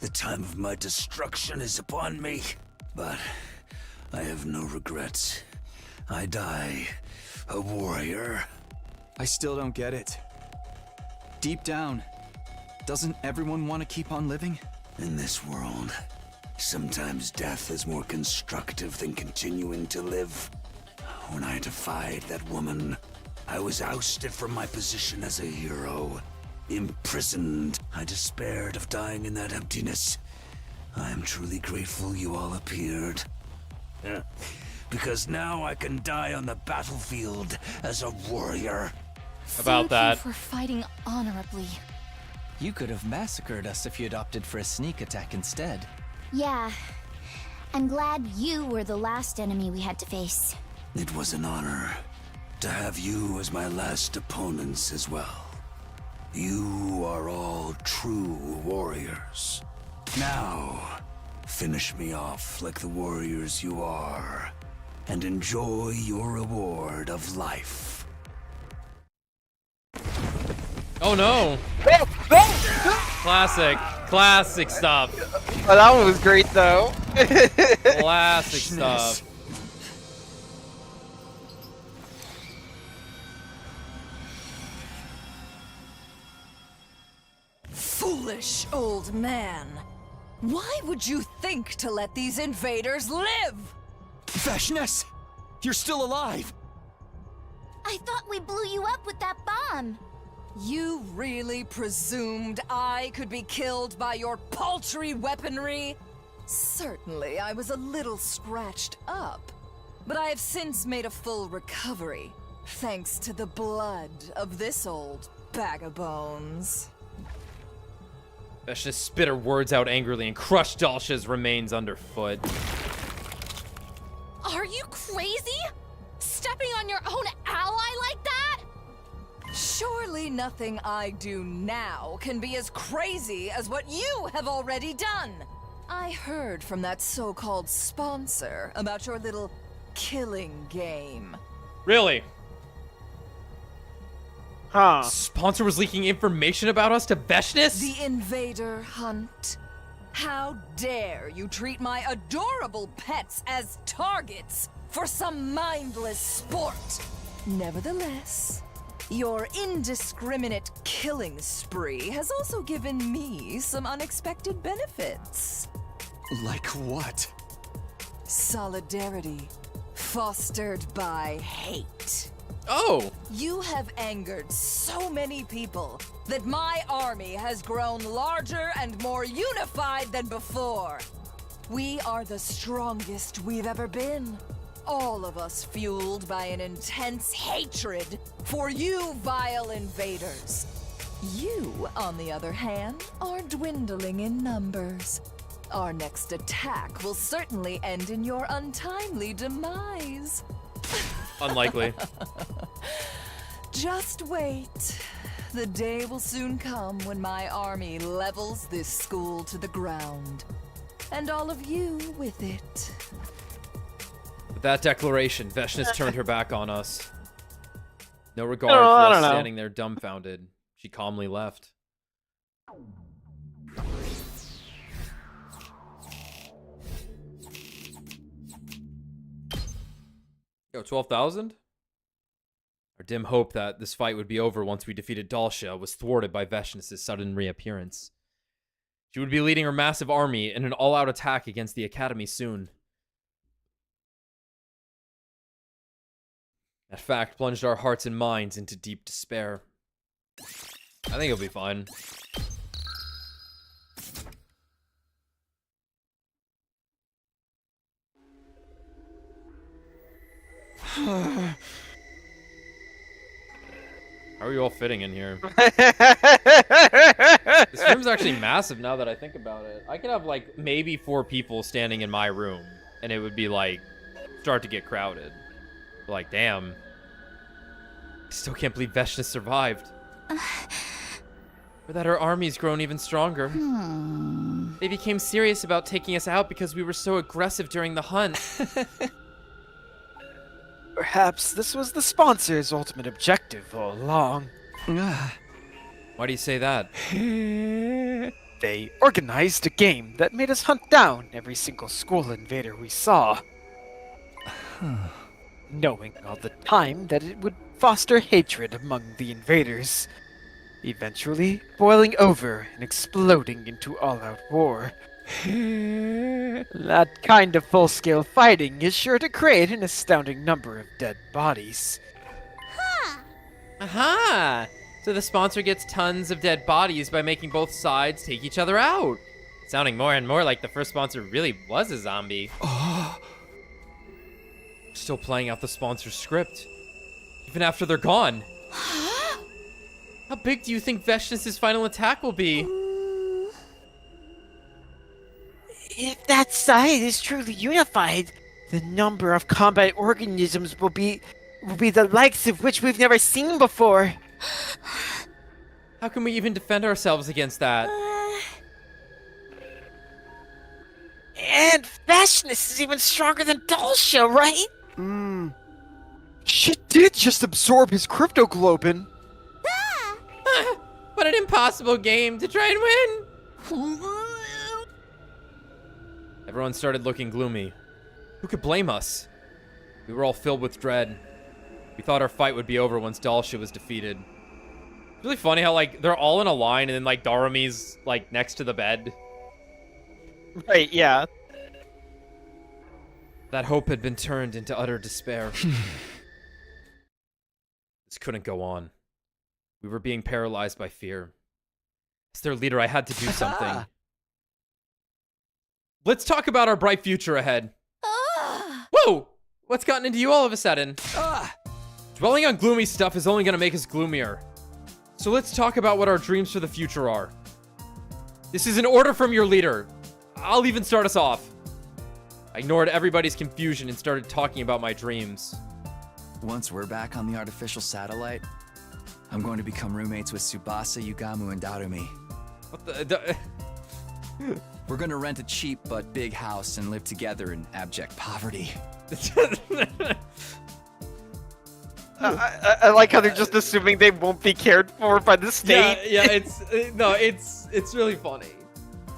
The time of my destruction is upon me. But I have no regrets. I die a warrior. I still don't get it. Deep down, doesn't everyone want to keep on living? In this world, sometimes death is more constructive than continuing to live. When I defied that woman, I was ousted from my position as a hero. Imprisoned, I despaired of dying in that emptiness. I am truly grateful you all appeared. Because now I can die on the battlefield as a warrior. About that. Thank you for fighting honorably. You could have massacred us if you'd opted for a sneak attack instead. Yeah. I'm glad you were the last enemy we had to face. It was an honor to have you as my last opponents as well. You are all true warriors. Now, finish me off like the warriors you are, and enjoy your reward of life. Oh no! Classic stuff. Oh, that one was great though. Classic stuff. Foolish old man. Why would you think to let these invaders live? Vesnes! You're still alive! I thought we blew you up with that bomb. You really presumed I could be killed by your paltry weaponry? Certainly, I was a little scratched up, but I have since made a full recovery, thanks to the blood of this old bag of bones. Vesnes spit her words out angrily and crushed Dalsha's remains underfoot. Are you crazy? Stepping on your own ally like that? Surely nothing I do now can be as crazy as what you have already done. I heard from that so-called sponsor about your little killing game. Really? Huh. Sponsor was leaking information about us to Vesnes? The Invader hunt. How dare you treat my adorable pets as targets for some mindless sport? Nevertheless, your indiscriminate killing spree has also given me some unexpected benefits. Like what? Solidarity, fostered by hate. Oh! You have angered so many people that my army has grown larger and more unified than before. We are the strongest we've ever been. All of us fueled by an intense hatred for you vile invaders. You, on the other hand, are dwindling in numbers. Our next attack will certainly end in your untimely demise. Unlikely. Just wait. The day will soon come when my army levels this school to the ground. And all of you with it. With that declaration, Vesnes turned her back on us. No regard No, I for don't us know. standing there dumbfounded. She calmly left. Yo, 12,000? Our dim hope that this fight would be over once we defeated Dalsha was thwarted by Vesnes' sudden reappearance. She would be leading her massive army in an all-out attack against the Academy soon. That fact plunged our hearts and minds into deep despair. I think it'll be fine. How are you all fitting in here? This room's actually massive now that I think about it. I could have like maybe 4 people standing in my room and it would be like start to get crowded. But, like, damn. I still can't believe Vesnes survived. Or that her army's grown even stronger. They became serious about taking us out because we were so aggressive during the hunt. Perhaps this was the sponsor's ultimate objective all along. Why do you say that? They organized a game that made us hunt down every single school invader we saw. Knowing all the time that it would foster hatred among the invaders, eventually boiling over and exploding into all-out war. That kind of full-scale fighting is sure to create an astounding number of dead bodies. Aha! So the sponsor gets tons of dead bodies by making both sides take each other out. Sounding more and more like the first sponsor really was a zombie. Still playing out the sponsor's script, even after they're gone. How big do you think Vesnes' final attack will be? If that side is truly unified, the number of combat organisms will be the likes of which we've never seen before. How can we even defend ourselves against that? And Vesnes is even stronger than Dalia, right? She did just absorb his cryptoglobin. What an impossible game to try and win! Everyone started looking gloomy. Who could blame us? We were all filled with dread. We thought our fight would be over once Dalia was defeated. It's really funny how, like, they're all in a line and then, like, Darumi's, like, next to the bed. Right, yeah. That hope had been turned into utter despair. This couldn't go on. We were being paralyzed by fear. As their leader, I had to do something. Let's talk about our bright future ahead. Whoa! What's gotten into you all of a sudden? Dwelling on gloomy stuff is only gonna make us gloomier. So let's talk about what our dreams for the future are. This is an order from your leader. I'll even start us off. I ignored everybody's confusion and started talking about my dreams. Once we're back on the artificial satellite, I'm going to become roommates with Tsubasa, Yugamu, and Darumi. What the... We're going to rent a cheap but big house and live together in abject poverty. I like how they're just assuming they won't be cared for by the state. Yeah, it's really funny.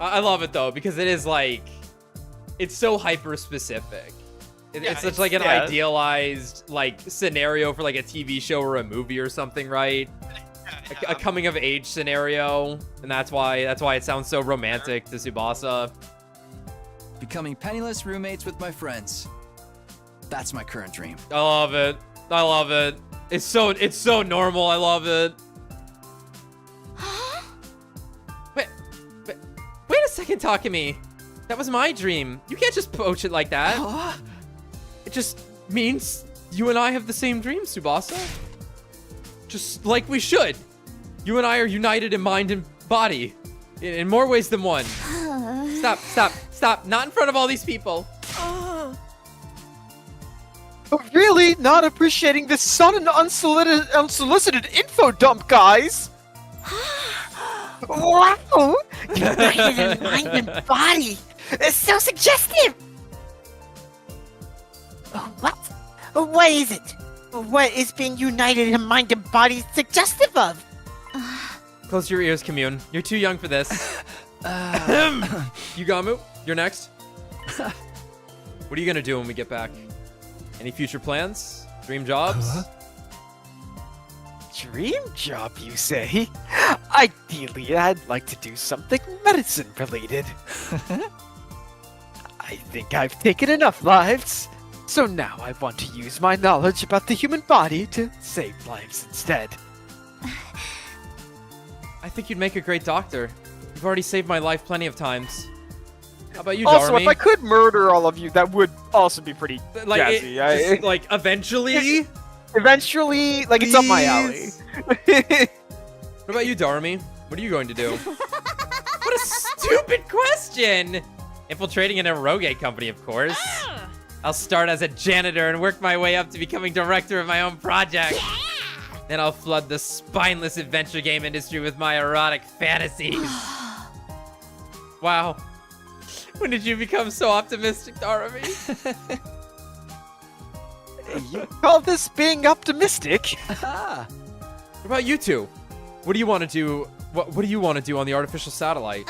I love it though, because it is like, it's so hyper specific. It's such like an idealized like scenario for like a TV show or a movie or something, right? A coming of age scenario, and that's why it sounds so romantic to Tsubasa. Becoming penniless roommates with my friends. That's my current dream. I love it. I love it. It's so normal. I love it. Wait a second, Takumi. That was my dream. You can't just poach it like that. It just means you and I have the same dream, Tsubasa. Just like we should. You and I are united in mind and body. In more ways than one. Stop. Not in front of all these people. Really not appreciating this sudden unsolicited info dump, guys. Wow! United in mind and body. It's so suggestive. What? What is it? What is being united in mind and body suggestive of? Close your ears, Commune. You're too young for this. Yugamu, you're next. What are you gonna do when we get back? Any future plans? Dream jobs? Dream job, you say? Ideally, I'd like to do something medicine related. I think I've taken enough lives. So now I want to use my knowledge about the human body to save lives instead. I think you'd make a great doctor. You've already saved my life plenty of times. How about you, Also, Darumi? if I could murder all of you, that would also be pretty like, jazzy. Like, eventually? Eventually, like, it's up my alley. What about you, Darumi? What are you going to do? What a stupid question! Infiltrating an eroge company, of course. I'll start as a janitor and work my way up to becoming director of my own project. Yeah! Then I'll flood the spineless adventure game industry with my erotic fantasies. Wow. When did you become so optimistic, Darumi? You call this being optimistic? What about you two? What do you want to do What do you want to do on the artificial satellite?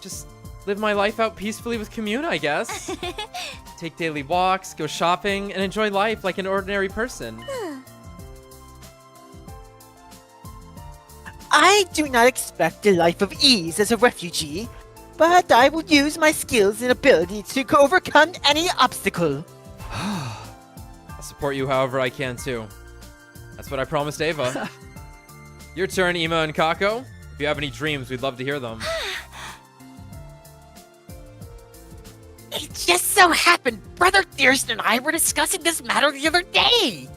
Just live my life out peacefully with Commune, I guess. Take daily walks, go shopping, and enjoy life like an ordinary person. I do not expect a life of ease as a refugee, but I will use my skills and ability to overcome any obstacle. I'll support you however I can too. That's what I promised Ava. Your turn, Ima and Kako. If you have any dreams, we'd love to hear them. It just so happened Brother Thurston and I were discussing this matter the other day.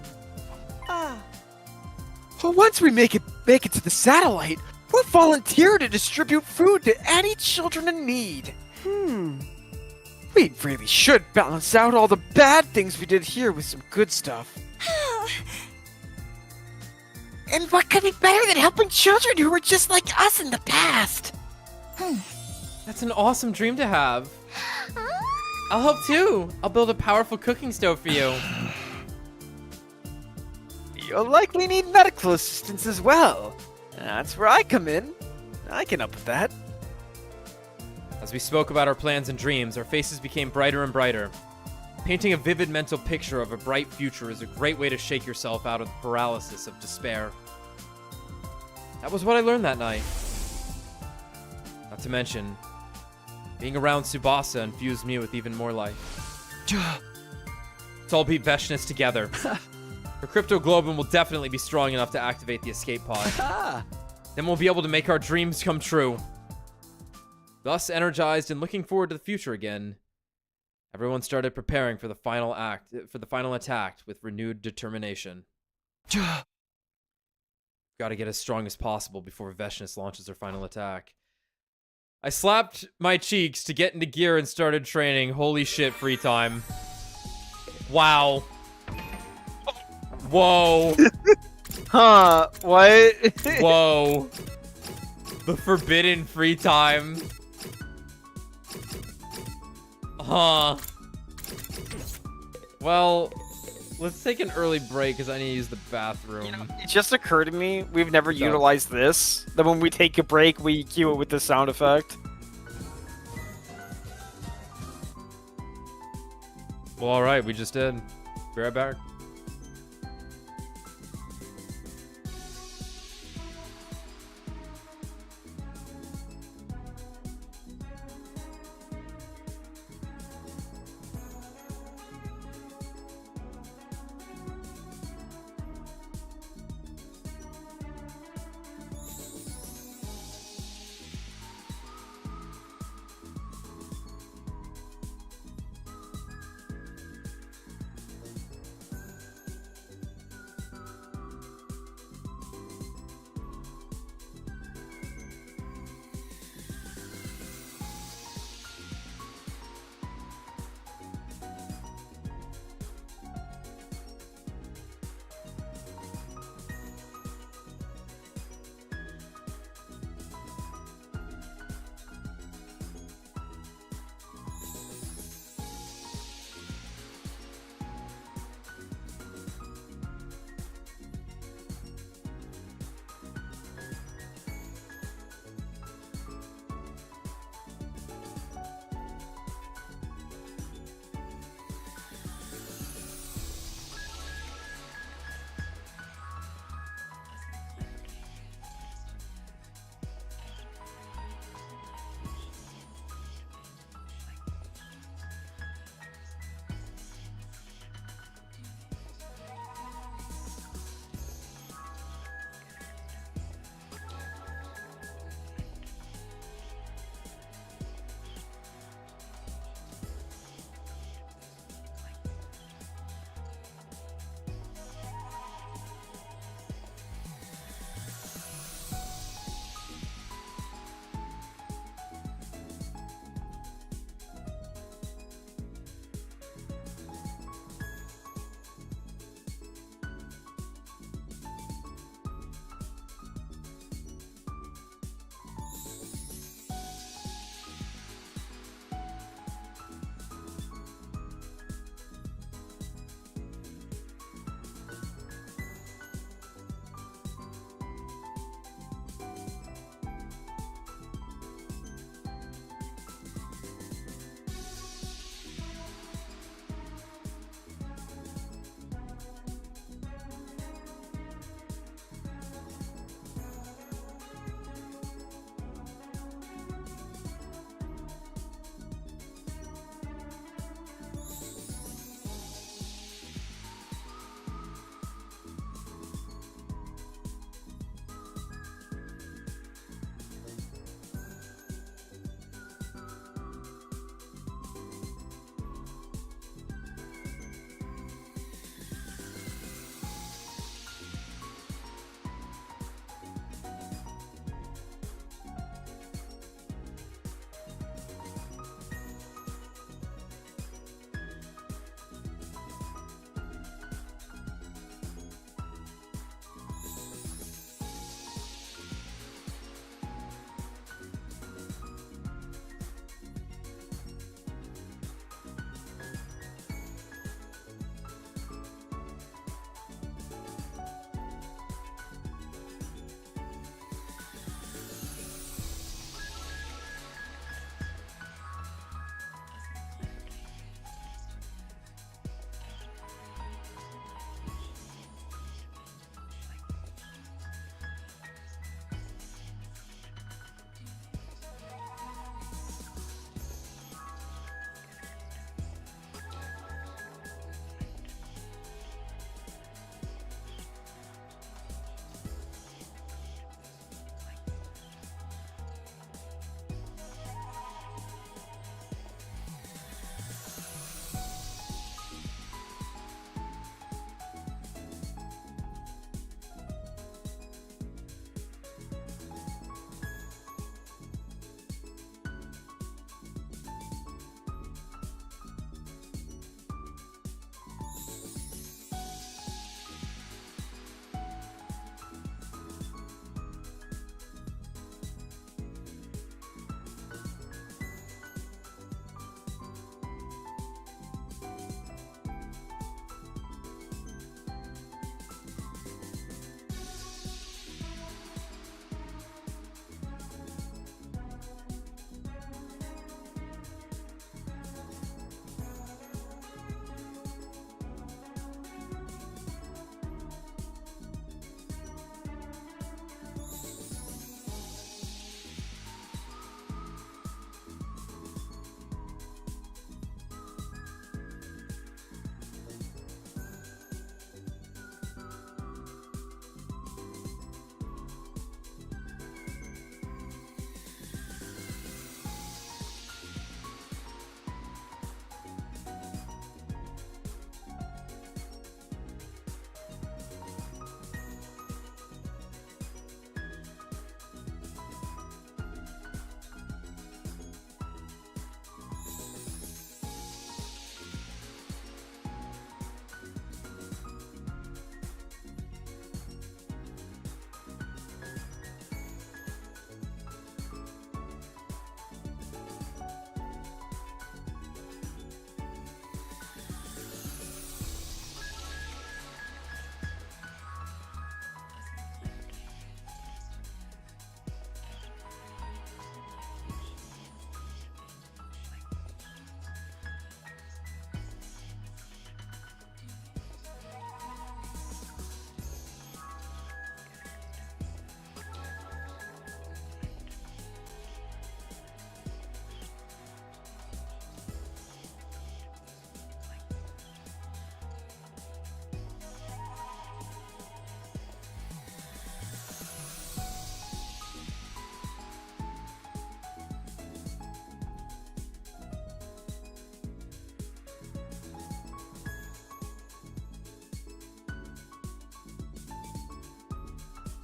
Well, once we make it to the satellite, we'll volunteer to distribute food to any children in need. We really should balance out all the bad things we did here with some good stuff. And what could be better than helping children who were just like us in the past? That's an awesome dream to have. I'll help too. I'll build a powerful cooking stove for you. You'll likely need medical assistance as well. That's where I come in. I can help with that. As we spoke about our plans and dreams, our faces became brighter and brighter. Painting a vivid mental picture of a bright future is a great way to shake yourself out of the paralysis of despair. That was what I learned that night. Not to mention, being around Tsubasa infused me with even more life. Let's all beat Vesnes together. Her crypto globin will definitely be strong enough to activate the escape pod. Then we'll be able to make our dreams come true. Thus energized and looking forward to the future again, everyone started preparing for the final attack with renewed determination. Gotta get as strong as possible before Vesnes launches her final attack. I slapped my cheeks to get into gear and started training. Holy shit, free time. Wow. Whoa. Huh, what? Whoa. The forbidden free time. Huh. Well, let's take an early break because I need to use the bathroom. You know, it just occurred to me, we've never utilized this. That when we take a break, we cue it with the sound effect. Well, alright, we just did. Be right back.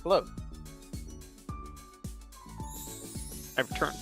Hello. I returned.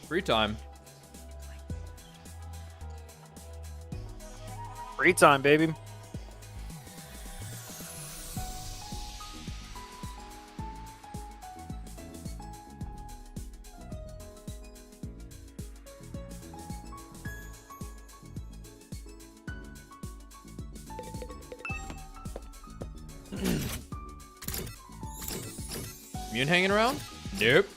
Free time. Free time, baby. Mune hanging around? Nope.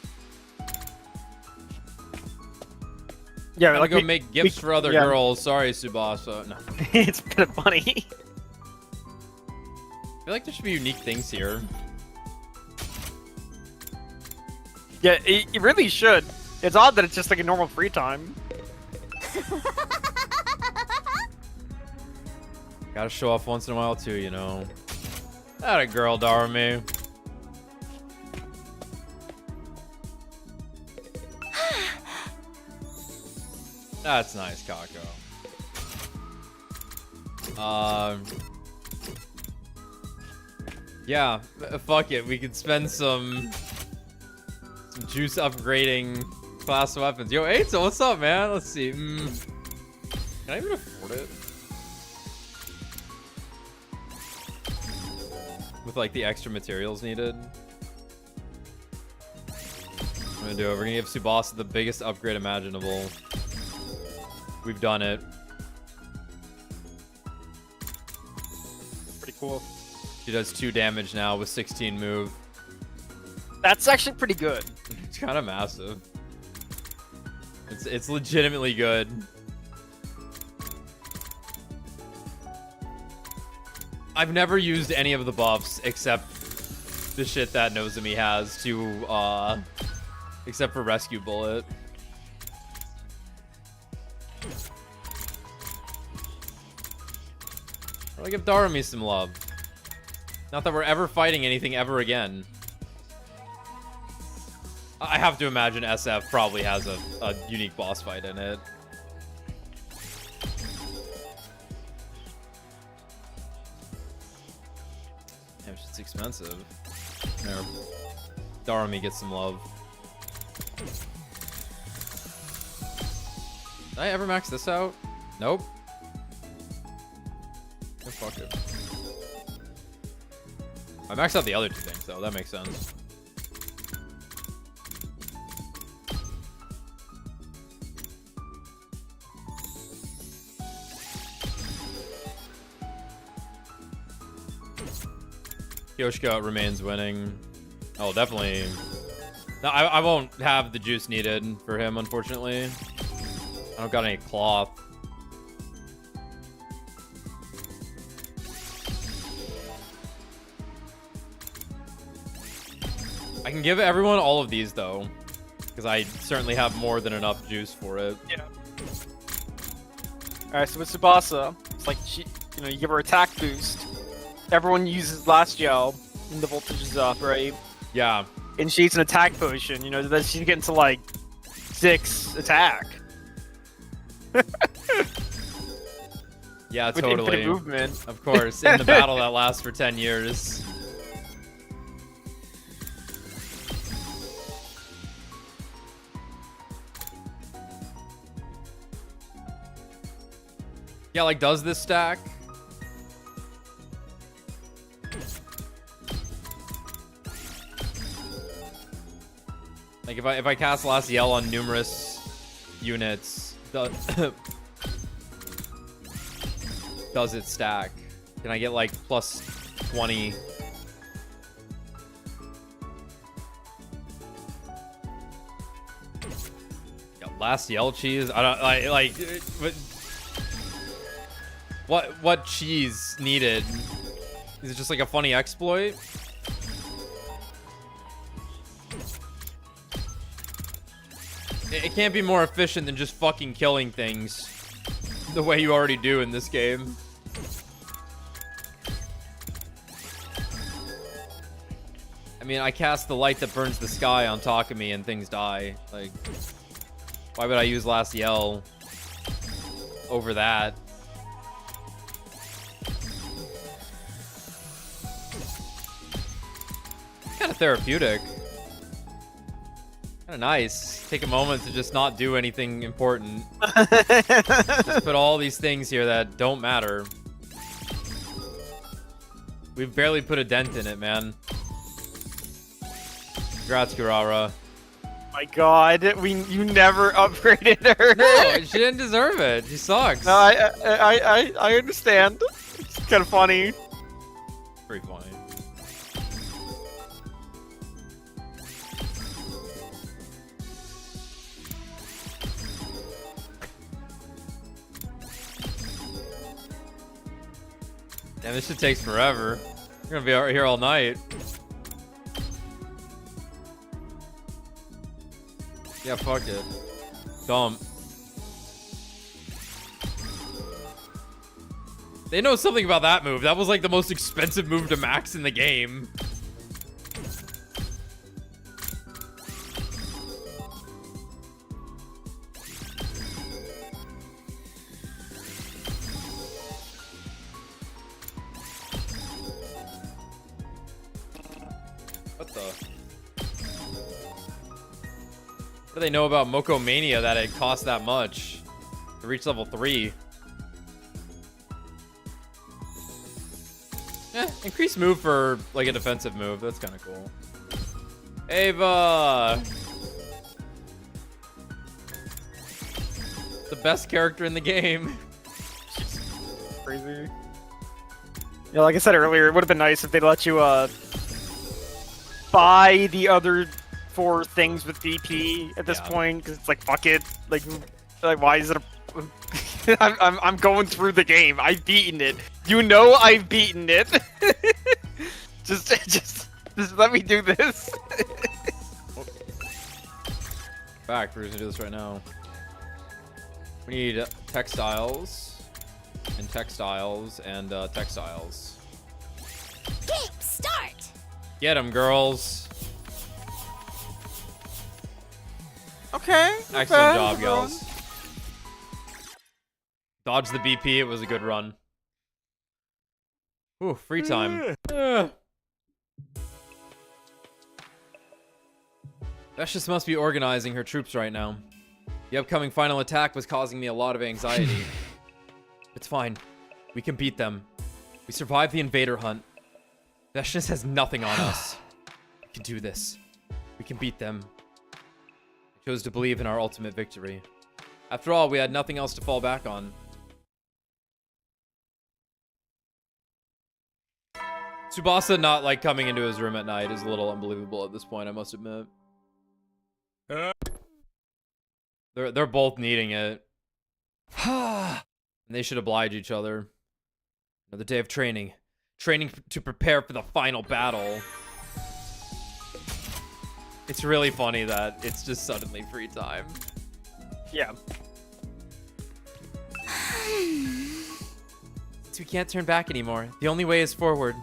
Yeah, like go make gifts for other girls. Sorry, Tsubasa. No. It's kind of funny. I feel like there should be unique things here. Yeah, it really should. It's odd that it's just like a normal free time. Gotta show off once in a while too, you know. That a girl, Darmy. That's nice, Kako. Yeah, fuck it. We could spend some juice upgrading class weapons. Yo, Eito, what's up, man? Let's see. Can I even afford it? With like the extra materials needed. I'm gonna do it. We're gonna give Tsubasa the biggest upgrade imaginable. We've done it. Pretty cool. She does 2 damage now with 16 move. That's actually pretty good. It's kind of massive. It's legitimately good. I've never used any of the buffs except the shit that Nozomi has to except for Rescue Bullet. I'll give Darumi some love. Not that we're ever fighting anything ever again. I have to imagine SF probably has a unique boss fight in it. Damn, shit's expensive. There. Darumi gets some love. Did I ever max this out? Nope. Oh, fuck it. I maxed out the other 2 things, though. That makes sense. Yoshika remains winning. Oh, definitely No, I won't have the juice needed for him, unfortunately. I don't got any cloth. I can give everyone all of these, though. Because I certainly have more than enough juice for it. Yeah. Alright, so with Tsubasa, it's like, you give her attack boost. Everyone uses last yell, and the voltage is up, right? Yeah. And she eats an attack potion, then she's getting to like 6 attack. Yeah, with totally. infinite movement. Of course, in the battle that lasts for 10 years. Yeah, like, does this stack? Like, if I cast Last Yell on numerous units, does it stack? Can I get, like, plus 20? Yeah, Last Yell cheese? I don't, like what cheese needed? Is it just like a funny exploit? It can't be more efficient than just fucking killing things the way you already do in this game. I mean, I cast the light that burns the sky on Takumi and things die. Like, why would I use Last Yell over that? Kind of therapeutic. Kind of nice. Take a moment to just not do anything important. Just put all these things here that don't matter. We've barely put a dent in it, man. Congrats, Kurara. My god, you never upgraded her. No, she didn't deserve it. She sucks. No, I understand. It's kind of funny. Pretty funny. Damn, this shit takes forever. We're gonna be out here all night. Yeah, fuck it. Dump. They know something about that move. That was like the most expensive move to max in the game. What do they know about Moko Mania that it costs that much to reach level 3? Increased move for like a defensive move. That's kind of cool. Ava! The best character in the game. Crazy. Yeah, like I said earlier, it would have been nice if they let you buy the other 4 things with BP at this point, because it's like, fuck it, like why is it a I'm going through the game. I've beaten it. I've beaten it. just let me do this. Back, we're gonna do this right now. We need textiles and textiles and textiles. Game start. Get 'em, girls. Okay. Excellent job, girls. Dodge the BP. It was a good run. Ooh, free time. Vesnes must be organizing her troops right now. The upcoming final attack was causing me a lot of anxiety. It's fine. We can beat them. We survived the Invader hunt. Vesnes has nothing on us. We can do this. We can beat them. I chose to believe in our ultimate victory. After all, we had nothing else to fall back on. Tsubasa not like coming into his room at night is a little unbelievable at this point, I must admit. They're both needing it. And they should oblige each other. Another day of training. Training to prepare for the final battle. It's really funny that it's just suddenly free time. Yeah. So we can't turn back anymore. The only way is forward.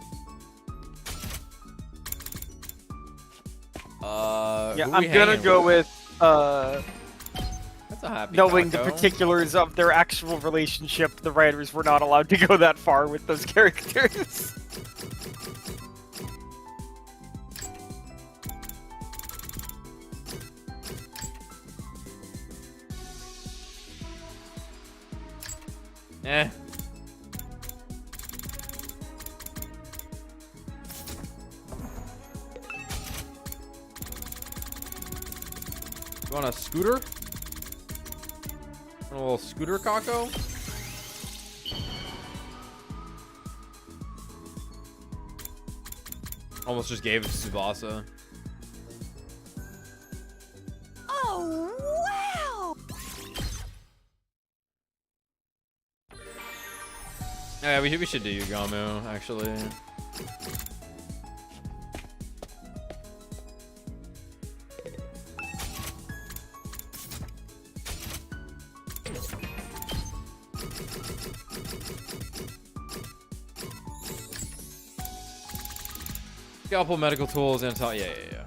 Yeah, who I'm we gonna hanging go with? That's a happy knowing the taco. particulars of their actual relationship. The writers were not allowed to go that far with those characters. Eh. You want a scooter? Want a little scooter, Kako? Almost just gave it to Tsubasa. Oh, wow! Yeah, we should do Yugamu, actually. Scalpel, medical tools, and yeah.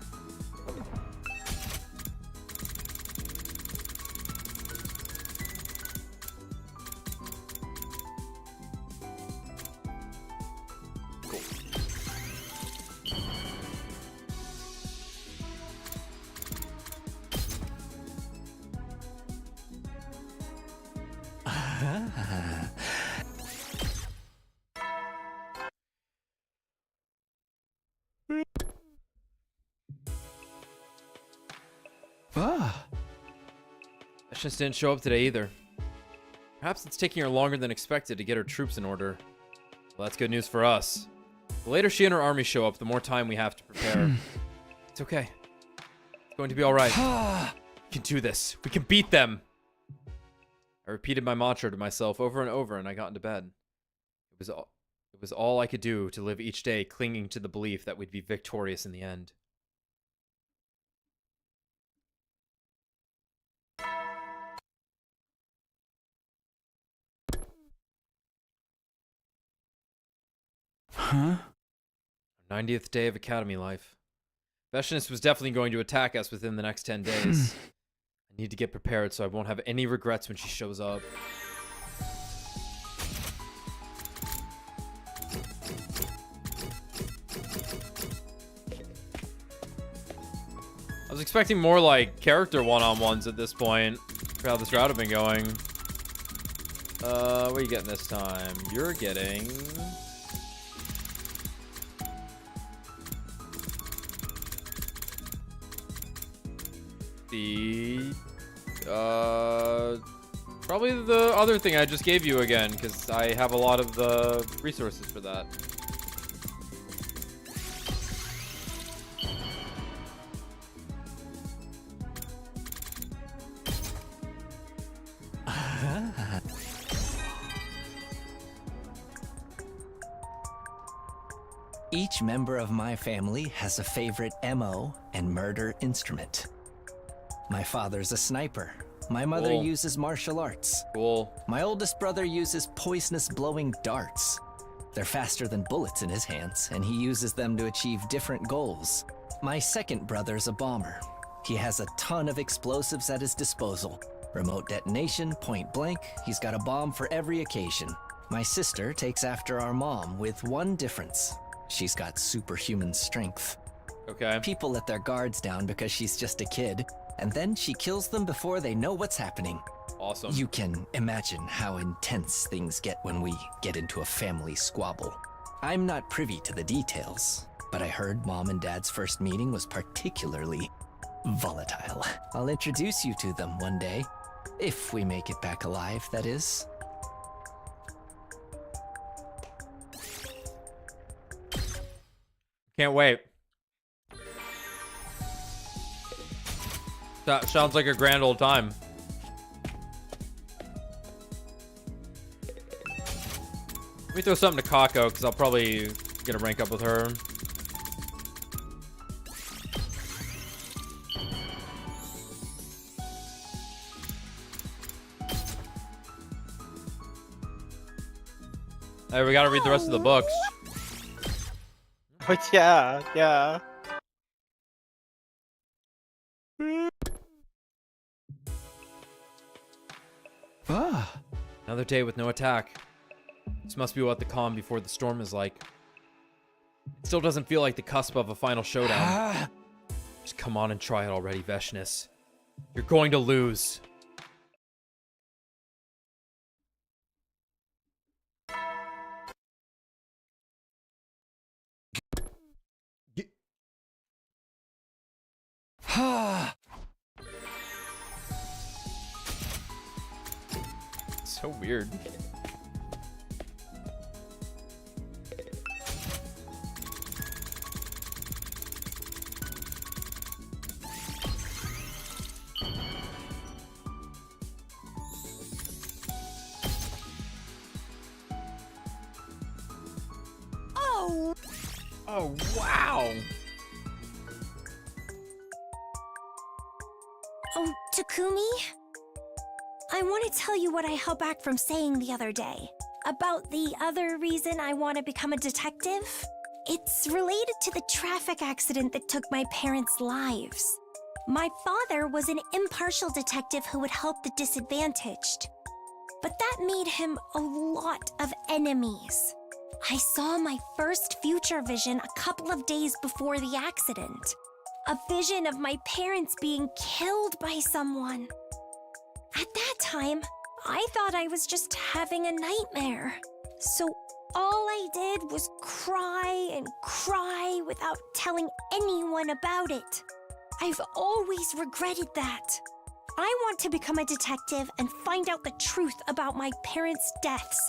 Cool. Vesnes didn't show up today either. Perhaps it's taking her longer than expected to get her troops in order. Well, that's good news for us. The later she and her army show up, the more time we have to prepare. It's okay. It's going to be alright. We can do this. We can beat them. I repeated my mantra to myself over and over, and I got into bed. It was all I could do to live each day clinging to the belief that we'd be victorious in the end. Huh? 90th day of Academy life. Vesnes was definitely going to attack us within the next 10 days. I need to get prepared so I won't have any regrets when she shows up. I was expecting more like character one-on-ones at this point for how this route have been going. What are you getting this time? You're getting... probably the other thing I just gave you again, because I have a lot of the resources for that. Each member of my family has a favorite MO and murder instrument. My father's a sniper. My mother uses martial arts. Cool. My oldest brother uses poisonous blowing darts. They're faster than bullets in his hands, and he uses them to achieve different goals. My second brother's a bomber. He has a ton of explosives at his disposal. Remote detonation, point blank, he's got a bomb for every occasion. My sister takes after our mom with one difference. She's got superhuman strength. Okay. People let their guards down because she's just a kid, and then she kills them before they know what's happening. Awesome. You can imagine how intense things get when we get into a family squabble. I'm not privy to the details, but I heard Mom and Dad's first meeting was particularly volatile. I'll introduce you to them one day. If we make it back alive, that is. Can't wait. That sounds like a grand old time. Let me throw something to Kako, because I'll probably get a rank up with her. Hey, we gotta read the rest of the books. But yeah. Ah. Another day with no attack. This must be what the calm before the storm is like. It still doesn't feel like the cusp of a final showdown. Just come on and try it already, Vesnes. You're going to lose. So weird. Oh, wow. Oh, Takumi? I want to tell you what I held back from saying the other day. About the other reason I want to become a detective. It's related to the traffic accident that took my parents' lives. My father was an impartial detective who would help the disadvantaged. But that made him a lot of enemies. I saw my first future vision a couple of days before the accident. A vision of my parents being killed by someone. At that time, I thought I was just having a nightmare. So all I did was cry and cry without telling anyone about it. I've always regretted that. I want to become a detective and find out the truth about my parents' deaths.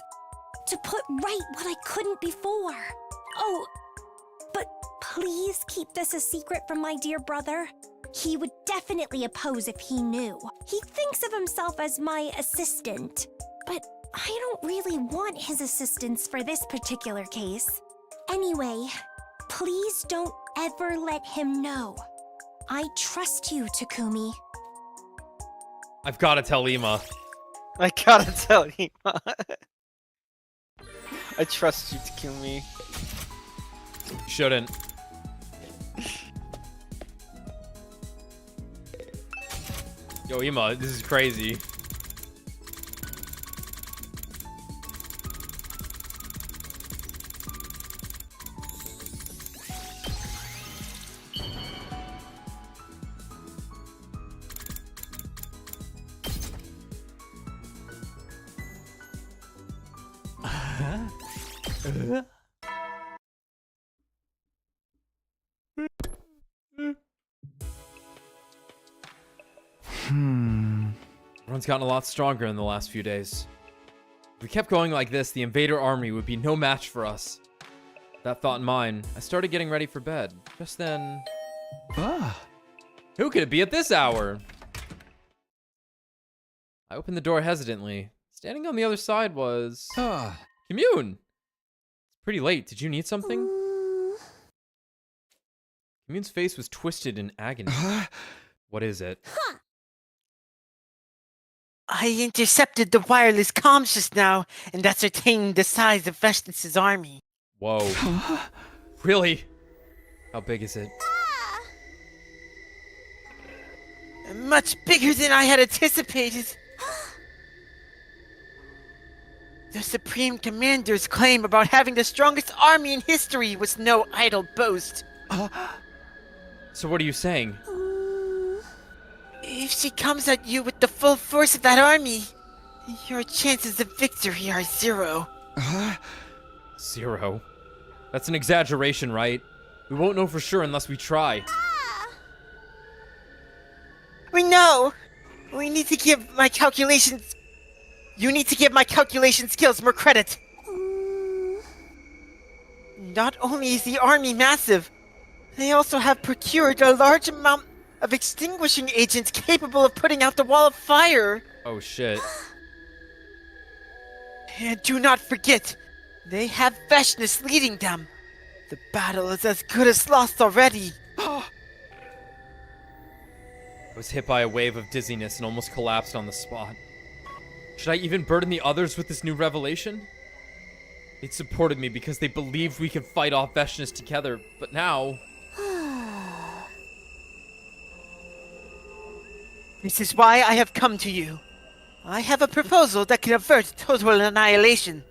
To put right what I couldn't before. Oh, but please keep this a secret from my dear brother. He would definitely oppose if he knew. He thinks of himself as my assistant, but I don't really want his assistance for this particular case. Anyway, please don't ever let him know. I trust you, Takumi. I've got to tell Ima. I gotta tell you. I trust you, Takumi. Shouldn't. Yo, Ima, this is crazy. Everyone's gotten a lot stronger in the last few days. If we kept going like this, the Invader army would be no match for us. That thought in mind, I started getting ready for bed. Just then... Who could it be at this hour? I opened the door hesitantly. Standing on the other side was... Commune! It's pretty late. Did you need something? Commune's face was twisted in agony. What is it? I intercepted the wireless comms just now and ascertained the size of Vesnes' army. Whoa. Really? How big is it? Much bigger than I had anticipated. The Supreme Commander's claim about having the strongest army in history was no idle boast. So what are you saying? If she comes at you with the full force of that army, your chances of victory are 0. 0? That's an exaggeration, right? We won't know for sure unless we try. We know! We need to give my calculations... You need to give my calculation skills more credit. Not only is the army massive, they also have procured a large amount of extinguishing agents capable of putting out the wall of fire. Oh shit. And do not forget, they have Vesnes leading them. The battle is as good as lost already. I was hit by a wave of dizziness and almost collapsed on the spot. Should I even burden the others with this new revelation? They supported me because they believed we could fight off Vesnes together, but now... This is why I have come to you. I have a proposal that can avert total annihilation.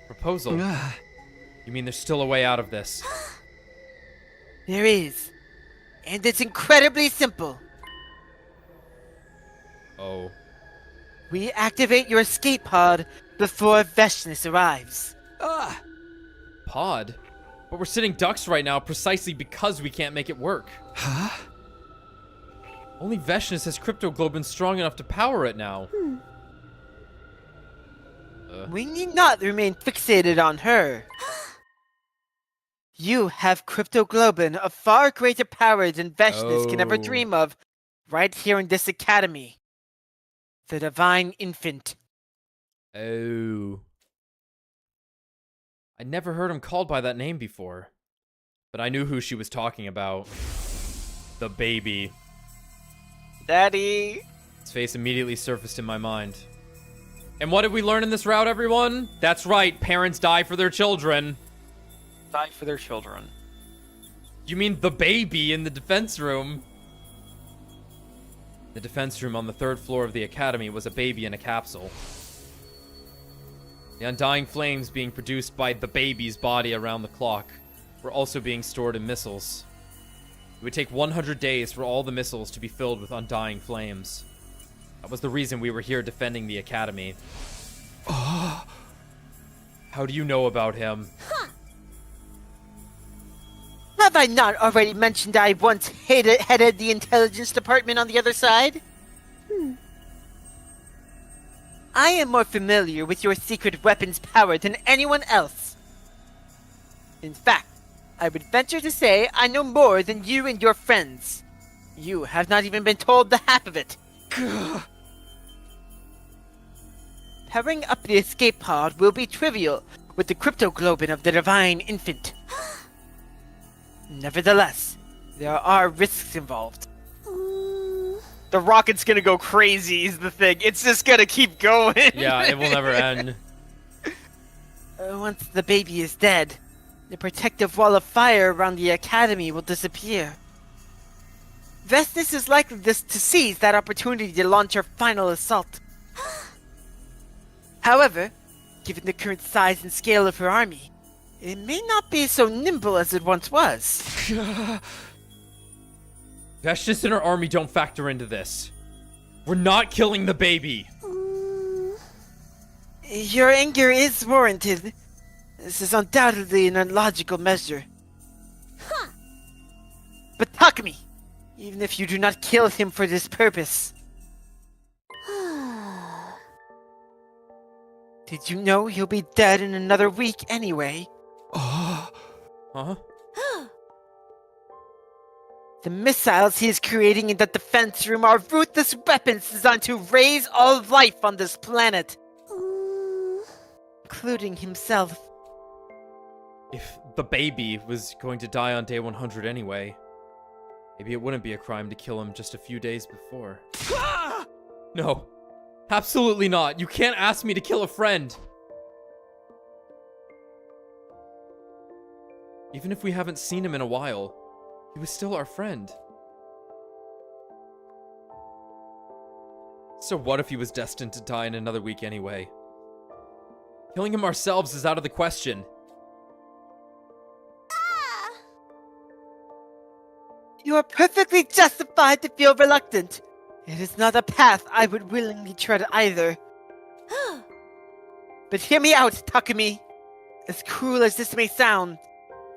Proposal? You mean there's still a way out of this? There is. And it's incredibly simple. Oh. We activate your escape pod before Vesnes arrives. Pod? But we're sitting ducks right now precisely because we can't make it work. Huh? Only Vesnes has cryptoglobin strong enough to power it now. We need not remain fixated on her. You have cryptoglobin of far greater power than Vesnes can ever dream of, right here in this academy. The Divine Infant. Oh. I'd never heard him called by that name before. But I knew who she was talking about. The baby. Daddy. His face immediately surfaced in my mind. And what did we learn in this route, everyone? That's right, parents die for their children. Die for their children. You mean the baby in the defense room? The defense room on the 3rd floor of the academy was a baby in a capsule. The undying flames being produced by the baby's body around the clock were also being stored in missiles. It would take 100 days for all the missiles to be filled with undying flames. That was the reason we were here defending the academy. How do you know about him? Have I not already mentioned I once headed the intelligence department on the other side? I am more familiar with your secret weapon's power than anyone else. In fact, I would venture to say I know more than you and your friends. You have not even been told the half of it. Powering up the escape pod will be trivial with the cryptoglobin of the Divine Infant. Nevertheless, there are risks involved. The rocket's gonna go crazy is the thing. It's just gonna keep going. Yeah, it will never end. Once the baby is dead, the protective wall of fire around the academy will disappear. Vesnes is likely to seize that opportunity to launch her final assault. However, given the current size and scale of her army, it may not be so nimble as it once was. Vesnes and her army don't factor into this. We're not killing the baby. Your anger is warranted. This is undoubtedly an illogical measure. But Takumi, even if you do not kill him for this purpose, did you know he'll be dead in another week anyway? Huh? The missiles he is creating in the defense room are ruthless weapons designed to raise all life on this planet. Including himself. If the baby was going to die on day 100 anyway, maybe it wouldn't be a crime to kill him just a few days before. No. Absolutely not. You can't ask me to kill a friend. Even if we haven't seen him in a while, he was still our friend. So what if he was destined to die in another week anyway? Killing him ourselves is out of the question. You are perfectly justified to feel reluctant. It is not a path I would willingly tread either. But hear me out, Takumi. As cruel as this may sound,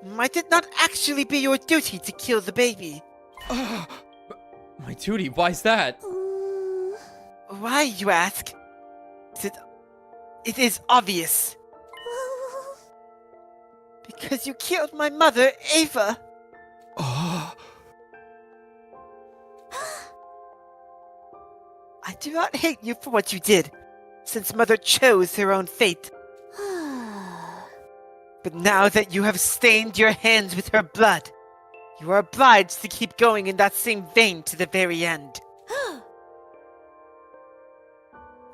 might it not actually be your duty to kill the baby? My duty? Why's that? Why, you ask? It is obvious. Because you killed my mother, Ava. do not hate you for what you did, since Mother chose her own fate. But now that you have stained your hands with her blood, you are obliged to keep going in that same vein to the very end.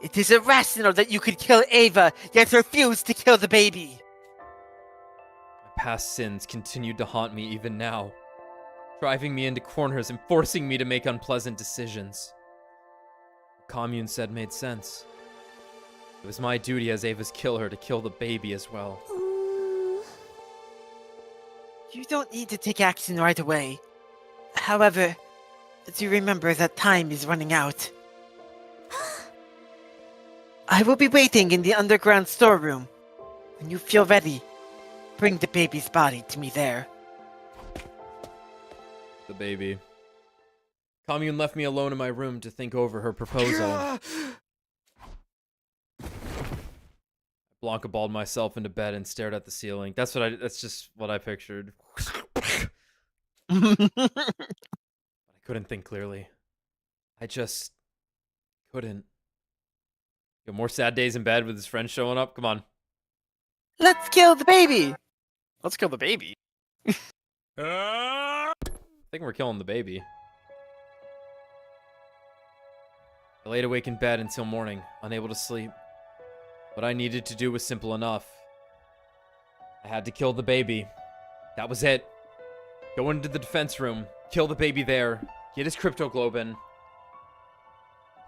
It is irrational that you could kill Ava, yet refuse to kill the baby. My past sins continued to haunt me even now, driving me into corners and forcing me to make unpleasant decisions. What Commune said made sense. It was my duty as Ava's killer to kill the baby as well. You don't need to take action right away. However, do remember that time is running out. I will be waiting in the underground storeroom. When you feel ready, bring the baby's body to me there. The baby. Commune left me alone in my room to think over her proposal. Blanca balled myself into bed and stared at the ceiling. That's just what I pictured. I couldn't think clearly. I just couldn't. Got more sad days in bed with his friends showing up. Come on. Let's kill the baby! Let's kill the baby. I think we're killing the baby. I laid awake in bed until morning, unable to sleep. What I needed to do was simple enough. I had to kill the baby. That was it. Go into the defense room, kill the baby there, get his cryptoglobin.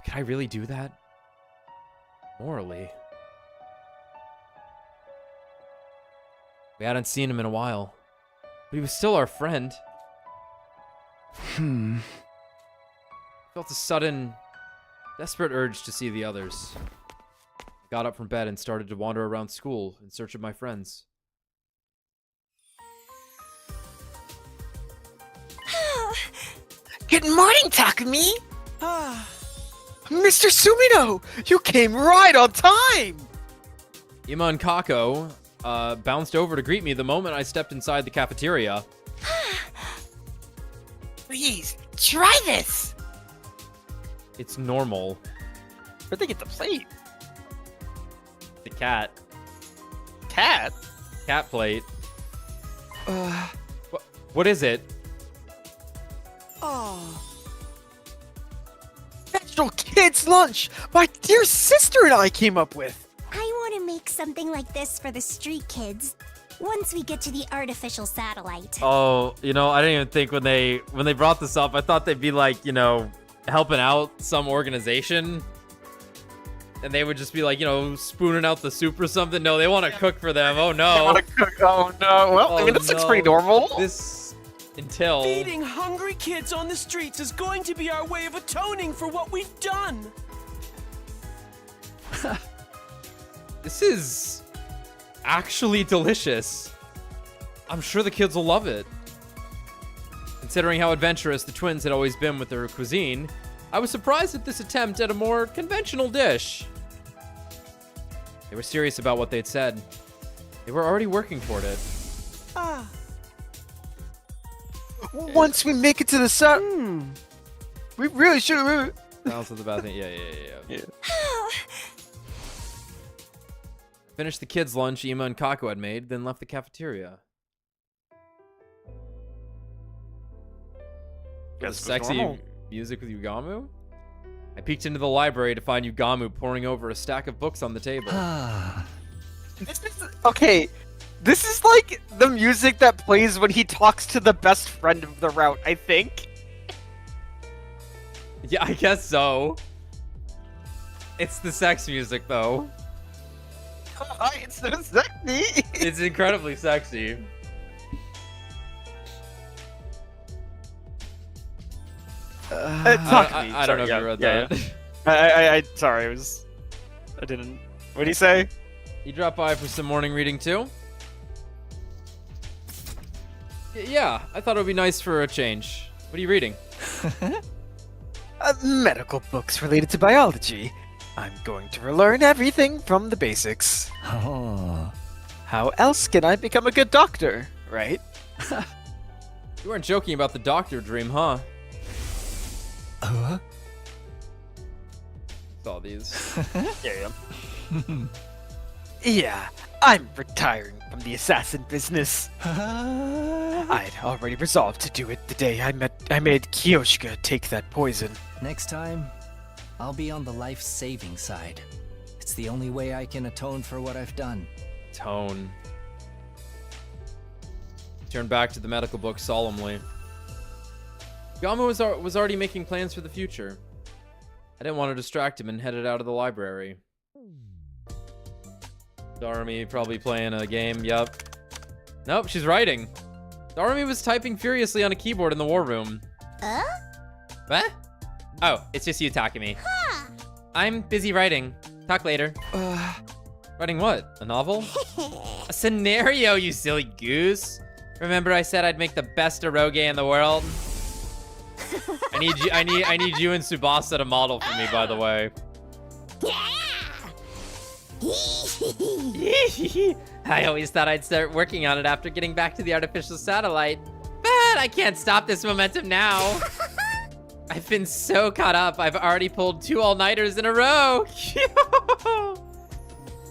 Can I really do that? Morally. We hadn't seen him in a while, but he was still our friend. I felt a sudden, desperate urge to see the others. I got up from bed and started to wander around school in search of my friends. Good morning, Takumi! Mr. Sumino! You came right on time! Ima and Kako bounced over to greet me the moment I stepped inside the cafeteria. Please, try this! It's normal. Where'd they get the plate? The cat. Cat? Cat plate. What is it? Oh. National Kids Lunch! My dear sister and I came up with! I want to make something like this for the street kids. Once we get to the artificial satellite. Oh, you know, I didn't even think when they brought this up, I thought they'd be like, you know, helping out some organization. And they would just be like, you know, spooning out the soup or something. No, they want to cook for them. Oh no. They want to cook. Oh no. Well, I mean, this looks pretty normal. Until feeding hungry kids on the streets is going to be our way of atoning for what we've done. This is actually delicious. I'm sure the kids will love it. Considering how adventurous the twins had always been with their cuisine, I was surprised at this attempt at a more conventional dish. They were serious about what they'd said. They were already working toward it. Once we make it to the sun, we really should. Balance of the bathroom. Yeah. Finished the kids' lunch Ima and Kako had made, then left the cafeteria. Guess sexy music with Yugamu? I peeked into the library to find Yugamu poring over a stack of books on the table. Okay, this is like the music that plays when he talks to the best friend of the route, I think. Yeah, I guess so. It's the sex music, though. It's so sexy. It's incredibly sexy. I don't know if you read that. I sorry, I didn't. What did he say? You dropped by for some morning reading too? Yeah, I thought it would be nice for a change. What are you reading? Medical books related to biology. I'm going to relearn everything from the basics. Oh. How else can I become a good doctor, right? You weren't joking about the doctor dream, huh? Saw these. Yeah. Yeah, I'm retiring from the assassin business. I'd already resolved to do it the day I made Kiyoshika take that poison. Next time, I'll be on the life-saving side. It's the only way I can atone for what I've done. Tone. Turn back to the medical book solemnly. Yugamu was already making plans for the future. I didn't want to distract him and headed out of the library. Darumi probably playing a game, yup. Nope, she's writing. Darumi was typing furiously on a keyboard in the war room. What? Oh, it's just you, Takumi. I'm busy writing. Talk later. Writing what? A novel? A scenario, you silly goose. Remember I said I'd make the best eroge in the world? I need you and Tsubasa to model for me, by the way. I always thought I'd start working on it after getting back to the artificial satellite, but I can't stop this momentum now. I've been so caught up, I've already pulled 2 all-nighters in a row.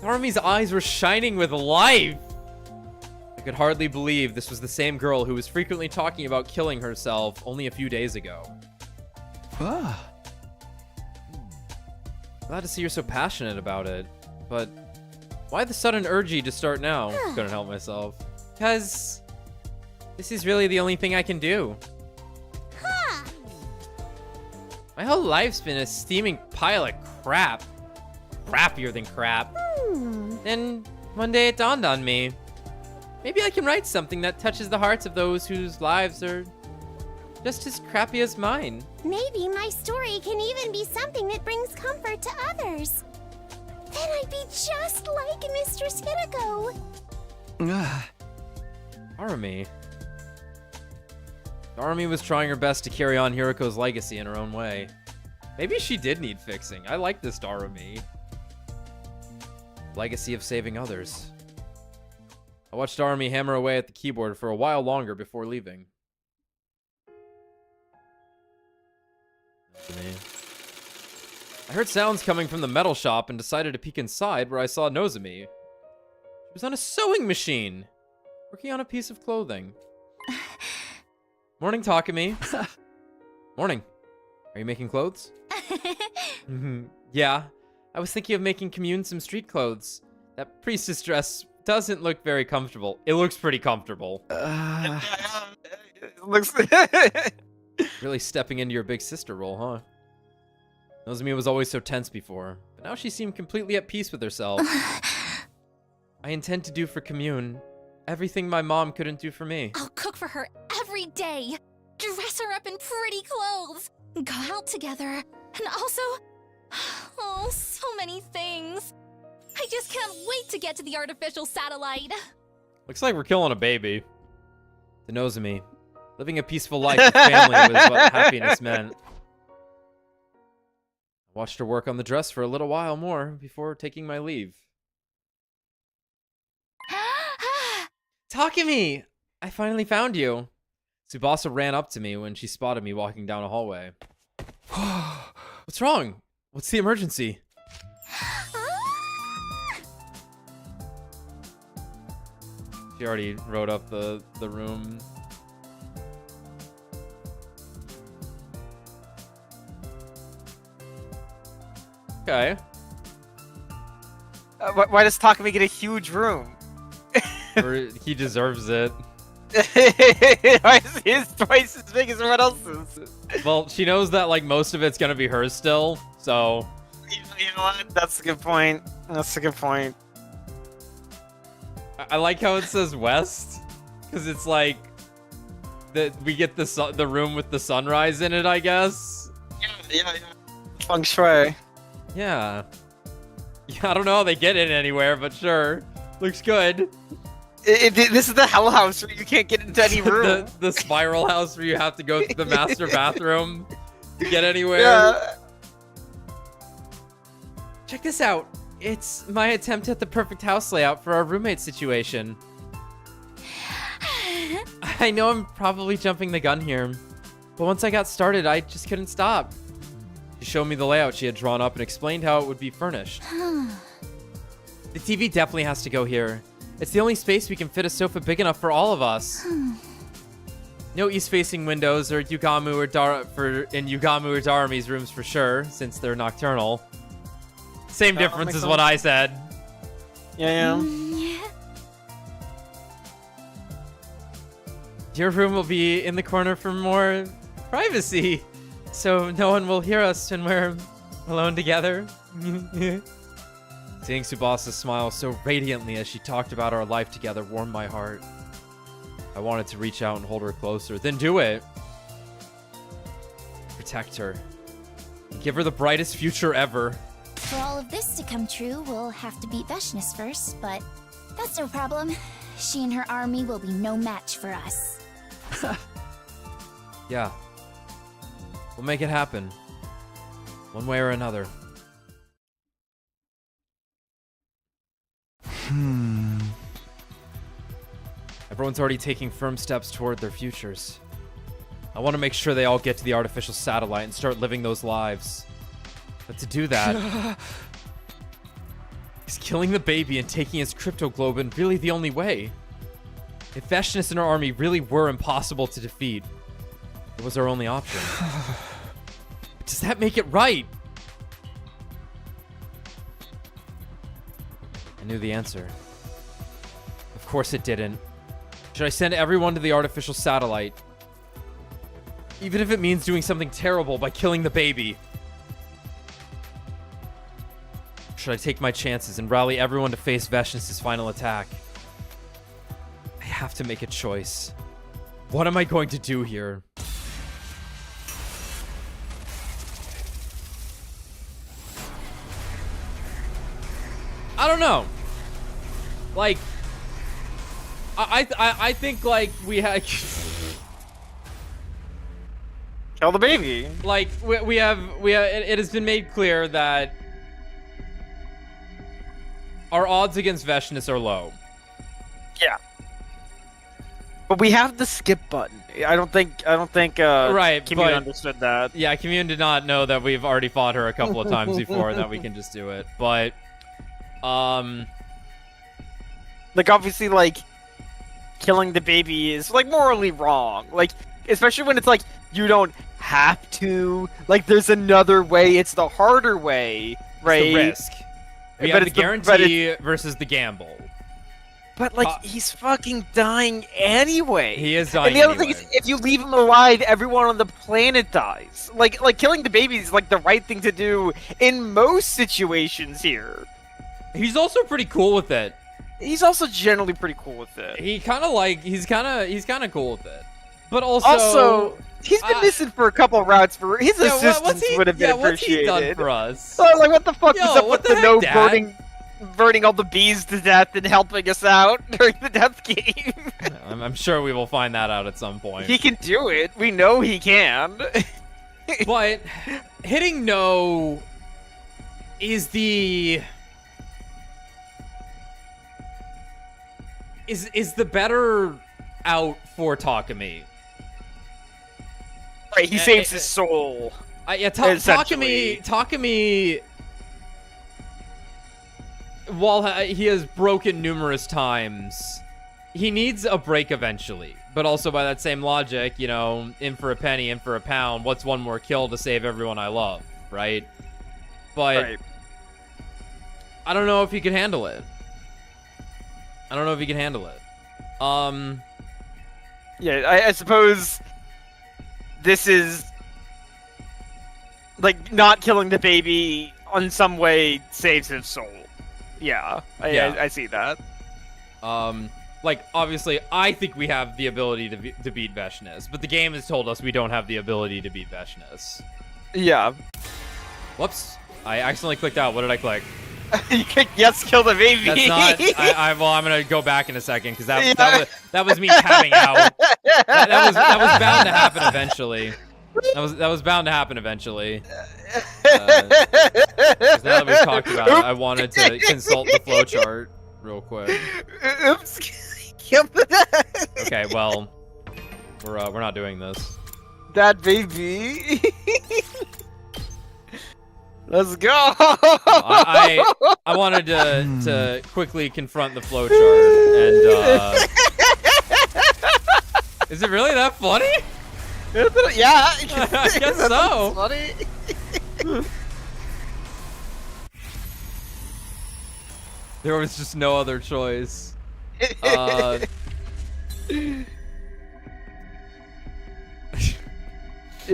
Darumi's eyes were shining with life. I could hardly believe this was the same girl who was frequently talking about killing herself only a few days ago. Glad to see you're so passionate about it, but why the sudden urge to start now? Couldn't help myself. Because this is really the only thing I can do. My whole life's been a steaming pile of crap. Crappier than crap. Then one day it dawned on me. Maybe I can write something that touches the hearts of those whose lives are just as crappy as mine. Maybe my story can even be something that brings comfort to others. Then I'd be just like Mistress Hirako. Darumi. Darumi was trying her best to carry on Hirako's legacy in her own way. Maybe she did need fixing. I like this Darumi. Legacy of saving others. I watched Darumi hammer away at the keyboard for a while longer before leaving. I heard sounds coming from the metal shop and decided to peek inside, where I saw Nozomi. She was on a sewing machine, working on a piece of clothing. Morning, Takumi. Morning. Are you making clothes? Yeah. I was thinking of making Commune some street clothes. That priestess dress doesn't look very comfortable. It looks pretty comfortable. It looks... Really stepping into your big sister role, huh? Nozomi was always so tense before, but now she seemed completely at peace with herself. I intend to do for Commune everything my mom couldn't do for me. I'll cook for her every day, dress her up in pretty clothes, go out together, and also, oh, so many things. I just can't wait to get to the artificial satellite. Looks like we're killing a baby. To Nozomi, living a peaceful life with family was what happiness meant. I watched her work on the dress for a little while more before taking my leave. Takumi! I finally found you. Tsubasa ran up to me when she spotted me walking down a hallway. What's wrong? What's the emergency? She already wrote up the room. Okay. Why does Takumi get a huge room? He deserves it. Why is his twice as big as everyone else's? Well, she knows that like most of it's gonna be hers still, so. You know what? That's a good point. That's a good point. I like how it says west, because it's like that we get the room with the sunrise in it, I guess. Yeah. Feng shui. Yeah. I don't know how they get in anywhere, but sure. Looks good. This is the hell house where you can't get into any room. the spiral house where you have to go to the master bathroom to get anywhere. Yeah. Check this out. It's my attempt at the perfect house layout for our roommate situation. I know I'm probably jumping the gun here, but once I got started, I just couldn't stop. She She showed me the layout she had drawn up and explained how it would be furnished. The TV definitely has to go here. It's the only space we can fit a sofa big enough for all of us. No east-facing windows or Yugamu or Darami's rooms for sure, since they're nocturnal. Same difference as what I said. Yeah. Your room will be in the corner for more privacy, so no one will hear us when we're alone together. Seeing Tsubasa's smile so radiantly as she talked about our life together warmed my heart. I wanted to reach out and hold her closer. Then do it. Protect her. Give her the brightest future ever. For all of this to come true, we'll have to beat Vesnes first, but that's no problem. She and her army will be no match for us. Yeah. We'll make it happen. One way or another. Everyone's already taking firm steps toward their futures. I want to make sure they all get to the artificial satellite and start living those lives. But to do that, is killing the baby and taking his cryptoglobin really the only way? If Vesnes and her army really were impossible to defeat, it was our only option. Does that make it right? I knew the answer. Of course it didn't. Should I send everyone to the artificial satellite? Even if it means doing something terrible by killing the baby? Should I take my chances and rally everyone to face Vesnes' final attack? I have to make a choice. What am I going to do here? I don't know. Like, I think like we had kill the baby. Like we have it has been made clear that our odds against Vesnes are low. Yeah. But we have the skip button. I don't think right, Commune understood that. Yeah, Commune did not know that we've already fought her a couple of times before, that we can just do it. But like obviously like killing the baby is like morally wrong. Like especially when it's like you don't have to. Like there's another way. It's the harder way, right? It's the risk. We have the guarantee versus the gamble. But like he's fucking dying anyway. He is dying. And the other thing is, if you leave him alive, everyone on the planet dies. Like killing the baby is like the right thing to do in most situations here. He's also pretty cool with it. He's also generally pretty cool with it. He kind of like he's kind of cool with it. But also he's been missing for a couple of rounds. For his assistance would have been appreciated. What's he done for us? Like what the fuck is up with the burning all the bees to death and helping us out during the death game? I'm sure we will find that out at some point. He can do it. We know he can. But hitting no is the better out for Takumi. Right, he saves his soul. Yeah, Takumi, while he has broken numerous times, he needs a break eventually. But also by that same logic, you know, in for a penny, in for a pound, what's one more kill to save everyone I love, right? But I don't know if he could handle it. Yeah, I suppose this is like not killing the baby in some way saves his soul. Yeah, I see that. Like obviously, I think we have the ability to beat Vesnes, but the game has told us we don't have the ability to beat Vesnes. Yeah. Whoops! I accidentally clicked out. What did I click? You clicked yes, kill the baby. That's not. Well, I'm gonna go back in a second because that was me tapping out. That was bound to happen eventually. That was bound to happen eventually. 'Cause now that we've talked about it, I wanted to consult the flowchart real quick. Oops. Okay, well, we're not doing this. That baby. Let's go. I wanted to quickly confront the flowchart, and is it really that funny? Yeah, I guess so. Funny. There was just no other choice.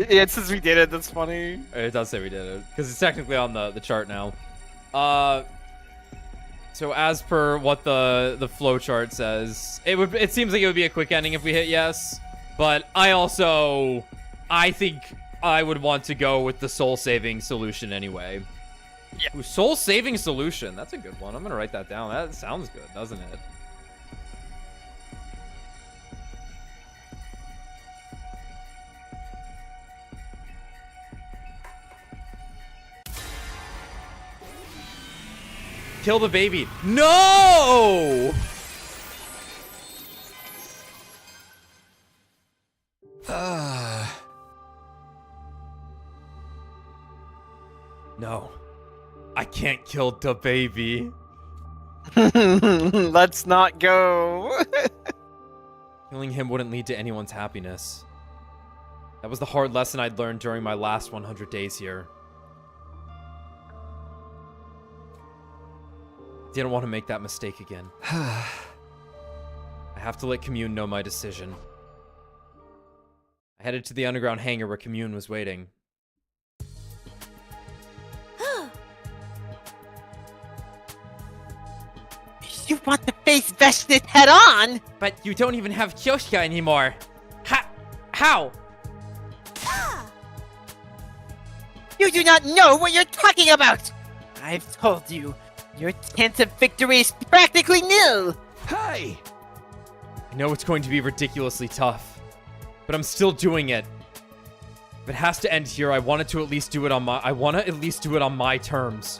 Yeah, since we did it, that's funny. It does say we did it, because it's technically on the chart now. So as per what the flowchart says, it seems like it would be a quick ending if we hit yes. But I think I would want to go with the soul-saving solution anyway. Yeah. Ooh, soul-saving solution. That's a good one. I'm gonna write that down. That sounds good, doesn't it? Kill the baby. No! No. I can't kill the baby. Let's not go. Killing him wouldn't lead to anyone's happiness. That was the hard lesson I'd learned during my last 100 days here. Didn't want to make that mistake again. I have to let Commune know my decision. I headed to the underground hangar where Commune was waiting. You want to face Vesnes head on? But you don't even have Kyoshka anymore. How? You do not know what you're talking about! I've told you, your chance of victory is practically nil! Hey! I know it's going to be ridiculously tough, but I'm still doing it. If it has to end here, I want to at least do it on my terms.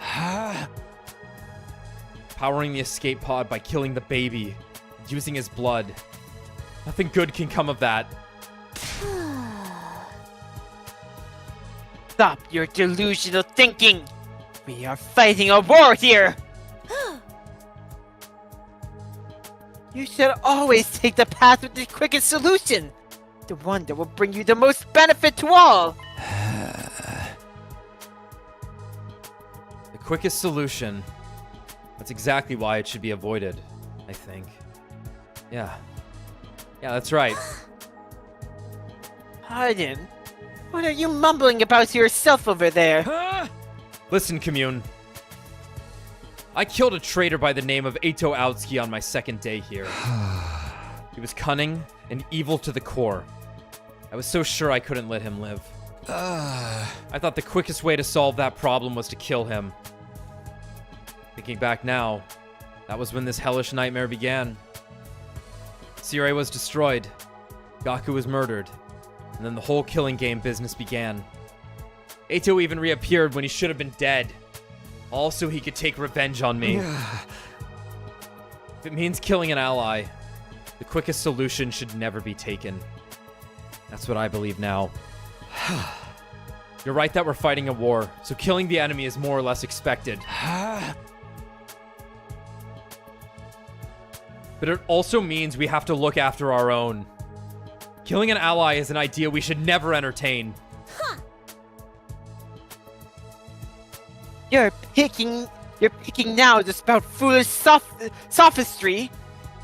Powering the escape pod by killing the baby, and using his blood. Nothing good can come of that. Stop your delusional thinking! We are fighting a war here! You should always take the path with the quickest solution! The one that will bring you the most benefit to all! The quickest solution. That's exactly why it should be avoided, I think. Yeah. Yeah, that's right. Pardon? What are you mumbling about to yourself over there? Listen, Commune. I killed a traitor by the name of Eito Aotsuki on my second day here. He was cunning and evil to the core. I was so sure I couldn't let him live. I thought the quickest way to solve that problem was to kill him. Thinking back now, that was when this hellish nightmare began. Sirei was destroyed, Gaku was murdered, and then the whole killing game business began. Eito even reappeared when he should have been dead. All so he could take revenge on me. If it means killing an ally, the quickest solution should never be taken. That's what I believe now. You're right that we're fighting a war, so killing the enemy is more or less expected. But it also means we have to look after our own. Killing an ally is an idea we should never entertain. You're picking now to spout foolish sophistry.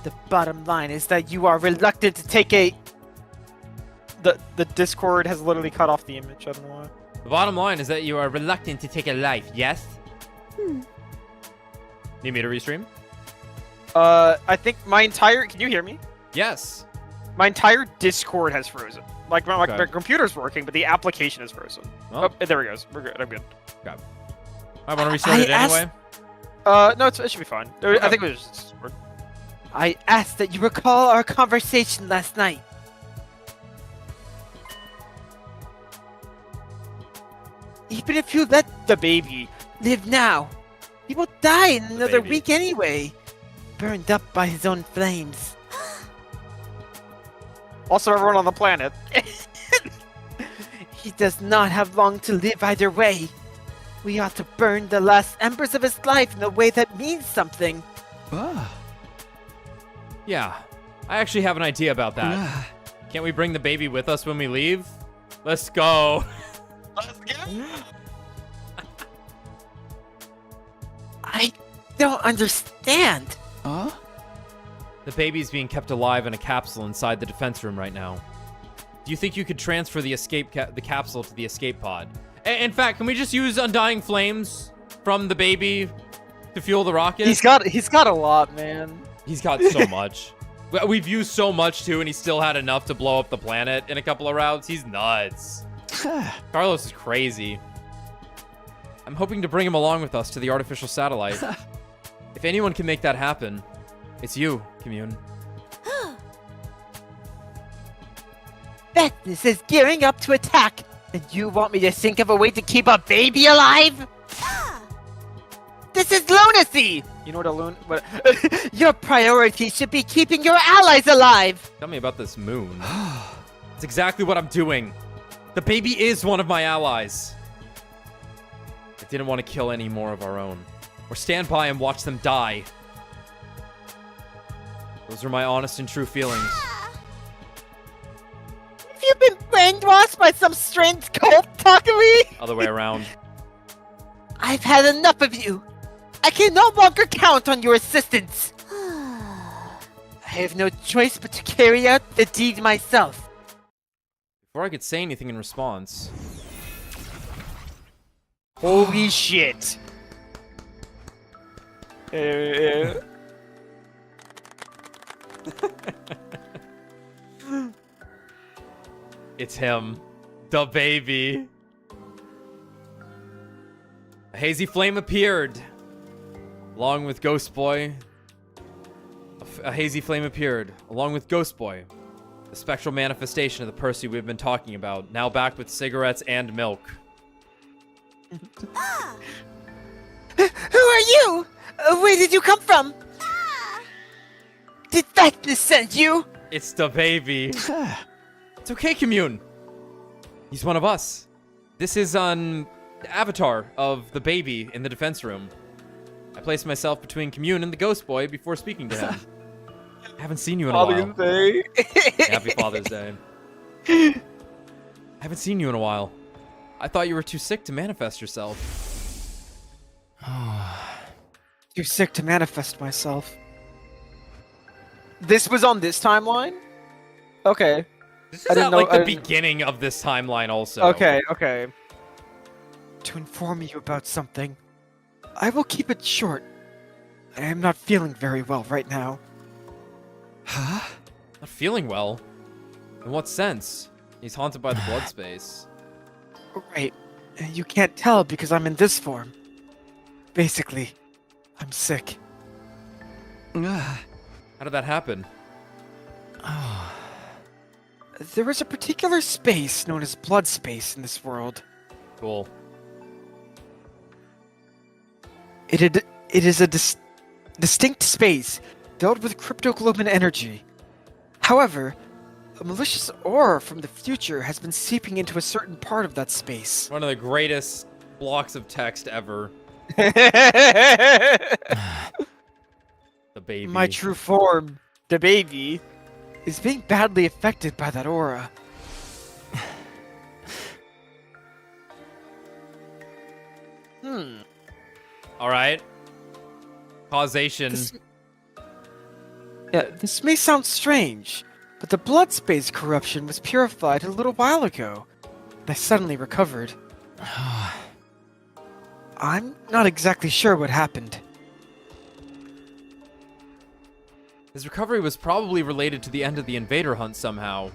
The bottom line is that you are reluctant to take a... The Discord has literally cut off the image, I don't know why. The bottom line is that you are reluctant to take a life, yes? Need me to restream? I think my entire... Can you hear me? Yes. My entire Discord has frozen. Like, my computer's working, but the application is frozen. Oh, there it goes. We're good. I'm good. Okay. I want to restart it anyway? No, it should be fine. Okay. I think it was just Discord. I asked that you recall our conversation last night. Even if you let the baby live now, he will die in another week anyway. Burned up by his own flames. Also, everyone on the planet. He does not have long to live either way. We ought to burn the last embers of his life in a way that means something. Yeah, I actually have an idea about that. Can't we bring the baby with us when we leave? Let's go. Let's go. I don't understand. Huh? The baby's being kept alive in a capsule inside the defense room right now. Do you think you could transfer the the capsule to the escape pod? In fact, can we just use undying flames from the baby to fuel the rocket? He's got a lot, man. He's got so much. We've used so much too, and he still had enough to blow up the planet in a couple of rounds. He's nuts. Carlos is crazy. I'm hoping to bring him along with us to the artificial satellite. If anyone can make that happen, it's you, Commune. Vesnes is gearing up to attack, and you want me to think of a way to keep a baby alive? This is lunacy! You know what your priority should be keeping your allies alive! Tell me about this moon. It's exactly what I'm doing. The baby is one of my allies. I didn't want to kill any more of our own, or stand by and watch them die. Those are my honest and true feelings. Have you been brainwashed by some strange cult, Takumi? Other way around. I've had enough of you. I can no longer count on your assistance. I have no choice but to carry out the deed myself. Before I could say anything in response... Holy shit. It's him. The baby. A hazy flame appeared. Along with Ghost Boy. A hazy flame appeared. Along with Ghost Boy. The spectral manifestation of the Percy we've been talking about. Now back with cigarettes and milk. Who are you? Where did you come from? Did Vesnes send you? It's the baby. It's okay, Commune. He's one of us. This is the avatar of the baby in the defense room. I placed myself between Commune and the Ghost Boy before speaking to him. I haven't seen you in a while. Father's Day. Happy Father's Day. I haven't seen you in a while. I thought you were too sick to manifest yourself. Too sick to manifest myself. This was on this timeline? Okay. This is at like the beginning of this timeline also. Okay. To inform you about something, I will keep it short. I am not feeling very well right now. Huh? Not feeling well? In what sense? He's haunted by the blood space. Right. You can't tell because I'm in this form. Basically, I'm sick. How did that happen? There is a particular space known as blood space in this world. Cool. It is a distinct space filled with cryptoglobin energy. However, a malicious aura from the future has been seeping into a certain part of that space. One of the greatest blocks of text ever. The baby. My true form, the baby, is being badly affected by that aura. Alright. Causation. This may sound strange, but the blood space corruption was purified a little while ago, and I suddenly recovered. I'm not exactly sure what happened. His recovery was probably related to the end of the Invader hunt somehow.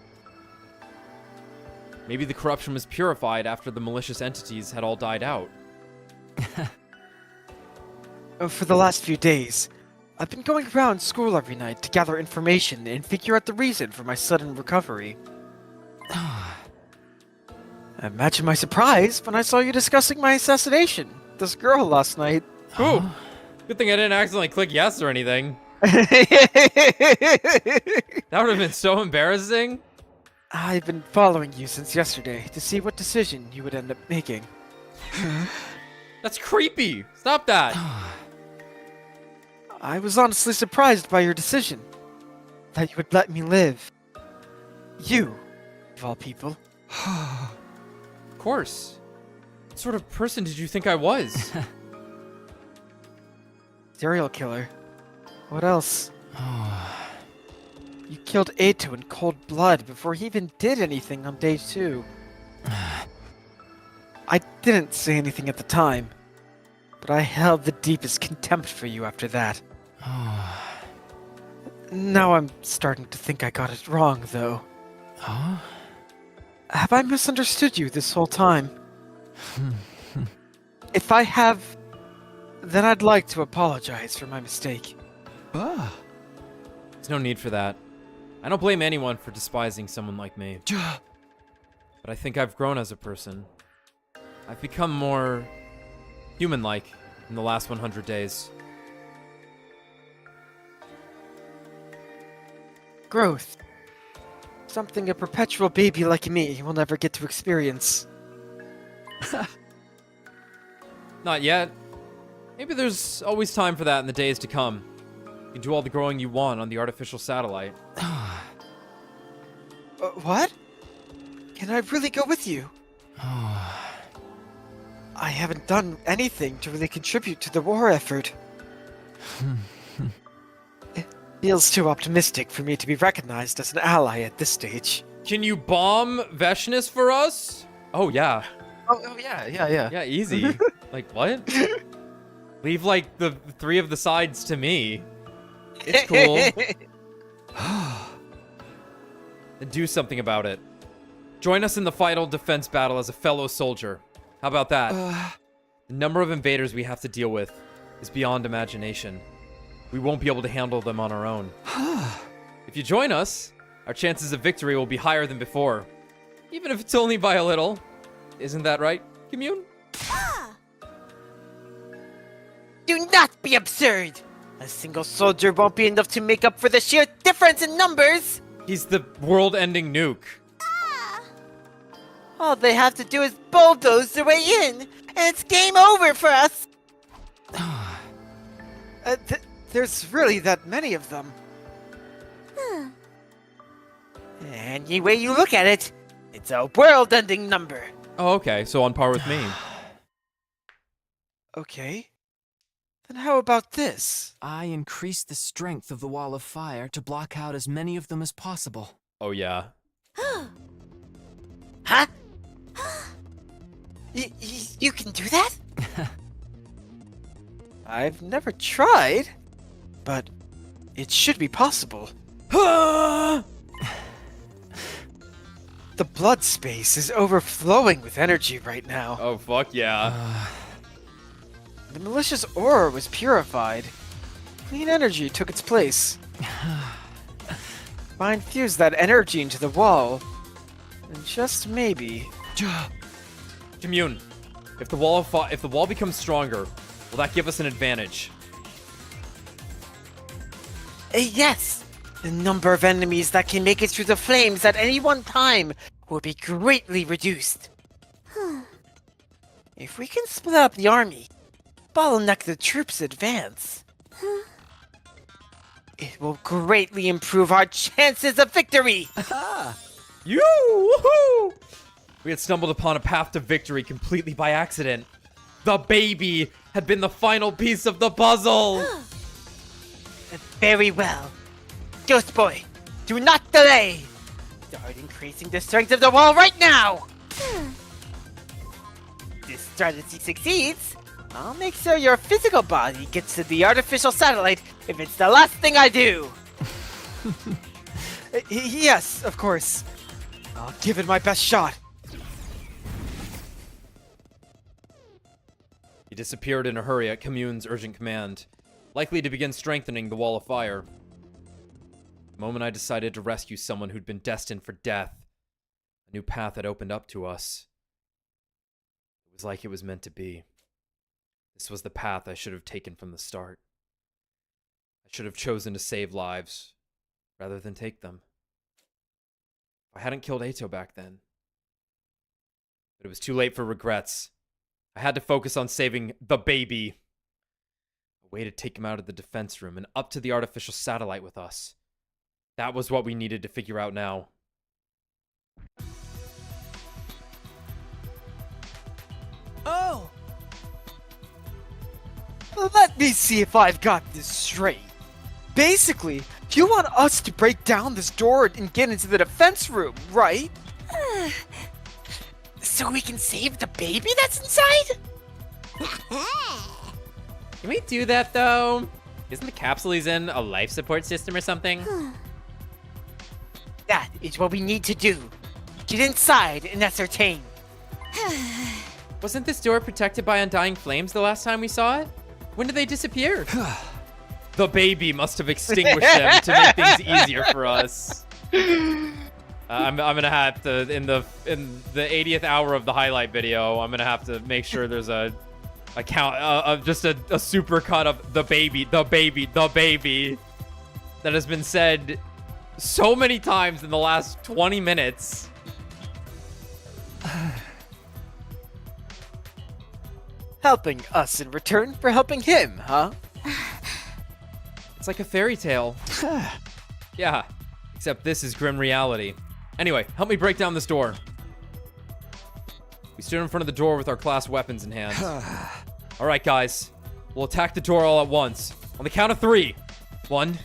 Maybe the corruption was purified after the malicious entities had all died out. For the last few days, I've been going around school every night to gather information and figure out the reason for my sudden recovery. Imagine my surprise when I saw you discussing my assassination, this girl last night. Ooh, good thing I didn't accidentally click yes or anything. That would have been so embarrassing. I've been following you since yesterday to see what decision you would end up making. That's creepy. Stop that. I was honestly surprised by your decision. That you would let me live. You, of all people. Of course. What sort of person did you think I was? Serial killer. What else? You killed Eito in cold blood before he even did anything on day 2. I didn't say anything at the time, but I held the deepest contempt for you after that. Now I'm starting to think I got it wrong, though. Have I misunderstood you this whole time? If I have, then I'd like to apologize for my mistake. There's no need for that. I don't blame anyone for despising someone like me. But I think I've grown as a person. I've become more human-like in the last 100 days. Growth. Something a perpetual baby like me will never get to experience. Not yet. Maybe there's always time for that in the days to come. You can do all the growing you want on the artificial satellite. What? Can I really go with you? I haven't done anything to really contribute to the war effort. It feels too optimistic for me to be recognized as an ally at this stage. Can you bomb Vesnes for us? Oh, yeah. Oh yeah. Yeah, easy. Like, what? Leave, like, the 3 of the sides to me. It's cool. Then do something about it. Join us in the final defense battle as a fellow soldier. How about that? The number of invaders we have to deal with is beyond imagination. We won't be able to handle them on our own. If you join us, our chances of victory will be higher than before. Even if it's only by a little. Isn't that right, Commune? Do not be absurd! A single soldier won't be enough to make up for the sheer difference in numbers! He's the world-ending nuke. All they have to do is bulldoze their way in, and it's game over for us! There's really that many of them. Any way you look at it, it's a world-ending number. Oh, okay, so on par with me. Okay. Then how about this? I increased the strength of the wall of fire to block out as many of them as possible. Oh, yeah. Huh? You can do that? I've never tried, but it should be possible. The blood space is overflowing with energy right now. Oh, fuck yeah. The malicious aura was purified. Clean energy took its place. I infused that energy into the wall. And just maybe... Commune, if the wall becomes stronger, will that give us an advantage? Yes! The number of enemies that can make it through the flames at any one time will be greatly reduced. If we can split up the army, bottleneck the troops' advance, it will greatly improve our chances of victory! Woohoo! We had stumbled upon a path to victory completely by accident. The baby had been the final piece of the puzzle! Very well. Ghost Boy, do not delay! Start increasing the strength of the wall right now! If this strategy succeeds, I'll make sure your physical body gets to the artificial satellite if it's the last thing I do! Yes, of course. I'll give it my best shot. He disappeared in a hurry at Commune's urgent command, likely to begin strengthening the wall of fire. The moment I decided to rescue someone who'd been destined for death, a new path had opened up to us. It was like it was meant to be. This was the path I should have taken from the start. I should have chosen to save lives, rather than take them. I hadn't killed Eito back then. But it was too late for regrets. I had to focus on saving the baby. A way to take him out of the defense room and up to the artificial satellite with us. That was what we needed to figure out now. Oh! Let me see if I've got this straight. Basically, you want us to break down this door and get into the defense room, right? So we can save the baby that's inside? Can we do that, though? Isn't the capsule he's in a life support system or something? That is what we need to do. Get inside and ascertain. Wasn't this door protected by undying flames the last time we saw it? When did they disappear? The baby must have extinguished them to make things easier for us. I'm gonna have to in the 80th hour of the highlight video. I'm gonna have to make sure there's a count just a super cut of the baby that has been said so many times in the last 20 minutes. Helping us in return for helping him, huh? It's like a fairy tale. Yeah, except this is grim reality. Anyway, help me break down this door. We stood in front of the door with our class weapons in hand. All right, guys. We'll attack the door all at once. On the count of 3. 1,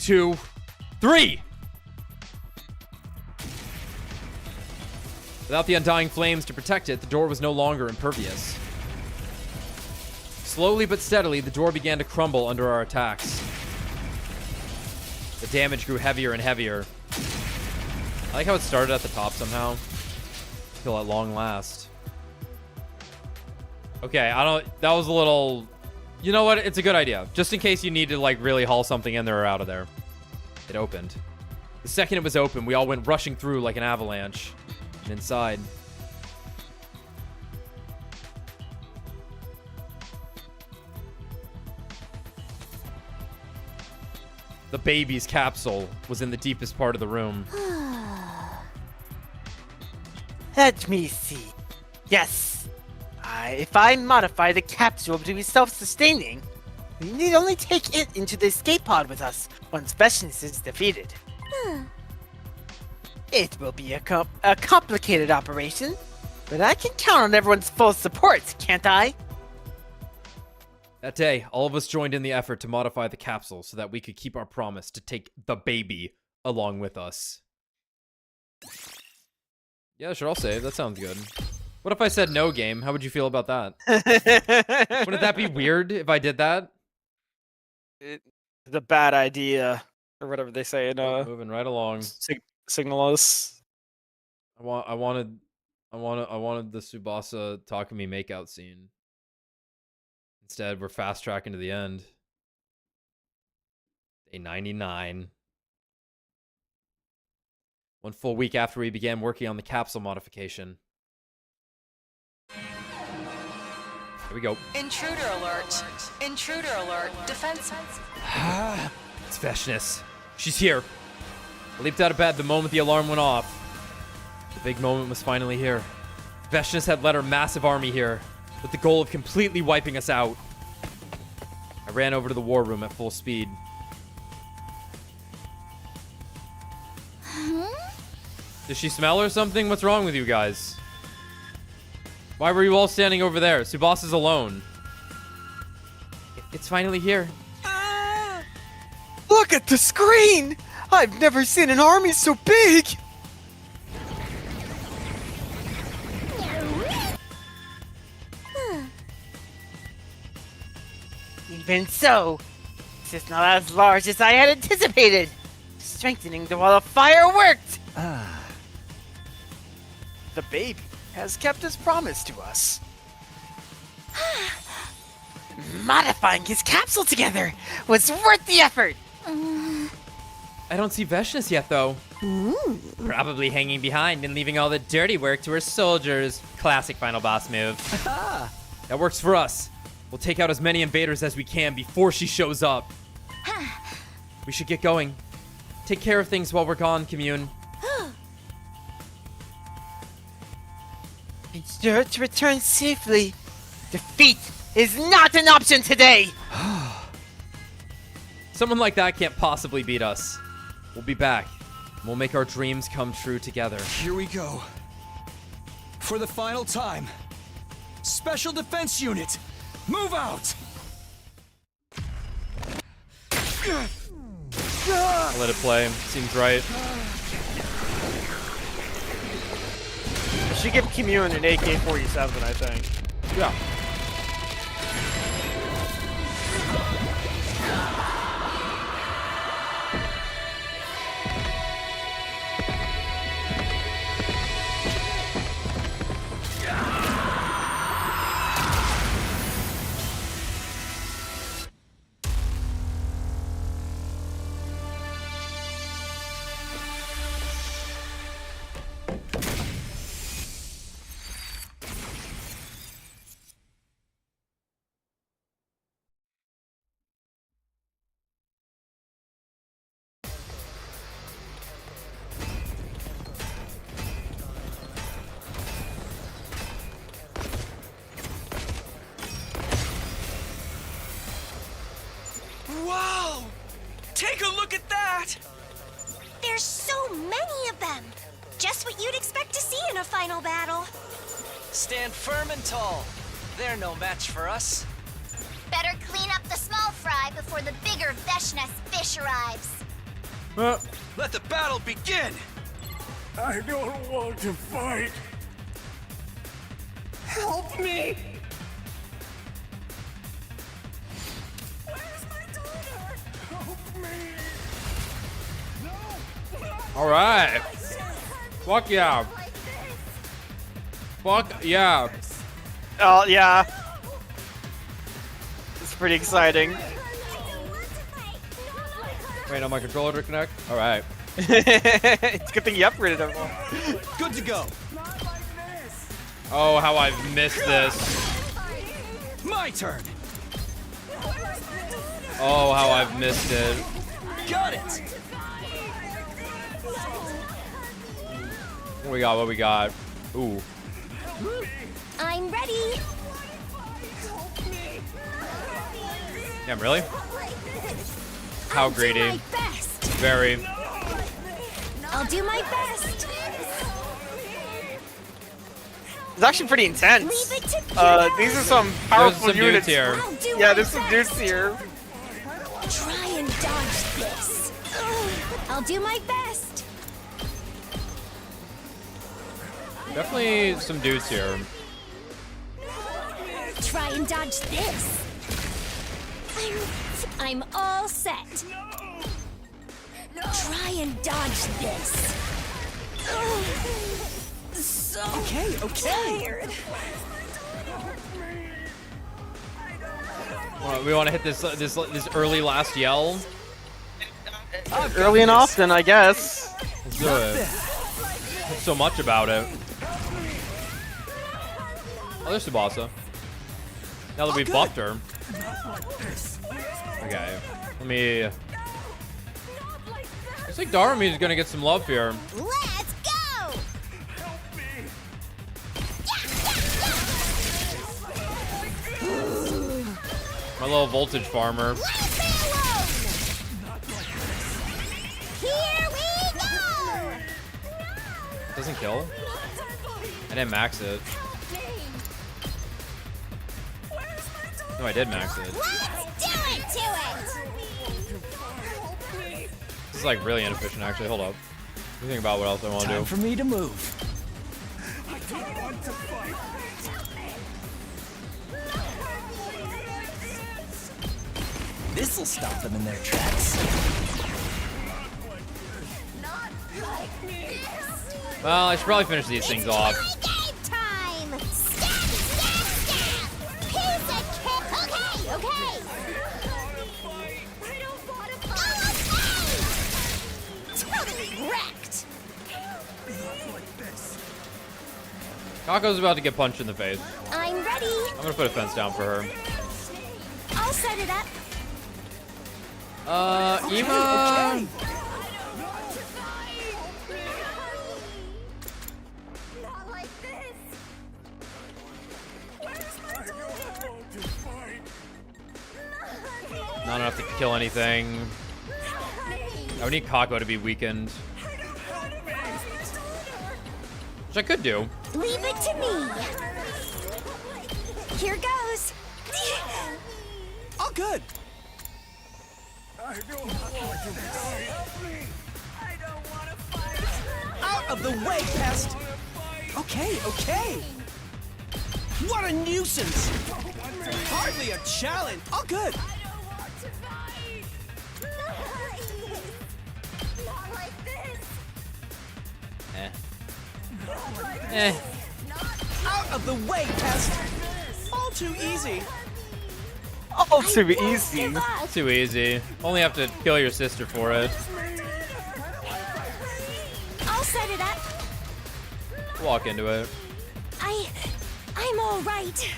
2, 3! Without the undying flames to protect it, the door was no longer impervious. Slowly but steadily, the door began to crumble under our attacks. The damage grew heavier and heavier. I like how it started at the top somehow. Till at long last. Okay, that was a little... You know what? It's a good idea. Just in case you need to, like, really haul something in there or out of there. It opened. The second it was open, we all went rushing through like an avalanche. And inside... The baby's capsule was in the deepest part of the room. Let me see. Yes. If I modify the capsule to be self-sustaining, we need only take it into the escape pod with us once Vesnes is defeated. It will be a complicated operation, but I can count on everyone's full support, can't I? That day, all of us joined in the effort to modify the capsule so that we could keep our promise to take the baby along with us. Yeah, sure, I'll save. That sounds good. What if I said no game? How would you feel about that? Wouldn't that be weird if I did that? It's a bad idea, or whatever they say in moving right along. Signal us. I wanted the Tsubasa Takumi makeout scene. Instead, we're fast tracking to the end. Day 99. 1 full week after we began working on the capsule modification. Here we go. Intruder alert. Intruder alert. Defense. It's Vesnes. She's here. I leaped out of bed the moment the alarm went off. The big moment was finally here. Vesnes had led her massive army here, with the goal of completely wiping us out. I ran over to the war room at full speed. Does she smell or something? What's wrong with you guys? Why were you all standing over there? Tsubasa's alone. It's finally here. Look at the screen! I've never seen an army so big! Even so, this is not as large as I had anticipated. Strengthening the wall of fire worked! The baby has kept his promise to us. Modifying his capsule together was worth the effort! I don't see Vesnes yet, though. Probably hanging behind and leaving all the dirty work to her soldiers. Classic final boss move. That works for us. We'll take out as many invaders as we can before she shows up. We should get going. Take care of things while we're gone, Commune. And sure to return safely. Defeat is not an option today! Someone like that can't possibly beat us. We'll be back. We'll make our dreams come true together. Here we go. For the final time. Special Defense Unit, move out! I'll let it play. Seems right. I should give Commune an AK-47, I think. Yeah. Wow! Take a look at that! There's so many of them! Just what you'd expect to see in a final battle. Stand firm and tall. They're no match for us. Better clean up the small fry before the bigger Vesnes fish arrives. Let the battle begin! I don't want to fight. Help me! All right. Fuck yeah. Fuck yeah. Oh, yeah. It's pretty exciting. Wait, on my controller to connect? All right. It's a good thing you upgraded everyone. Good to go. Oh, how I've missed this. My turn. Oh, how I've missed it. Got it. What we got? What we got? Ooh. I'm ready. Damn, really? How greedy. I'll do my best. Very. I'll do my best. It's actually pretty intense. Leave it to These are some powerful some units. dudes here. Yeah, there's some dudes here. Try and dodge this. I'll do my best. Definitely some dudes here. Try and dodge this. I'm all set. Try and dodge this. So tired. We want to hit this early last yell. Early and often, I guess. Let's do it. So much about it. Oh, there's Tsubasa. Now that we've buffed her. Okay. Let me... Looks like Darumi is gonna get some love here. Let's go! My little voltage farmer. Here we go! Doesn't kill. I didn't max it. No, I did max it. Let's do it to it! This is like really inefficient, actually. Hold up. Let me think about what else I want to do. Time for me to move. I don't want to fight. This'll stop them in their tracks. Well, I should probably finish these things off. Game time! Stab, stab, stab! Piece of cake! Okay, okay! Totally wrecked! Kako's about to get punched in the face. I'm ready. I'm gonna put a fence down for her. I'll set it up. Ema. Okay. don't have to kill anything. I would need Kako to be weakened. Which I could do. Leave it to me. Here goes. All good. Out of the way, pest. Okay, okay. What a nuisance. Hardly a challenge. All good. Out of the way, pest. All too easy. All too easy. Too easy. Only have to kill your sister for it. I'll set it up. Walk into it. I'm all right.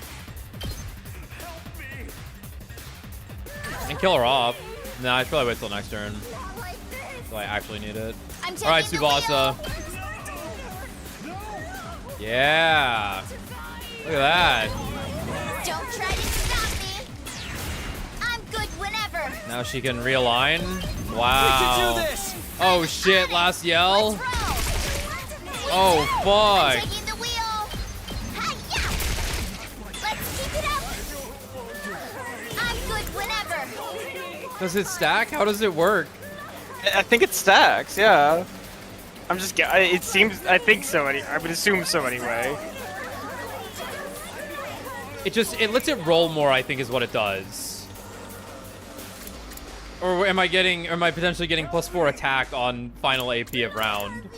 And kill her off. Nah, I should probably wait till next turn. So I actually need it. Alright, Tsubasa. Yeah. Look at that. Don't try to stop me. I'm good whenever. Now she can realign. Wow. We can do this. Oh shit, last yell. Oh fuck. Taking the wheel. Hi-ya. Let's keep it up. I'm good whenever. Does it stack? How does it work? I think it stacks, yeah. I'm just it seems, I think so, I would assume so anyway. It lets it roll more, I think is what it does. Or am I potentially getting +4 attack on final AP of round?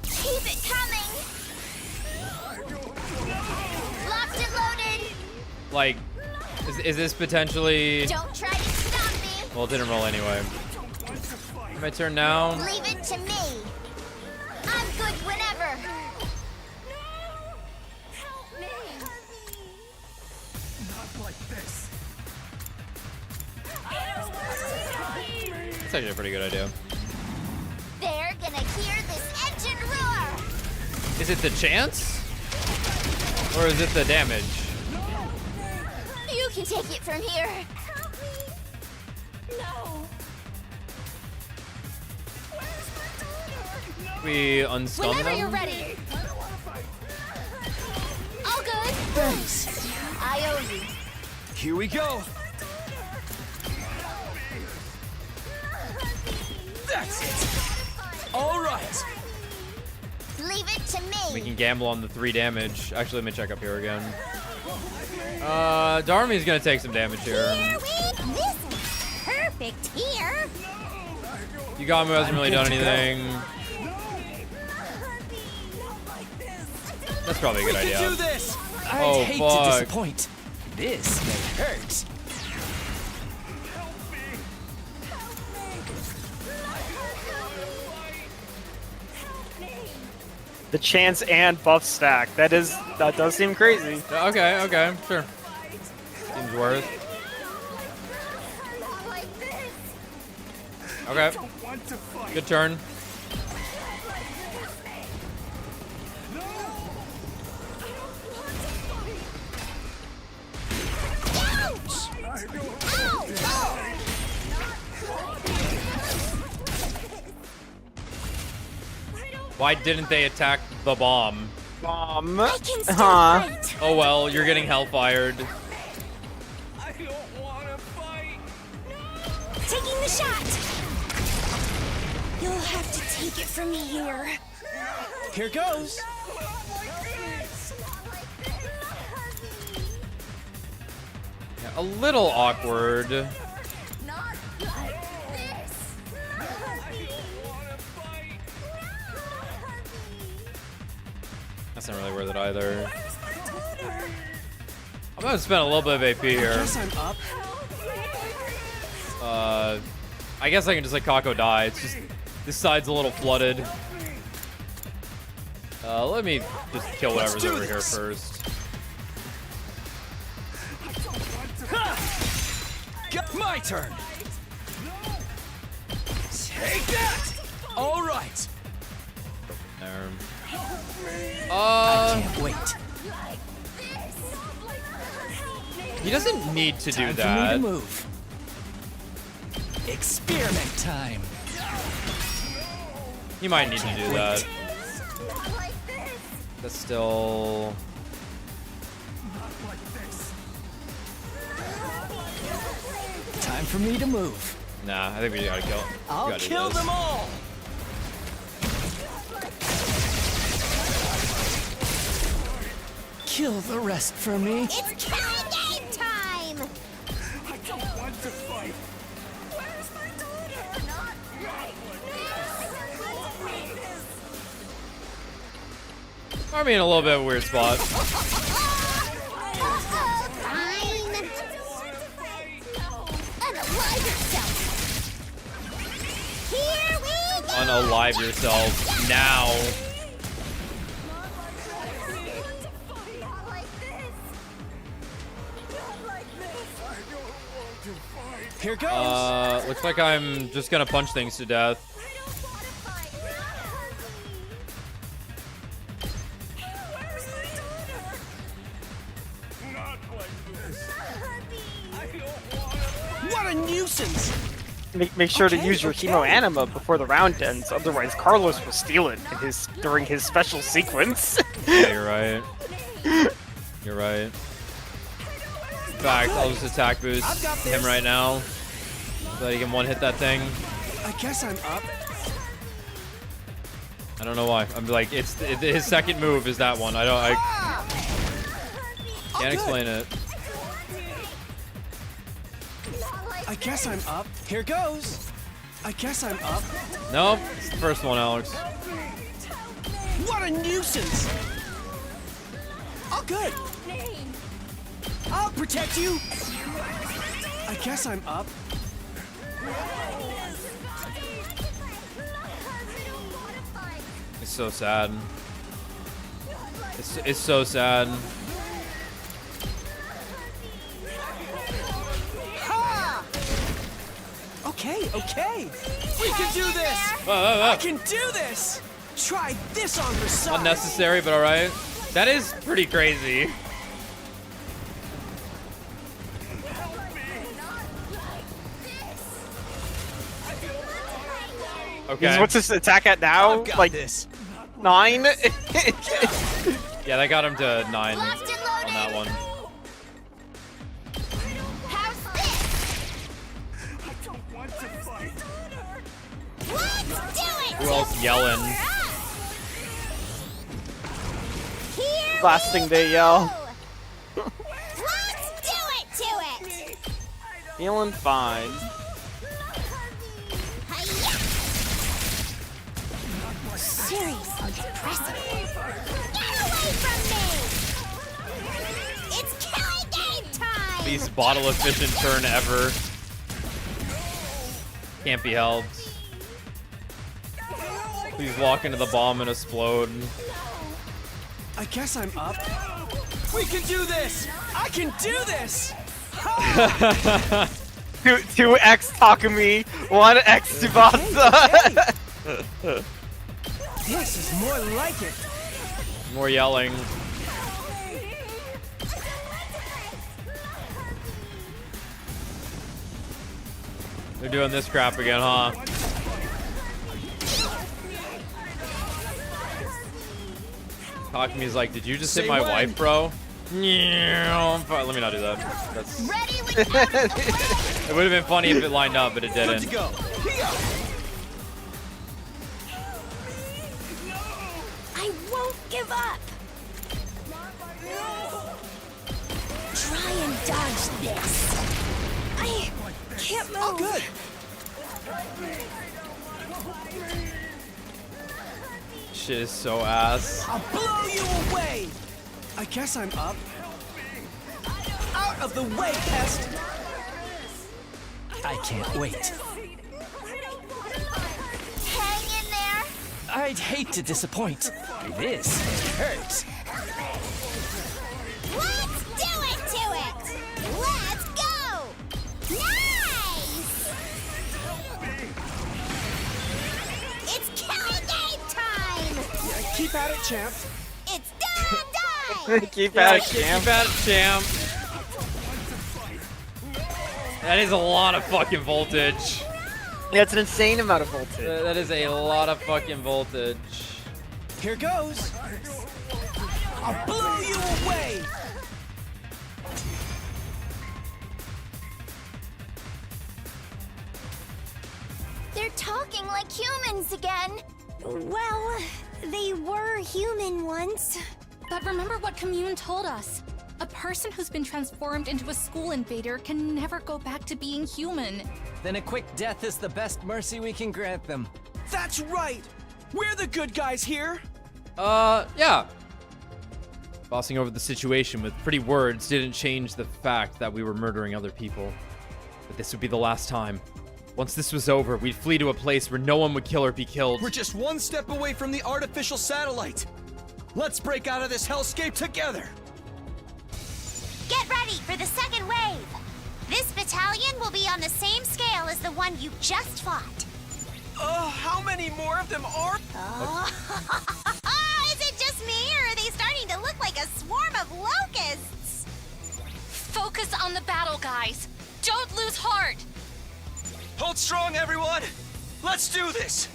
Keep it coming. Locked and loaded. Like, is this potentially... Don't try to stop me. Well, it didn't roll anyway. My turn now. Leave it to me. I'm good whenever. It's actually a pretty good idea. They're gonna hear this engine roar. Is it the chance? Or is it the damage? You can take it from here. No. We unstun Whenever you're them? ready. All good. Bruce, I owe you. Here we go. That's it. All right. Leave it to me. We can gamble on the 3 damage. Actually, let me check up here again. Darmi's gonna take some damage here. This is perfect here. Yugamu hasn't really done anything. That's probably a good idea. We can do this. Oh, I'd hate fuck. to disappoint. This may hurt. The chance and buff stack. That does seem crazy. Okay, sure. Seems worth. Okay. Good turn. Why didn't they attack the bomb? Bomb. Huh. Oh well, you're getting hellfired. Taking the shot. You'll have to take it from me here. Here goes. Yeah, a little awkward. That's not really worth it either. I'm gonna spend a little bit of AP here. I guess I'm up. I guess I can just let Kako die. It's just this side's a little flooded. Let me just kill whatever's over here first. My turn. Take that. All right. There. I can't wait. He doesn't need to do Time that. for me to move. Experiment time. He might need to do that. That's still. Time for me to move. Nah, I think we gotta kill. I'll kill them all. Kill the rest for me. It's killing game time! I don't want to fight. Where's my daughter? Not right now! Army in a little bit of a weird spot. Unalive yourself now. Here goes. Looks like I'm just gonna punch things to death. What a nuisance! Make sure to use your chemo anima before the round ends, otherwise Carlos will steal it during his special sequence. Yeah, you're right. You're right. In fact, I'll just attack boost him right now so that he can one-hit that thing. I guess I'm up. I don't know why. I'm like, his second move is that one. I can't explain it. I guess I'm up. Here goes. I guess I'm up. Nope, it's the first one, Alex. What a nuisance! All good. I'll protect you. I guess I'm up. It's so sad. It's so sad. Okay. We can do this. I can do this. Try this on her side. Unnecessary, but all right. That is pretty crazy. Okay. What's his attack at now? Like this. 9? Yeah, that got him to 9 on that one. Who else yelling? Last thing they yell. Let's do it to it! Feeling fine. Seriously impressive. Get away from me! It's killing game time! Least bottle efficient turn ever. Can't be helped. Please walk into the bomb and explode. I guess I'm up. We can do this. I can do this. 2x Takumi, 1x Tsubasa. This is more like it. More yelling. They're doing this crap again, huh? Takumi's like, did you just hit my wife, bro? Yeah, let me not do that. That's... It would have been funny if it lined up, but it didn't. Good to go. I won't give up. Try and dodge this. I can't move. Oh, good. Shit is so ass. I'll blow you away. I guess I'm up. Out of the way, pest. I can't wait. Hang in there! I'd hate to disappoint. This hurts. Let's do it to it! Let's go! Nice! It's killing game time! Yeah, keep at it, champ. It's done! Keep at it, Keep champ. at it, champ. That is a lot of fucking voltage. Yeah, it's an insane amount of voltage. That is a lot of fucking voltage. Here goes. I'll blow you away. They're talking like humans again. Well, they were human once. But remember what Commune told us. A person who's been transformed into a school invader can never go back to being human. Then a quick death is the best mercy we can grant them. That's right. We're the good guys here. Yeah. Bossing over the situation with pretty words didn't change the fact that we were murdering other people. But this would be the last time. Once this was over, we'd flee to a place where no one would kill or be killed. We're just one step away from the artificial satellite. Let's break out of this hellscape together. Get ready for the second wave. This battalion will be on the same scale as the one you just fought. How many more of them are? Is it just me, or are they starting to look like a swarm of locusts? Focus on the battle, guys. Don't lose heart. Hold strong, everyone. Let's do this.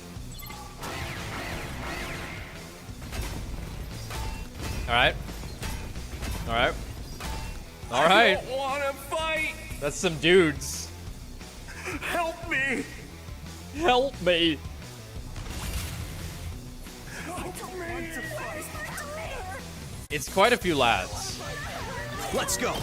All right. All right. All right. I don't want to fight. That's some dudes. Help me. Help me. It's quite a few lads. Let's go.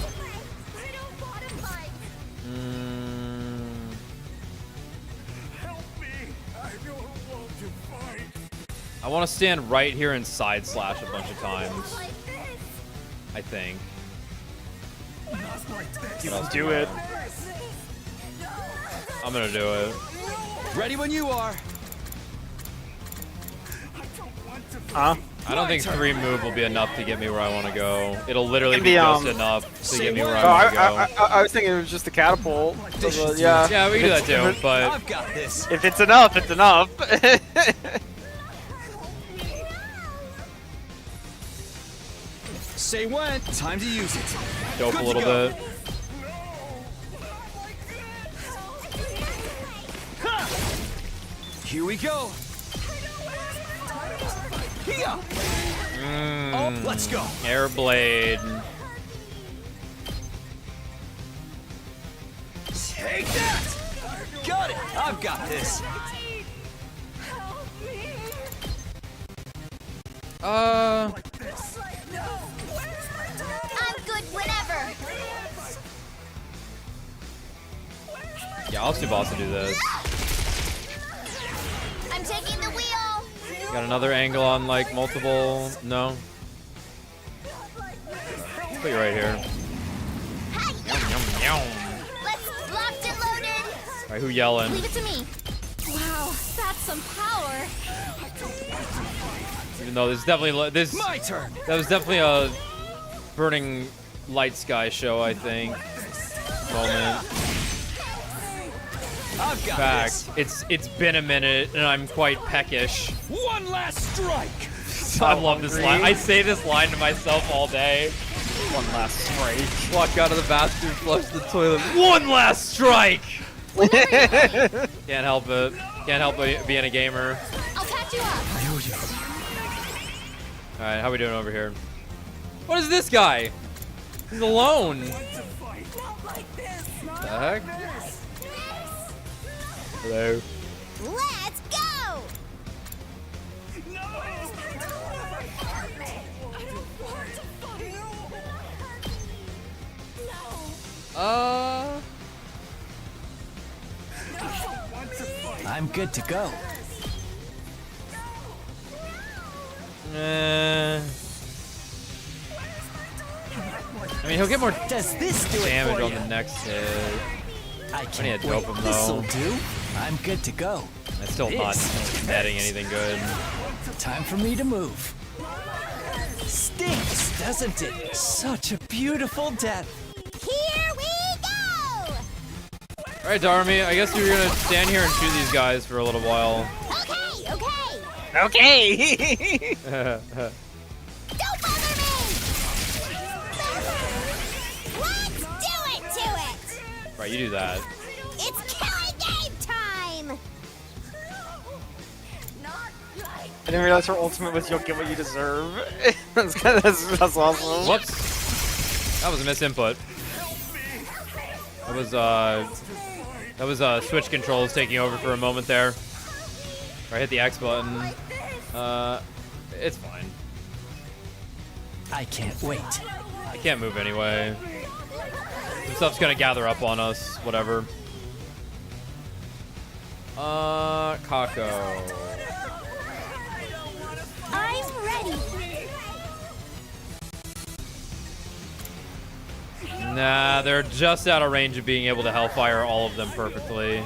I want to stand right here and side slash a bunch of times. I think. You do it. I'm gonna do it. Ready when you are. Huh? I don't think 3 move will be enough to get me where I want to go. It'll literally be just enough to get me where I want to go. I was thinking it was just a catapult. Yeah. Yeah, we can do that too, but I've got this. If it's enough, it's enough. Say when. Time to use it. dope a little bit. Here we go. Here. Oh, let's go. Airblade. Take that. Got it. I've got this. I'm good whenever. Yeah, I'll see boss to do this. I'm taking the wheel. Got another angle on like multiple. No. Put you right here. Yum, yum, yum. Let's locked and loaded. All right, who yelling? Leave it to me. Wow, that's some power. Even though there's definitely this. My turn. That was definitely a burning light sky show, I think. Moment. I've got Fact, it's been a minute and I'm quite peckish. One last strike. I love this line. I say this line to myself all day. One last strike. Walk out of the bathroom, flush the toilet. One last strike. Can't help it. Can't help being a gamer. I'll catch you up. All right, how we doing over here? What is this guy? He's alone. The heck? Hello. Let's go. I'm good to go. I mean, he'll get more Does this do damage it for on you? the next hit. I I need to dope him This'll though. do. I'm good to go. It's still not netting anything good. Time for me to move. Stinks, doesn't it? Such a beautiful death. Here we go. All right, Darmy. I guess you're gonna stand here and shoot these guys for a little while. Okay, okay. Okay. Don't bother me. Let's do it to it. Right, you do that. It's killing game time! I didn't realize her ultimate was "You'll get what you deserve." that's awesome. Whoops. That was a misinput. That was switch controls taking over for a moment there. I hit the X button. It's fine. I can't wait. I can't move anyway. Some stuff's gonna gather up on us. Whatever. Kako. I'm ready. Nah, they're just out of range of being able to Hellfire all of them perfectly.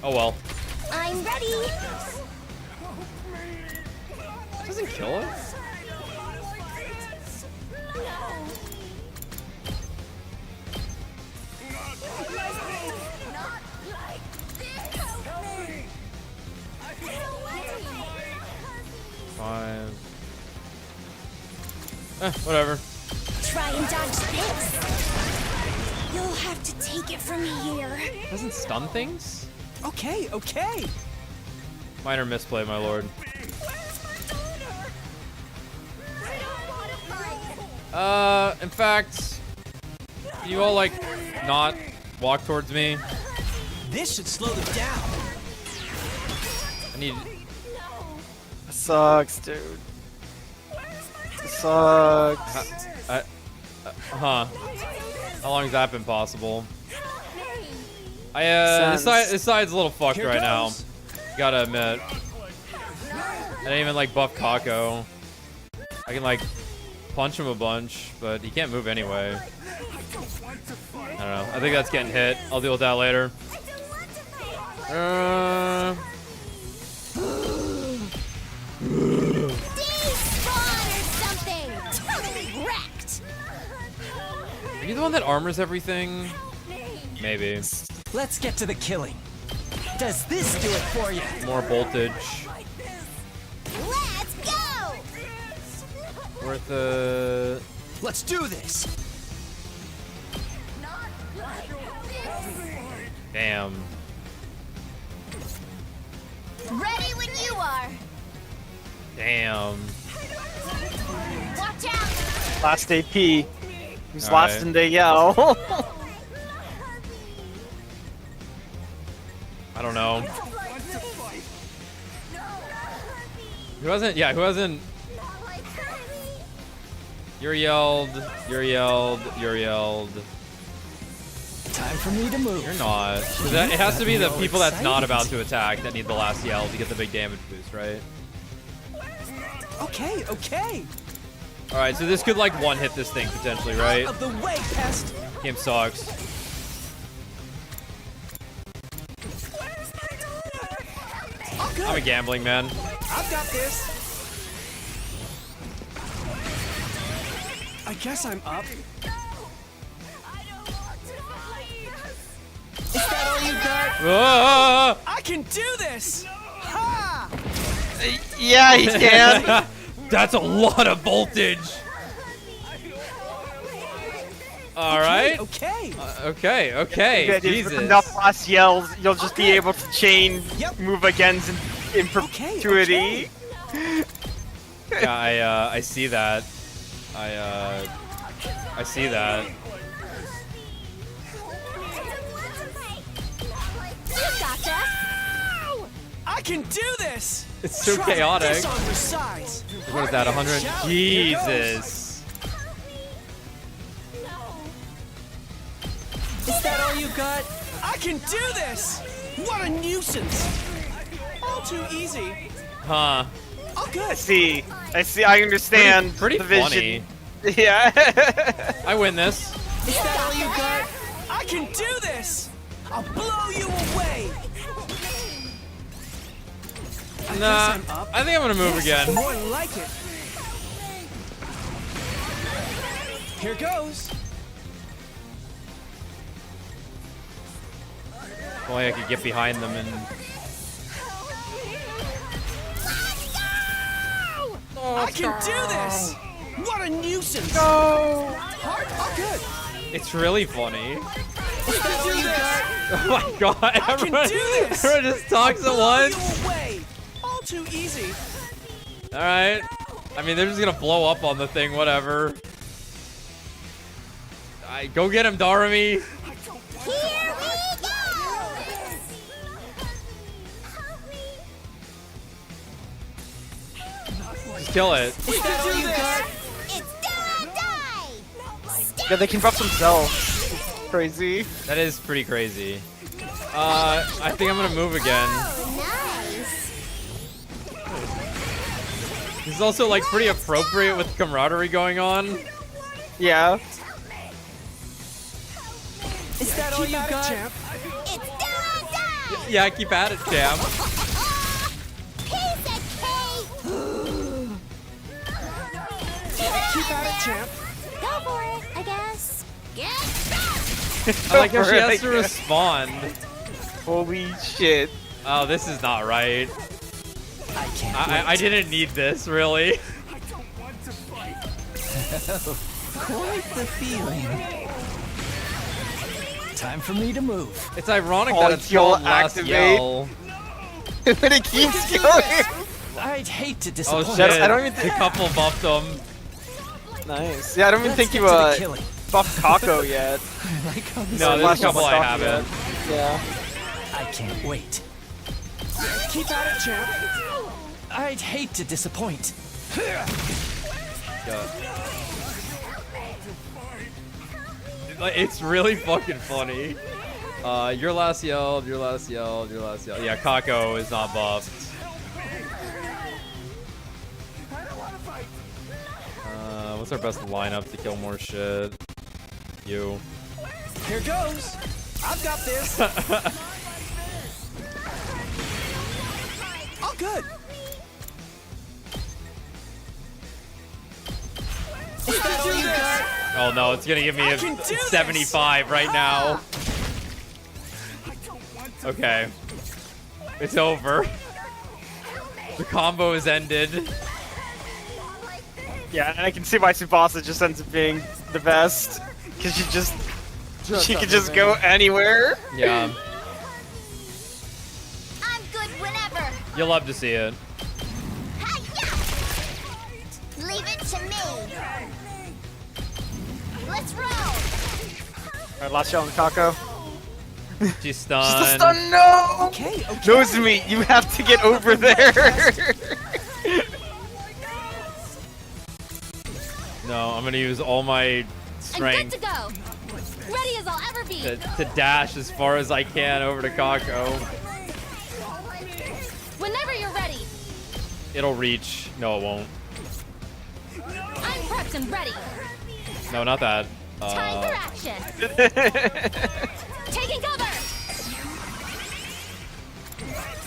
Oh well. I'm ready. That doesn't kill it? Five. Whatever. Try and dodge this. You'll have to take it from here. Doesn't stun things? Okay, okay. Minor misplay, my lord. In fact, can you all, like, not walk towards me? This should slow them down. I need... Sucks, dude. Sucks. Huh. How long has that been possible? This side's a little fucked right now. Gotta admit. I didn't even, like, buff Kako. I can, like, punch him a bunch, but he can't move anyway. I don't know. I think that's getting hit. I'll deal with that later. Are you the one that armors everything? Maybe. Let's get to the killing. Does this do it for you? More voltage. Let's go! Worth the... Let's do this. Damn. Ready when you are. Damn. Watch out! Last AP. Who's All last right. in the yell? I don't know. Who hasn't? Yeah, who hasn't? You're yelled. You're yelled. You're yelled. Time for me to move. You're not. 'Cause it has to be the people that's not about to attack that need the last yell to get the big damage boost, right? Okay, okay. All right, so this could like one hit this thing potentially, right? Out of the way, pest. Game sucks. I'm a gambling man. I've got this. I guess I'm up. Is that all you got? Ah! I can do this. Ha! Yeah, he can. That's a lot of voltage. All right. Okay. Okay. Jesus. Enough last yells, you'll just be able to chain move against in perpetuity. Yeah, I see that. I see that. You gotcha! I can do this. It's so Try chaotic. this on your size. What is that? 100? Jesus. Is that all you got? I can do this. What a nuisance. All too easy. Huh. Oh, good. I see. I understand. Pretty the funny. vision. Yeah. I win this. Is that all you got? I can do this. I'll blow you away. Nah, I think I'm gonna move again. More like it. Here goes. Boy, I could get behind them and. I can do this. What a nuisance. No. hard? Oh, good. It's really funny. Oh my god, everyone just talks at once. All too easy. Alright. I mean, they're just gonna blow up on the thing, whatever. Go get him, Darumi. Here we go! Just kill it. It's do or die! Yeah, they can buff themselves. Crazy. That is pretty crazy. I think I'm gonna move again. Nice! This is also like pretty appropriate with camaraderie going on. Yeah. Is that all you got? Champ? It's do or die! Yeah, keep at it, champ. Piece of cake! Keep at it, champ. Go for it, I guess. I like how she has to respond. Holy shit. Oh, this is not right. I didn't need this, really. Quite the feeling. Time for me to move. It's ironic that it's called Last Yell. But it keeps going. I'd hate to disappoint. Oh shit, I don't even the couple buffed them. Nice. Yeah, I don't even think you buffed Kako yet. No, there's a couple I haven't. Yeah. I can't wait. Keep at it, champ. I'd hate to disappoint. It's really fucking funny. Your last yelled, your last yelled, your last yelled. Yeah, Kako is not buffed. What's our best lineup to kill more shit? You. Here goes. I've got this. Oh, good. Is that all you got? Oh no, it's gonna give me a 75 right now. Okay. It's over. The combo is ended. Yeah, and I can see why Tsubasa just ends up being the best. Because she can just go anywhere. Yeah. I'm good whenever. You'll love to see it. Leave it to me. Let's roll. Alright, last shot on Kako. She's stunned. She's still stunned, no! Okay. Knows me, you have to get over there. No, I'm gonna use all my strength I'm good to go. Ready as I'll ever be. to dash as far as I can over to Kako. Whenever you're ready. It'll reach. No, it won't. I'm prepped and ready. No, not that. Time for action. Taking cover.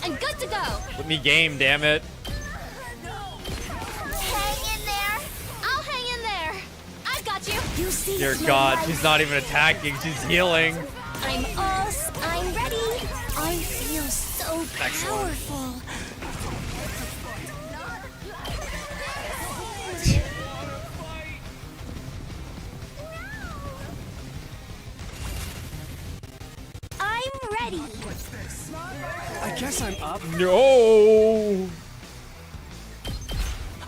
And good to go. Let me game, damn it. Hang in there. I'll hang in there. I've got you. You see, Dear God, she's not even attacking. She's healing. I'm ready. I feel so powerful. I'm ready. I guess I'm up. No.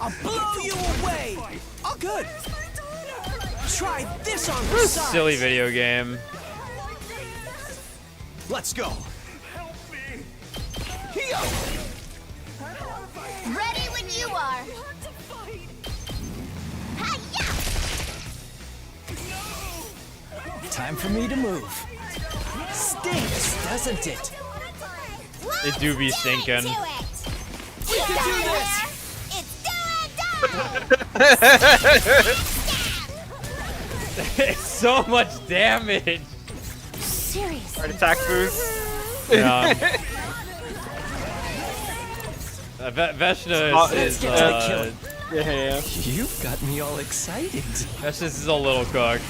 I'll blow you away. Oh, good. Try this on the What a side. silly video game. Let's go. Ready when you are. Time for me to move. Stinks, doesn't it? It do be stinking. We can do this. It's do or die. It's so much damage. Seriously. Alright, attack boost. Yeah. Vesnes is yeah. You've got me all excited. Vesnes is a little cooked.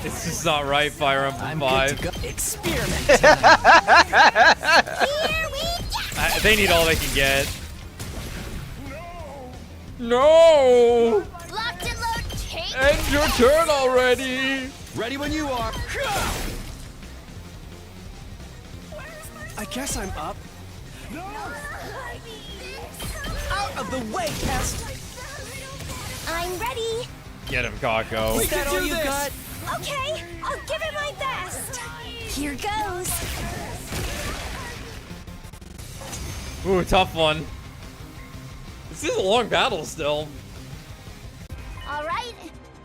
It's just not right, Fire Emblem 5. Experiment time. Here They need all they can get. No! Locked and load, take End your turn already! Ready when you are. I guess I'm up. Out of the way, Pest! I'm ready. Get him, Kako. Is that all you got? Okay, I'll give it my best. Here goes. Ooh, tough one. This is a long battle still. All right,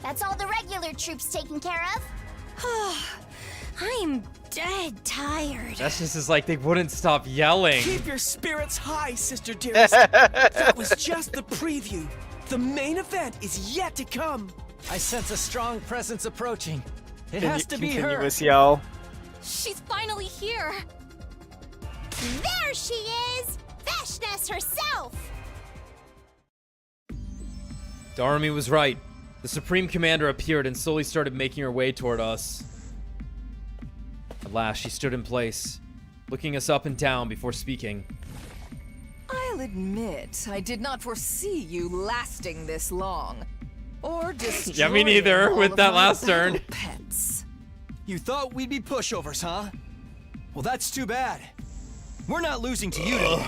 that's all the regular troops taken care of. I'm dead tired. That's just like they wouldn't stop yelling. Keep your spirits high, sister dearest. That was just the preview. The main event is yet to come. I sense a strong presence approaching. It has to be her. Continuous yell. She's finally here. There she is! Vesnes herself! Darumi was right. The Supreme Commander appeared and slowly started making her way toward us. At last, she stood in place, looking us up and down before speaking. I'll admit, I did not foresee you lasting this long. Or destroying Yeah, me neither, all with of that my last turn. battle pets. You thought we'd be pushovers, huh? Well, that's too bad. We're not losing to you today.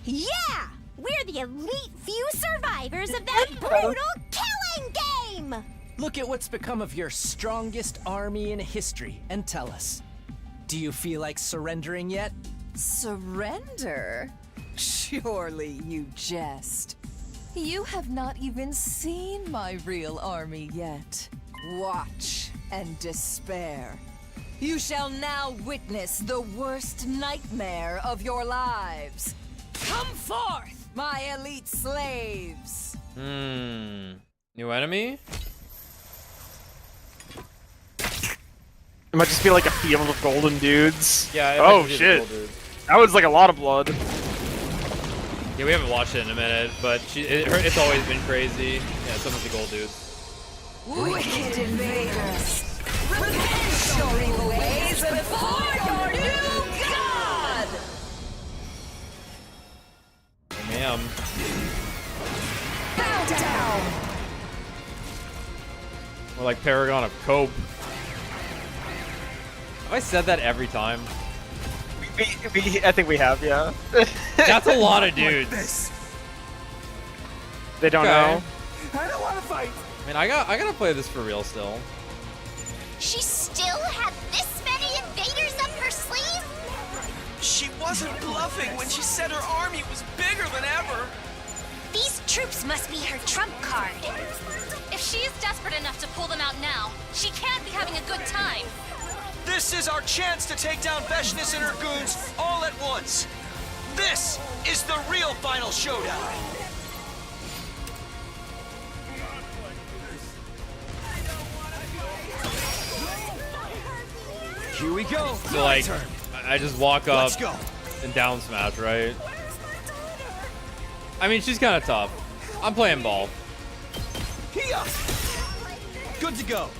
Yeah! We're the elite few survivors of that brutal killing game! Look at what's become of your strongest army in history and tell us. Do you feel like surrendering yet? Surrender? Surely you jest. You have not even seen my real army yet. Watch and despair. You shall now witness the worst nightmare of your lives. Come forth, my elite slaves! New enemy? It might just be like a field of golden dudes. Yeah. Oh shit. That was like a lot of blood. Yeah, we haven't watched it in a minute, but it's always been crazy. Yeah, some of the gold dudes. Wicked invaders! Repent your evil ways before your new god! Ma'am. Bow down! We're like Paragon of Cope. Have I said that every time? I think we have, yeah. That's a lot of dudes. They don't know. I don't want to fight. I mean, I gotta play this for real still. She still had this many invaders up her sleeve? She wasn't bluffing when she said her army was bigger than ever. These troops must be her trump card. If she is desperate enough to pull them out now, she can't be having a good time. This is our chance to take down Vesnes and her goons all at once. This is the real final showdown. Here we go. So like, I just walk up Let's go. and down smash, right? I mean, she's kind of tough. I'm playing ball. Here. Good to go.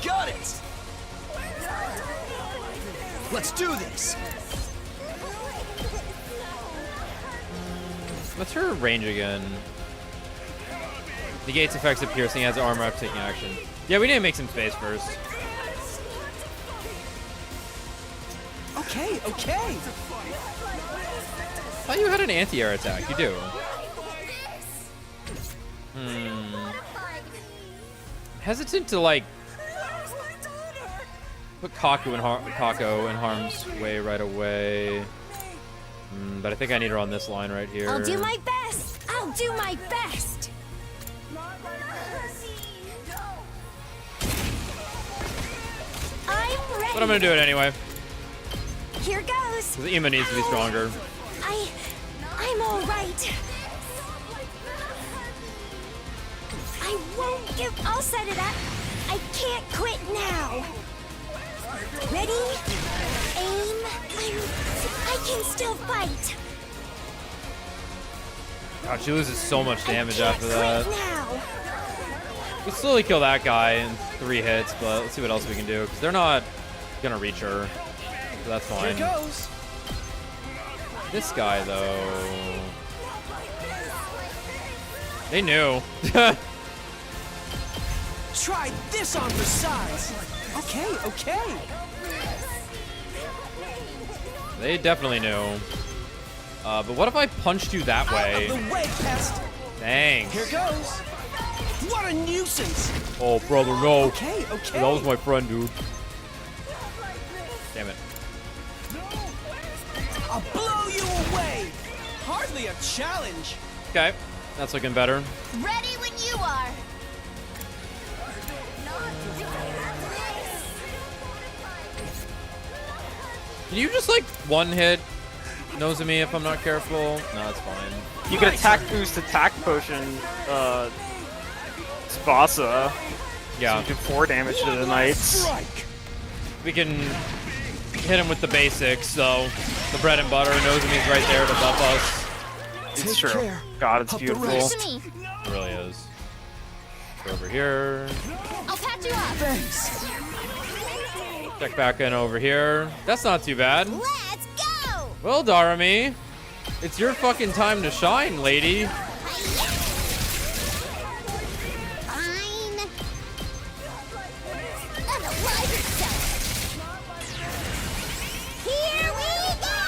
Got it. Let's do this. What's her range again? Negates effects of piercing, has armor after taking action. Yeah, we need to make some space first. Okay. I thought you had an anti-air attack. You do. Hesitant to like put Kako in harm's way right away. But I think I need her on this line right here. I'll do my best! I'll do my best! I'm ready! But I'm gonna do it anyway. Here goes! Because Ima needs to be stronger. I'm alright. I won't give. I'll set it up. I can't quit now. Ready? Aim. I can still fight. God, she loses so much damage after that. Now. We slowly kill that guy in 3 hits, but let's see what else we can do. Because they're not gonna reach her. So that's fine. Here goes. This guy, though... They knew. Try this on for size. Okay, okay. They definitely knew. But what if I punched you that way? Out of the way, pest. Thanks. Here goes. What a nuisance. Oh, brother, no. Okay, okay. That was my friend, dude. Damn it. I'll blow you away. Hardly a challenge. Okay, that's looking better. Ready when you are. Can you just like one hit nose of me if I'm not careful? No, that's fine. You can attack boost attack potion, Tsubasa. Yeah. So you do 4 damage to the knights. We can hit him with the basics, so the bread and butter, nose of me's right there to buff us. It's true. God, it's beautiful. It really is. Go over here. I'll patch you up. Thanks. Check back in over here. That's not too bad. Let's go. Well, Darami, it's your fucking time to shine, lady. Fine. Unalive yourself. Here we go.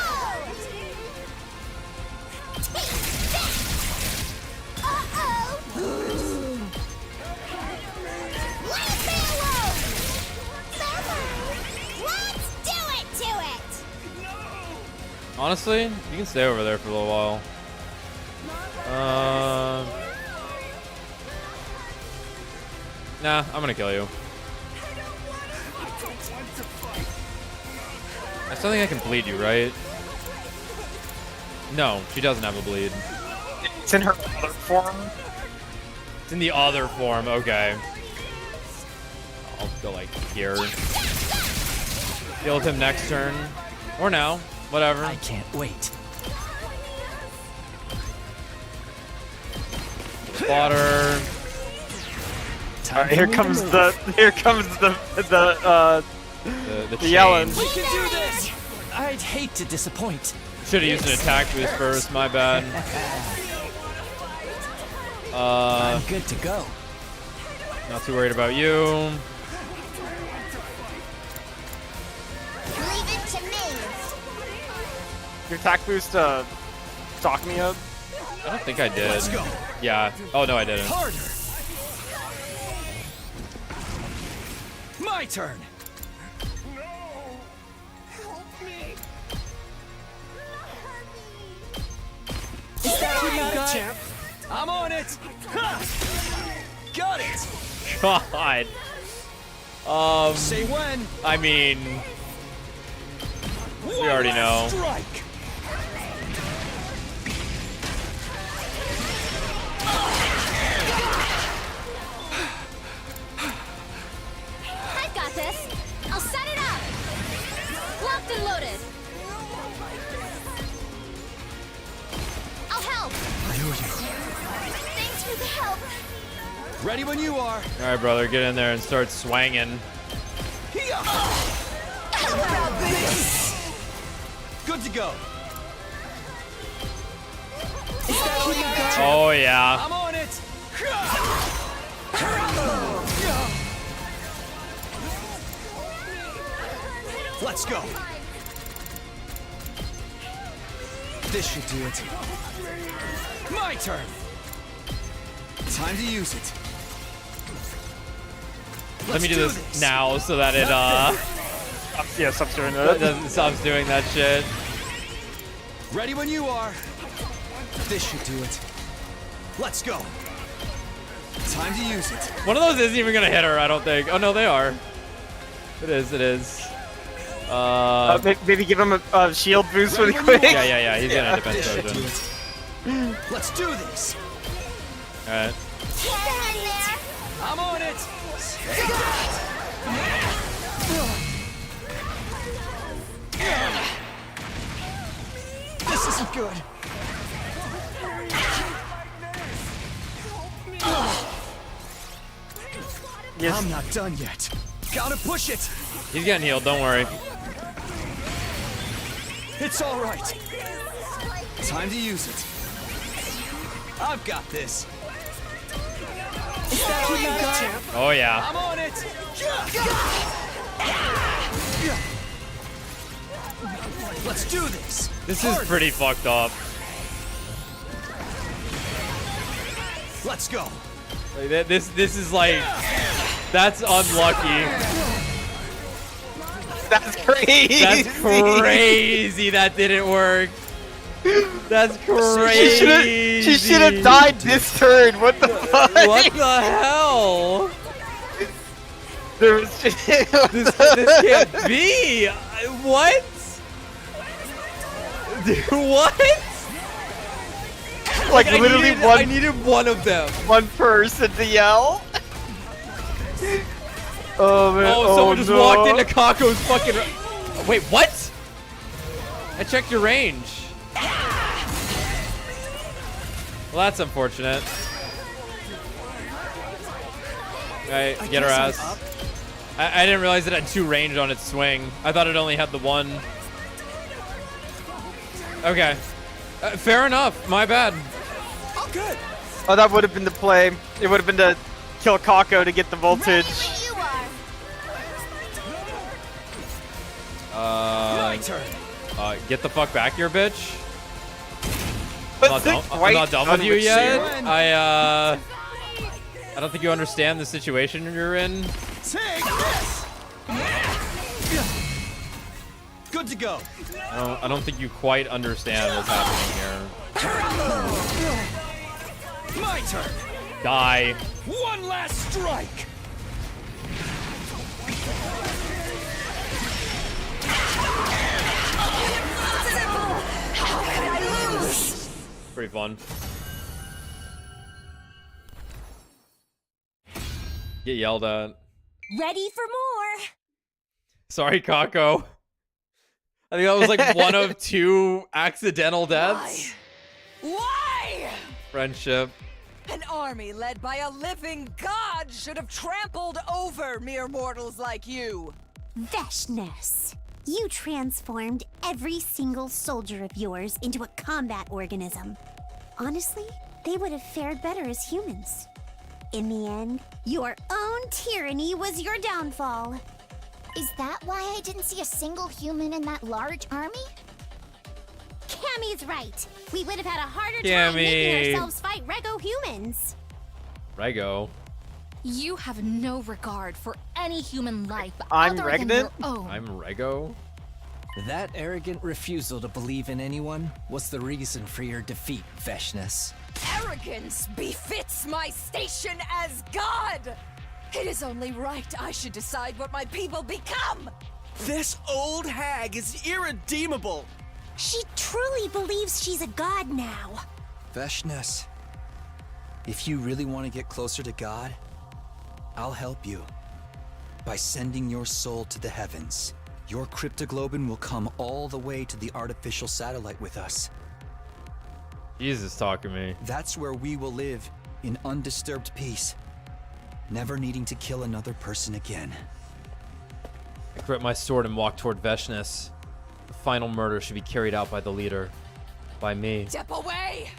Take that. Uh-oh. Leave me alone. Let's do it to it. Honestly, you can stay over there for a little while. Nah, I'm gonna kill you. I still think I can bleed you, right? No, she doesn't have a bleed. It's in her other form. It's in the other form, okay. I'll go like here. Deal with him next turn. Or now, whatever. I can't wait. Water. Alright, here comes the yelling. We can do this. I'd hate to disappoint. Should have used an attack boost first, my bad. I'm good to go. Not too worried about you. Leave it to me. Your attack boost, talk me up. I don't think I did. Let's go. Yeah. Oh no, I didn't. Harder. My turn. Is that all you got, champ? I'm on it. Ha! Got it. God. Say when. I mean, we already know. Strike. I've got this. I'll set it up. Locked and loaded. I'll help. Thanks for the help. Ready when you are. All right, brother, get in there and start swanging. How about this? Good to go. Oh yeah. I'm on it. Let's go. This should do it. My turn. Time to use it. Let me do this now so that it Yeah, stops doing that. stops doing that shit. Ready when you are. This should do it. Let's go. Time to use it. One of those isn't even gonna hit her, I don't think. Oh no, they are. It is. It is. Maybe give him a shield boost really quick. Yeah. He's gonna defense potion. Let's do this. All right. I'm on it. This isn't good. Yes. I'm not done yet. Gotta push it. He's getting healed. Don't worry. It's all right. Time to use it. I've got this. Is that all you got? Oh yeah. I'm on it. Let's do this. This is pretty fucked up. Let's go. Like, this is like, that's unlucky. That's crazy. That's crazy. That didn't work. That's crazy. She should have died this turn. What the fuck? What the hell? There was just... this can't be. What? Dude, what? Like literally I needed one of them. One person to yell. Oh man. Oh, someone just walked into Kako's fucking. Wait, what? I checked your range. Well, that's unfortunate. Alright, get her ass. I didn't realize it had 2 range on its swing. I thought it only had the 1. Okay. Fair enough. My bad. Oh, good. Oh, that would have been the play. It would have been to kill Kako to get the voltage. My turn. Get the fuck back here, bitch. I'm not done with you yet. I don't think you understand the situation you're in. Take this. Good to go. I don't think you quite understand what's happening here. My turn. Die. One last strike. Pretty fun. Get yelled at. Ready for more. Sorry, Kako. I think that was like one of 2 accidental deaths. Why? Friendship. An army led by a living god should have trampled over mere mortals like you. Vesnes, you transformed every single soldier of yours into a combat organism. Honestly, they would have fared better as humans. In the end, your own tyranny was your downfall. Is that why I didn't see a single human in that large army? Cammy's right. We would have had a harder time Cammy. making ourselves fight Rego humans. Rego. You have no regard for any human life I'm other than regnant? your own. I'm Rego. That arrogant refusal to believe in anyone was the reason for your defeat, Vesnes. Arrogance befits my station as god. It is only right I should decide what my people become. This old hag is irredeemable. She truly believes she's a god now. Vesnes, if you really want to get closer to God, I'll help you. By sending your soul to the heavens, your cryptoglobin will come all the way to the artificial satellite with us. Jesus talking to me. That's where we will live in undisturbed peace, never needing to kill another person again. I grip my sword and walk toward Vesnes. The final murder should be carried out by the leader. By me. Step away!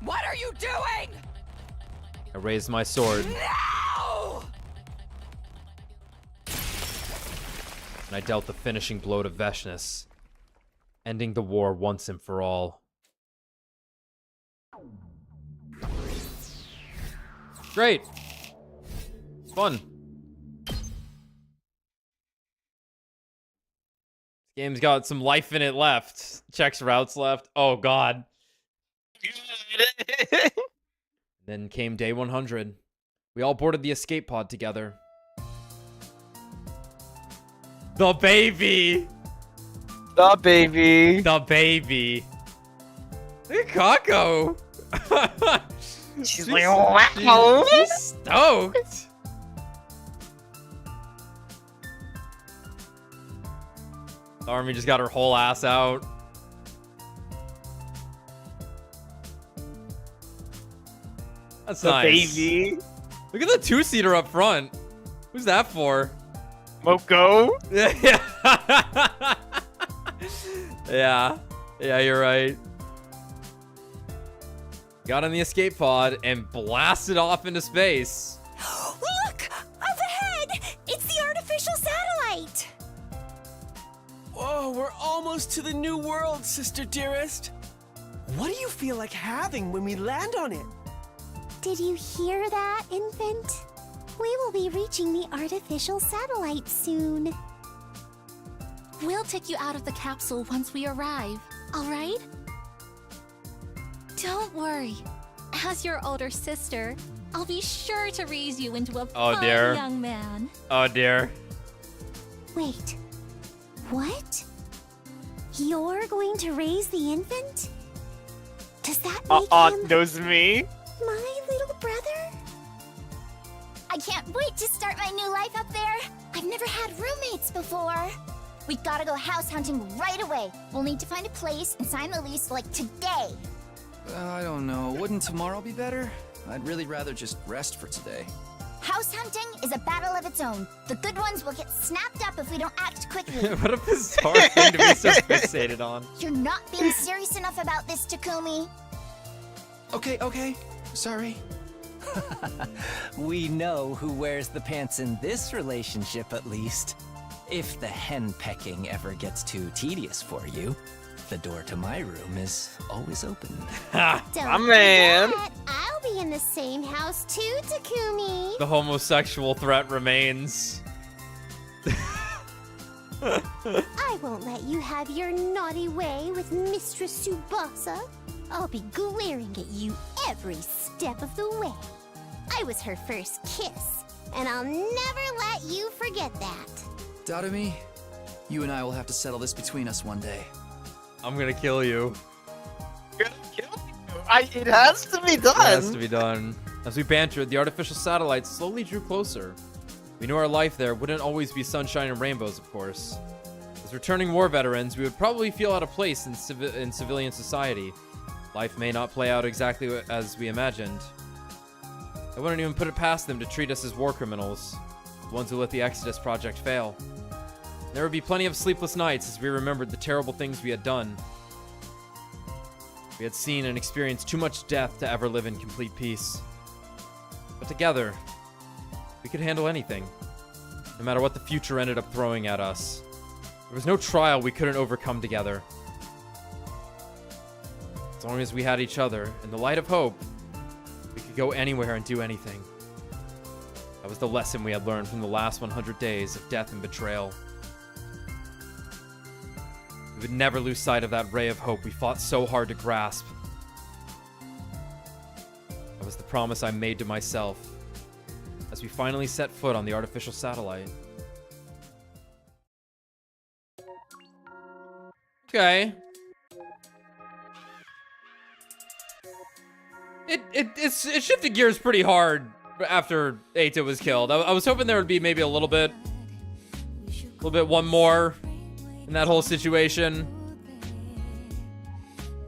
What are you doing? I raised my sword. No! And I dealt the finishing blow to Vesnes, ending the war once and for all. Great. Fun. This game's got some life in it left. Checks routes left. Oh, God. Then came day 100. We all boarded the escape pod together. The baby! The baby! The baby! Look at Kako! She's like, wow! She's stoked! The army just got her whole ass out. That's the nice. Baby! Look at the 2-seater up front. Who's that for? Moko? Yeah. Yeah, you're right. got in the escape pod, and blasted off into space. Look! Up ahead! It's the artificial satellite! Whoa, we're almost to the new world, sister dearest. What do you feel like having when we land on it? Did you hear that, infant? We will be reaching the artificial satellite soon. We'll take you out of the capsule once we arrive, alright? Don't worry. As your older sister, I'll be sure to raise you into a fine young man. Oh dear. Wait. What? You're going to raise the infant? Does that make him knows me? my little brother? I can't wait to start my new life up there. I've never had roommates before. We gotta go house hunting right away. We'll need to find a place and sign the lease like today. I don't know. Wouldn't tomorrow be better? I'd really rather just rest for today. House hunting is a battle of its own. The good ones will get snapped up if we don't act quickly. What a bizarre thing to be so fixated on. You're not being serious enough about this, Takumi. Okay. Sorry. We know who wears the pants in this relationship, at least. If the hen pecking ever gets too tedious for you, the door to my room is always open. Don't forget, I'll be in the same house too, Takumi. The homosexual threat remains. I won't let you have your naughty way with Mistress Tsubasa. I'll be glaring at you every step of the way. I was her first kiss, and I'll never let you forget that. Darumi, you and I will have to settle this between us one day. I'm gonna kill you. You're gonna kill me? It has to be done. It has to be done. As we bantered, the artificial satellite slowly drew closer. We knew our life there wouldn't always be sunshine and rainbows, of course. As returning war veterans, we would probably feel out of place in civilian society. Life may not play out exactly as we imagined. I wouldn't even put it past them to treat us as war criminals, the ones who let the Exodus project fail. There would be plenty of sleepless nights as we remembered the terrible things we had done. We had seen and experienced too much death to ever live in complete peace. But together, we could handle anything, no matter what the future ended up throwing at us. There was no trial we couldn't overcome together. As long as we had each other, in the light of hope, we could go anywhere and do anything. That was the lesson we had learned from the last 100 days of death and betrayal. We would never lose sight of that ray of hope we fought so hard to grasp. That was the promise I made to myself as we finally set foot on the artificial satellite. Okay. It shifted gears pretty hard after Eito was killed. I was hoping there would be maybe a little bit one more in that whole situation.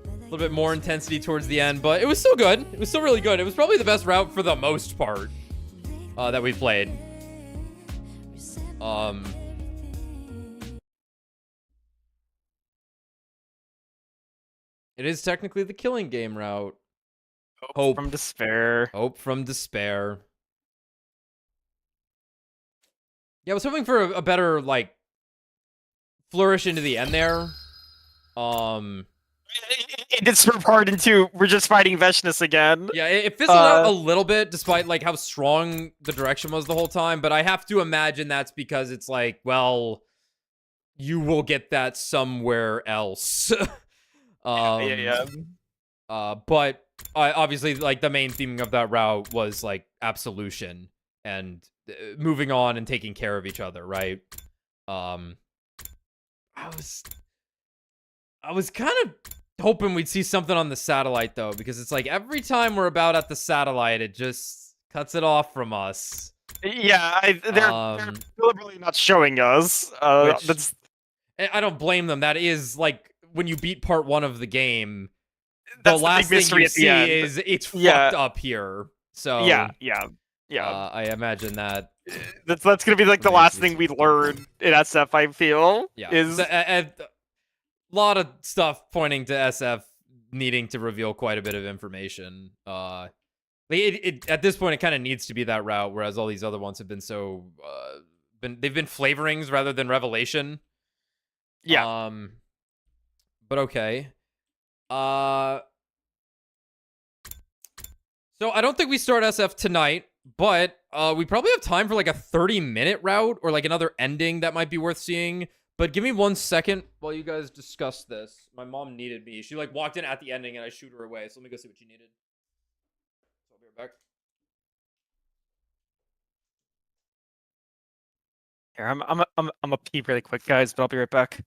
A little bit more intensity towards the end, but it was still good. It was still really good. It was probably the best route for the most part that we played. It is technically the killing game route. Hope from despair. Hope from despair. Yeah, I was hoping for a better, like, flourish into the end there. It did sort of hard into we're just fighting Vesnes again. Yeah, it fizzled out a little bit, despite like how strong the direction was the whole time. But I have to imagine that's because it's like, well, you will get that somewhere else. But obviously, like the main theme of that route was like absolution and moving on and taking care of each other, right? I was kind of hoping we'd see something on the satellite though, because it's like every time we're about at the satellite, it just cuts it off from us. Yeah, they're deliberately not showing us. That's I don't blame them. That is like when you beat part 1 of the game, the last thing you see is it's fucked up here. So yeah. I imagine that that's gonna be like the last thing we learn in SF. I feel is a lot of stuff pointing to SF needing to reveal quite a bit of information. At this point, it kind of needs to be that route, whereas all these other ones have been so they've been flavorings rather than revelation. Yeah. But okay. So I don't think we start SF tonight, but we probably have time for like a 30-minute route or like another ending that might be worth seeing. But give me 1 second while you guys discuss this. My mom needed me. She like walked in at the ending and I shooed her away. So let me go see what she needed. So I'll be right back. Here, I'm a pee really quick, guys, but I'll be right back.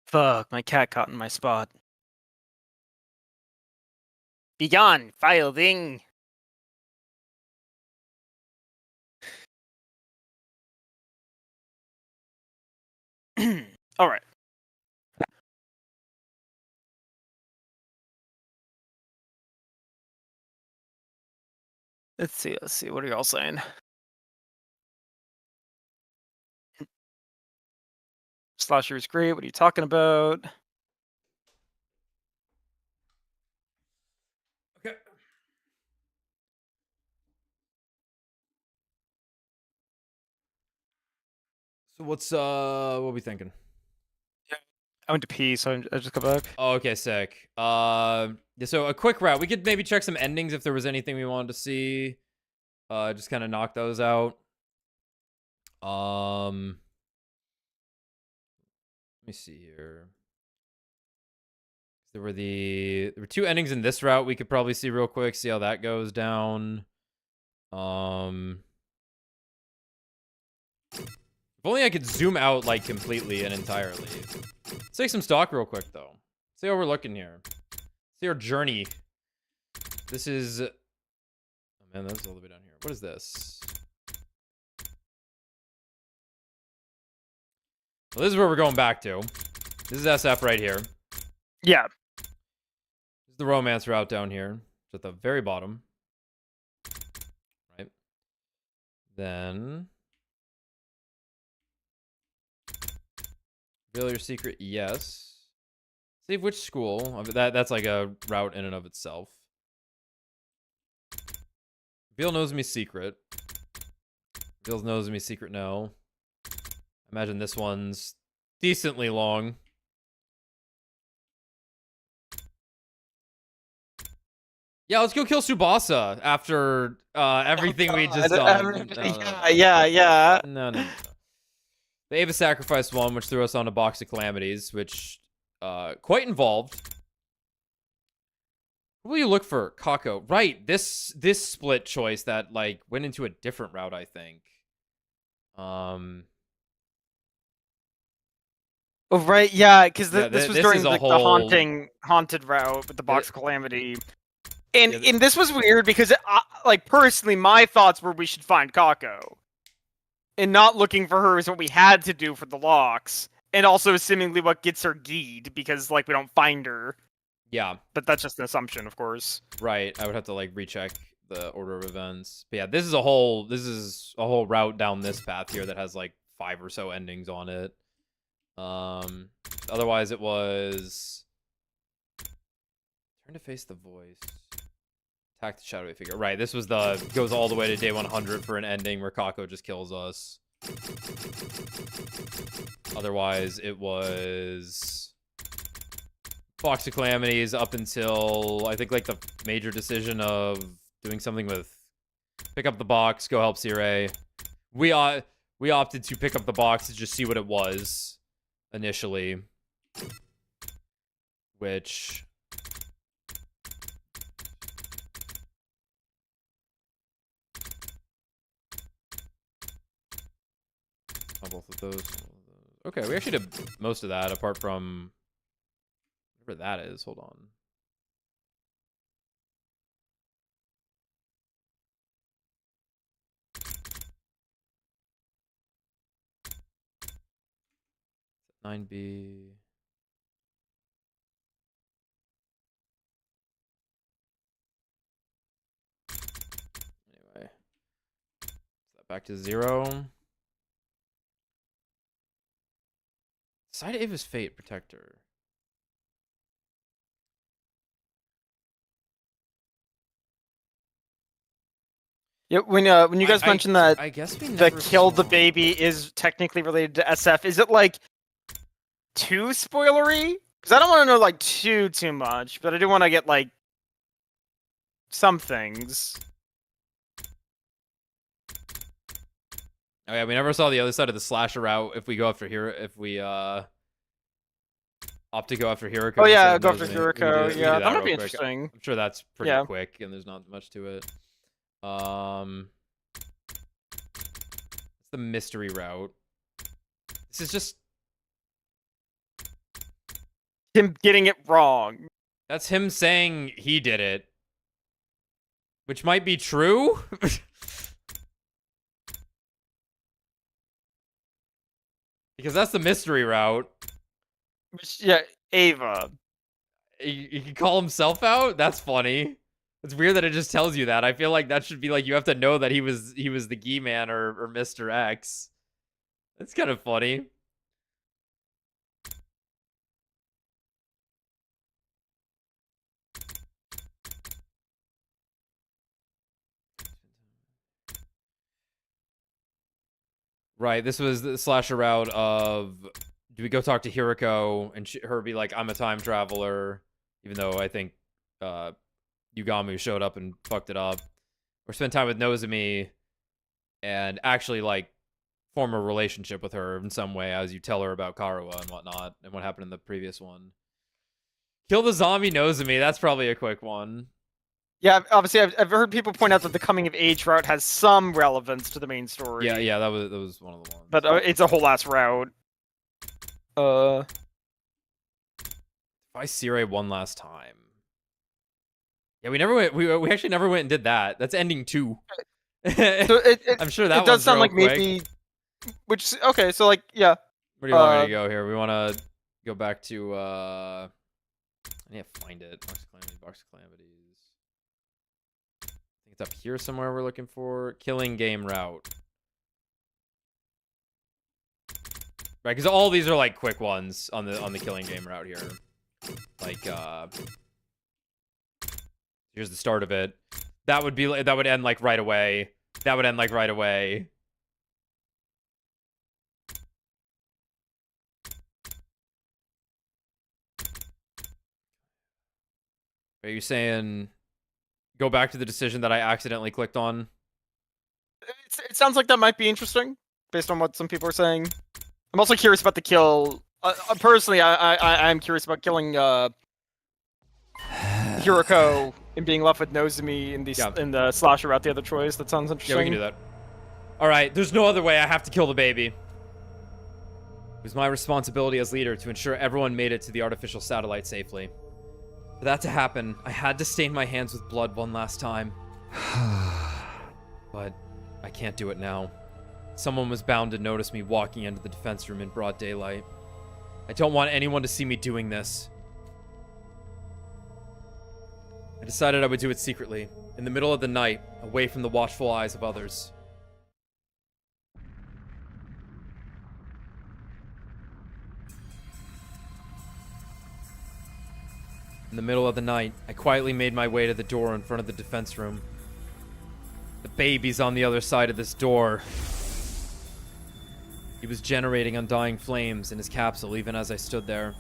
Fuck, my cat caught in my spot. Be gone, file thing. All right. Let's see. What are y'all saying? Slasher is great. What are you talking about? Okay. So what are we thinking? I went to pee, so I just got back. Oh, okay, sick. So a quick route. We could maybe check some endings if there was anything we wanted to see. Just kind of knock those out. Let me see here. There were 2 endings in this route we could probably see real quick, see how that goes down. If only I could zoom out like completely and entirely. Let's take some stock real quick though. See how we're looking here. See our journey. This is... Oh man, that's all the way down here. What is this? Well, this is where we're going back to. This is SF right here. Yeah. This is the romance route down here. It's at the very bottom. Right. Then... Reveal your secret, yes. Save which school? That's like a route in and of itself. Reveal knows me secret. Reveal knows me secret, no. Imagine this one's decently long. Yeah, let's go kill Tsubasa after everything we just done. Yeah. No. The Ava Sacrifice one, which threw us on a box of calamities, which quite involved. What will you look for? Kako. Right, this split choice that like went into a different route, I think. Oh right, yeah, because this was during the haunted route with the box of calamity. And this was weird because like personally my thoughts were we should find Kako. And not looking for her is what we had to do for the locks. And also seemingly what gets her geed, because, like, we don't find her. Yeah. But that's just an assumption, of course. Right. I would have to, like, recheck the order of events. But yeah, this is a whole route down this path here that has, like, 5 or so endings on it. Otherwise, it was turn to face the voice. Attack the shadowy figure. Right, this was the goes all the way to day 100 for an ending where Kako just kills us. Otherwise, it was Box of Calamities up until I think like the major decision of doing something with pick up the box, go help Sirei. We opted to pick up the box to just see what it was initially, which both of those. Okay, we actually did most of that apart from whatever that is. Hold on. Nine B. Anyway, back to 0. Side Ava's Fate Protector. Yeah, when you guys mentioned that I guess we the never kill the saw. baby is technically related to SF, is it like too spoilery? Because I don't want to know like too much, but I do want to get like some things. Oh yeah, we never saw the other side of the slasher route. If we go after here, if we opt to go after Hiroko. Oh yeah, instead go of after Nozomi, Hiroko. Yeah, that might be real quick. interesting. I'm sure that's pretty Yeah. quick, and there's not much to it. It's the mystery route. This is just him getting it wrong. That's him saying he did it, which might be true. Because that's the mystery route. Yeah, Ava. He can call himself out? That's funny. It's weird that it just tells you that. I feel like that should be like, you have to know that he was the Gee Man or Mr. X. That's kind of funny. Right, this was the slasher route of, do we go talk to Hiroko and her be like, I'm a time traveler, even though I think Yugamu showed up and fucked it up, or spend time with Nozomi and actually like form a relationship with her in some way as you tell her about Karuwa and whatnot and what happened in the previous one. Kill the zombie Nozomi, that's probably a quick one. Yeah, obviously, I've heard people point out that the coming of age route has some relevance to the main story. Yeah, that was one of the ones. But it's a whole ass route. If I Sirei one last time. Yeah, we never went. We actually never went and did that. That's ending 2. So I'm sure that it does sound like quick. maybe. Which okay, so like yeah. Where do you want me to go here? We want to go back to. I need to find it. Box of Calamities. I think it's up here somewhere. We're looking for killing game route. Right, because all these are like quick ones on the killing game route here. Like here's the start of it. That would end like right away. That would end like right away. Are you saying go back to the decision that I accidentally clicked on? It sounds like that might be interesting, based on what some people are saying. I'm also curious about the kill. Personally, I'm curious about killing Hiroko and being left with Nozomi in the slasher route. The other choice. That sounds interesting. Yeah, we can do that. All right, there's no other way. I have to kill the baby. It was my responsibility as leader to ensure everyone made it to the artificial satellite safely. For that to happen, I had to stain my hands with blood one last time. But I can't do it now. Someone was bound to notice me walking into the defense room in broad daylight. I don't want anyone to see me doing this. I decided I would do it secretly, in the middle of the night, away from the watchful eyes of others. In the middle of the night, I quietly made my way to the door in front of the defense room. The baby's on the other side of this door. He was generating undying flames in his capsule even as I stood there.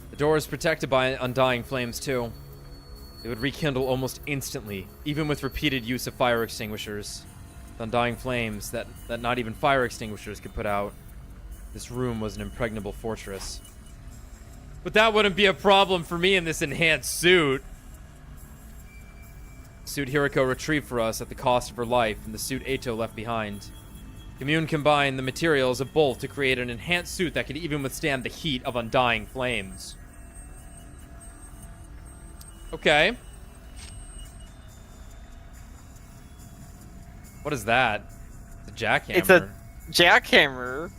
The door is protected by undying flames too. They would rekindle almost instantly, even with repeated use of fire extinguishers. The undying flames that not even fire extinguishers could put out. This room was an impregnable fortress. But that wouldn't be a problem for me in this enhanced suit. The suit Hiriko retrieved for us at the cost of her life, and the suit Eito left behind. Commune combined the materials of both to create an enhanced suit that could even withstand the heat of undying flames. Okay. What is that? It's a jackhammer. It's a jackhammer.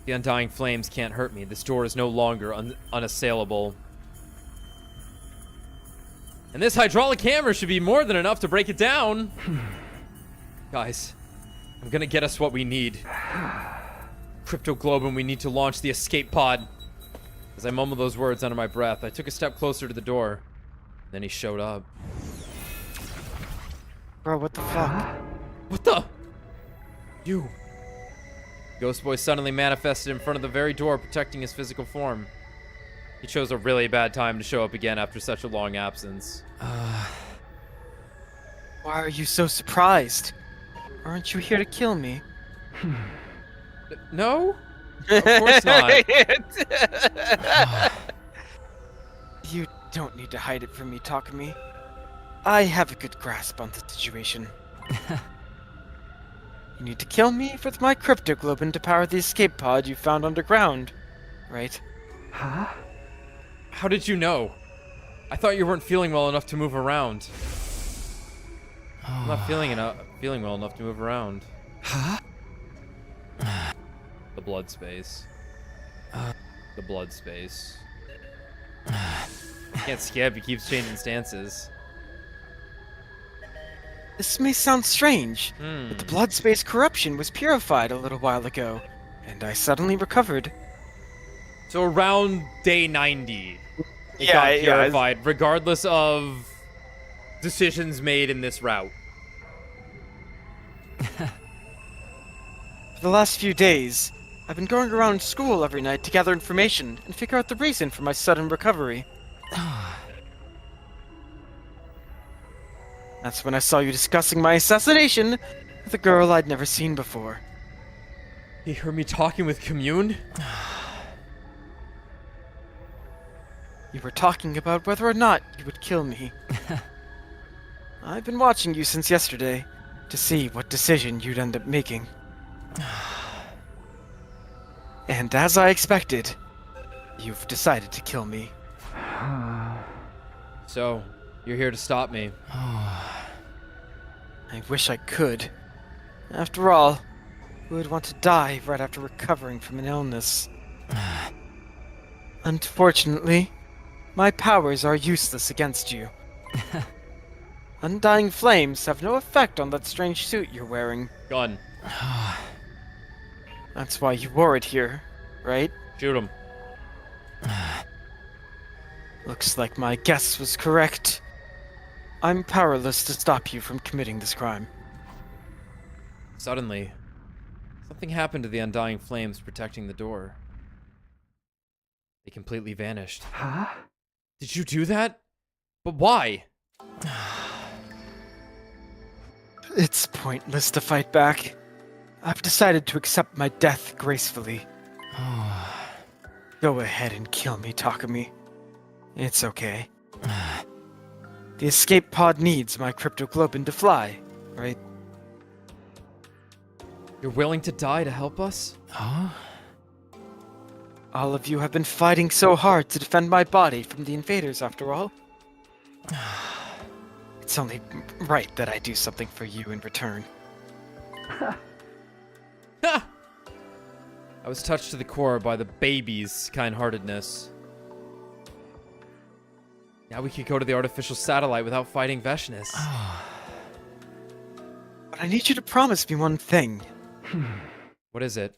The undying flames can't hurt me. This door is no longer unassailable. And this hydraulic hammer should be more than enough to break it down. Guys, I'm gonna get us what we need. Crypto globe, and we need to launch the escape pod. As I mumbled those words under my breath, I took a step closer to the door. Then he showed up. Bro, what the fuck? What the? You. Ghost Boy suddenly manifested in front of the very door, protecting his physical form. He chose a really bad time to show up again after such a long absence. Why are you so surprised? Aren't you here to kill me? No? Of course not. You don't need to hide it from me, Takumi. I have a good grasp on the situation. You need to kill me with my cryptoglobin to power the escape pod you found underground, right? Huh? How did you know? I thought you weren't feeling well enough to move around. I'm not feeling well enough to move around. Huh? The blood space. The blood space. Can't skip, he keeps changing stances. This may sound strange, but the blood space corruption was purified a little while ago, and I suddenly recovered. So around day 90, it got purified, regardless of decisions made in this route. For the last few days, I've been going around school every night to gather information and figure out the reason for my sudden recovery. That's when I saw you discussing my assassination with a girl I'd never seen before. He heard me talking with Commune? You were talking about whether or not you would kill me. I've been watching you since yesterday to see what decision you'd end up making. And as I expected, you've decided to kill me. So, you're here to stop me. I wish I could. After all, who would want to die right after recovering from an illness? Unfortunately, my powers are useless against you. Undying flames have no effect on that strange suit you're wearing. Gun. That's why you wore it here, right? Shoot him. Looks like my guess was correct. I'm powerless to stop you from committing this crime. Suddenly, something happened to the undying flames protecting the door. They completely vanished. Huh? Did you do that? But why? It's pointless to fight back. I've decided to accept my death gracefully. Go ahead and kill me, Takumi. It's okay. The escape pod needs my cryptoglobin to fly, right? You're willing to die to help us? Huh? All of you have been fighting so hard to defend my body from the invaders, after all. It's only right that I do something for you in return. I was touched to the core by the baby's kind-heartedness. Now we could go to the artificial satellite without fighting Vesnes. But I need you to promise me one thing. What is it?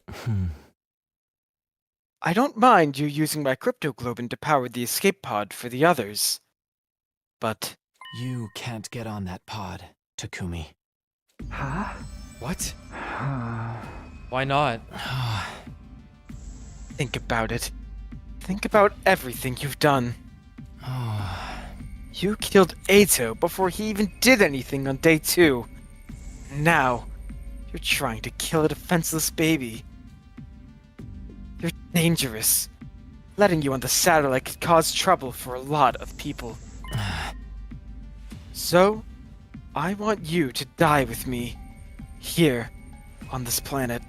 I don't mind you using my cryptoglobin to power the escape pod for the others. But... You can't get on that pod, Takumi. Huh? What? Why not? Think about it. Think about everything you've done. You killed Eito before he even did anything on day 2. Now, you're trying to kill a defenseless baby. You're dangerous. Letting you on the satellite could cause trouble for a lot of people. So, I want you to die with me. Here, on this planet.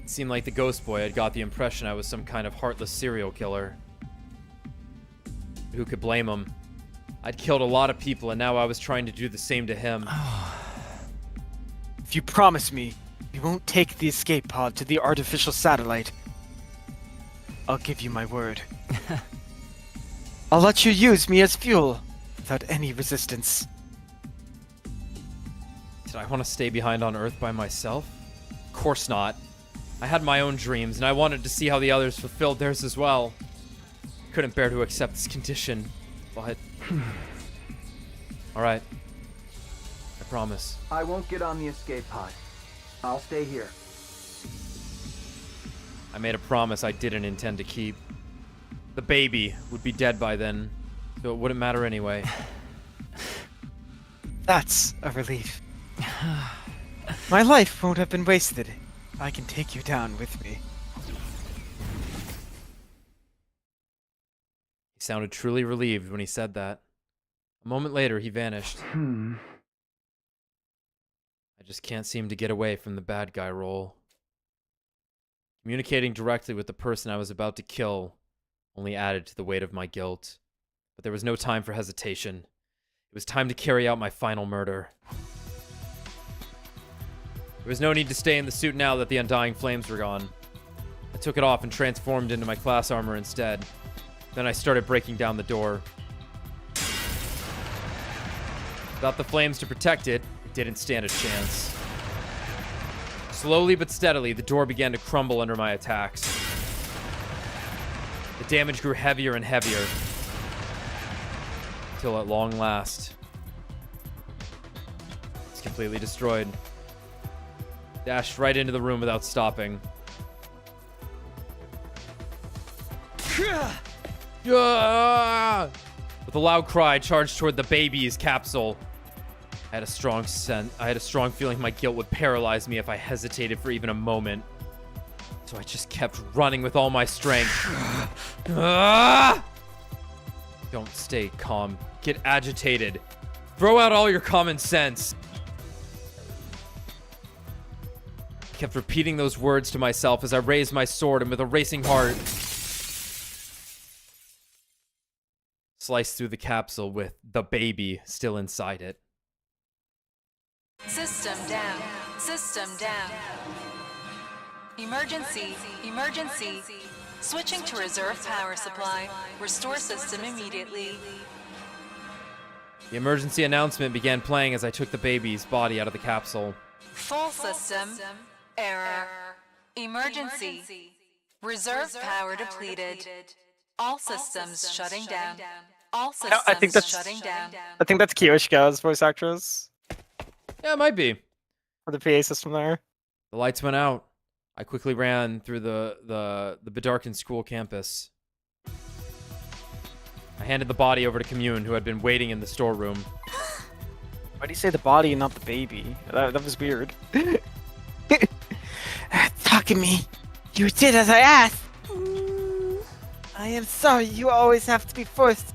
It seemed like the ghost boy had got the impression I was some kind of heartless serial killer. Who could blame him? I'd killed a lot of people and now I was trying to do the same to him. If you promise me, you won't take the escape pod to the artificial satellite, I'll give you my word. I'll let you use me as fuel, without any resistance. Did I want to stay behind on Earth by myself? Of course not. I had my own dreams, and I wanted to see how the others fulfilled theirs as well. Couldn't bear to accept this condition, but... Alright. I promise. I won't get on the escape pod. I'll stay here. I made a promise I didn't intend to keep. The baby would be dead by then, so it wouldn't matter anyway. That's a relief. My life won't have been wasted. I can take you down with me. He sounded truly relieved when he said that. A moment later, he vanished. I just can't seem to get away from the bad guy role. Communicating directly with the person I was about to kill only added to the weight of my guilt. But there was no time for hesitation. It was time to carry out my final murder. There was no need to stay in the suit now that the undying flames were gone. I took it off and transformed into my class armor instead. Then I started breaking down the door. Without the flames to protect it, it didn't stand a chance. Slowly but steadily, the door began to crumble under my attacks. The damage grew heavier and heavier. Until at long last, it's completely destroyed. Dashed right into the room without stopping. With a loud cry, I charged toward the baby's capsule. I had a strong feeling my guilt would paralyze me if I hesitated for even a moment. So I just kept running with all my strength. Don't stay calm. Get agitated. Throw out all your common sense. I kept repeating those words to myself as I raised my sword and with a racing heart sliced through the capsule with the baby still inside it. System down. System down. Emergency. Emergency. Switching to reserve power supply. Restore system immediately. The emergency announcement began playing as I took the baby's body out of the capsule. Full system. Error. Emergency. Reserve power depleted. All systems shutting down. All systems shutting down. I think that's Kiyoshika's voice actress. Yeah, it might be. For the PA system there. The lights went out. I quickly ran through the bedarkened school campus. I handed the body over to Commune, who had been waiting in the storeroom. Why do you say the body and not the baby? That was weird. Takumi, you did as I asked. I am sorry you always have to be forced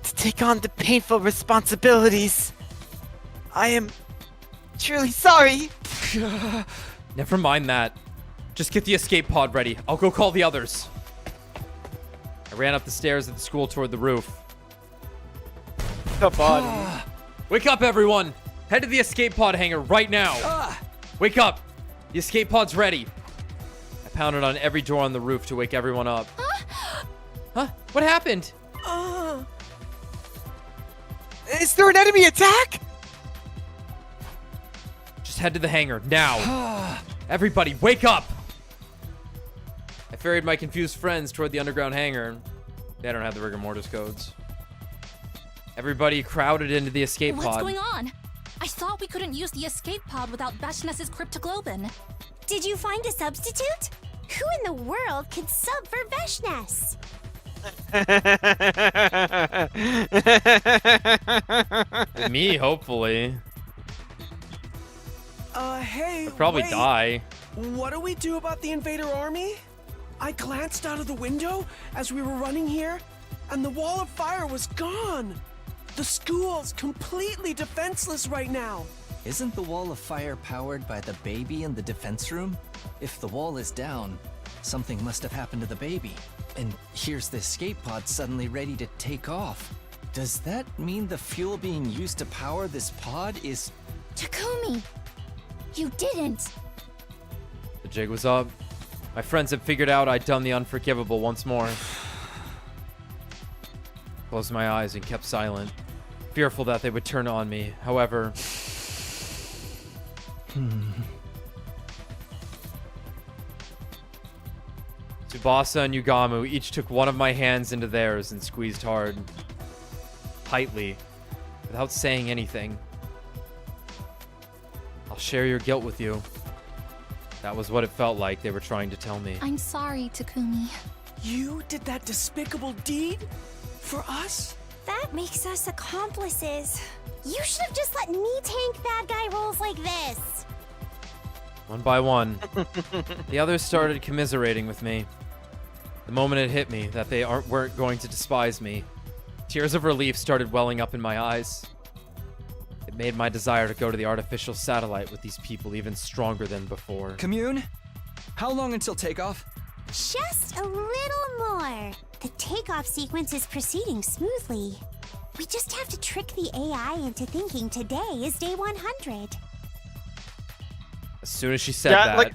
to take on the painful responsibilities. I am truly sorry. Never mind that. Just get the escape pod ready. I'll go call the others. I ran up the stairs of the school toward the roof. The body. Wake up, everyone! Head to the escape pod hangar right now. Wake up! The escape pod's ready. I pounded on every door on the roof to wake everyone up. Huh? What happened? Is there an enemy attack? Just head to the hangar now. Everybody, wake up! I ferried my confused friends toward the underground hangar. They don't have the rigor mortis codes. Everybody crowded into the escape pod. What's going on? I thought we couldn't use the escape pod without Vesnes' cryptoglobin. Did you find a substitute? Who in the world could sub for Vesnes? Me, hopefully. Hey, I'd probably wait. die. What do we do about the Invader army? I glanced out of the window as we were running here, and the wall of fire was gone. The school's completely defenseless right now. Isn't the wall of fire powered by the baby in the defense room? If the wall is down, something must have happened to the baby. And here's the escape pod suddenly ready to take off. Does that mean the fuel being used to power this pod is... Takumi! You didn't! The jig was up. My friends had figured out I'd done the unforgivable once more. Closed my eyes and kept silent, fearful that they would turn on me. However... Tsubasa and Yugamu each took one of my hands into theirs and squeezed hard. Tightly, without saying anything. I'll share your guilt with you. That was what it felt like they were trying to tell me. I'm sorry, Takumi. You did that despicable deed? For us? That makes us accomplices. You should have just let me tank bad guy roles like this. One by one, the others started commiserating with me. The moment it hit me that they weren't going to despise me, tears of relief started welling up in my eyes. It made my desire to go to the artificial satellite with these people even stronger than before. Commune? How long until takeoff? Just a little more. The takeoff sequence is proceeding smoothly. We just have to trick the AI into thinking today is day 100. As soon as she said that...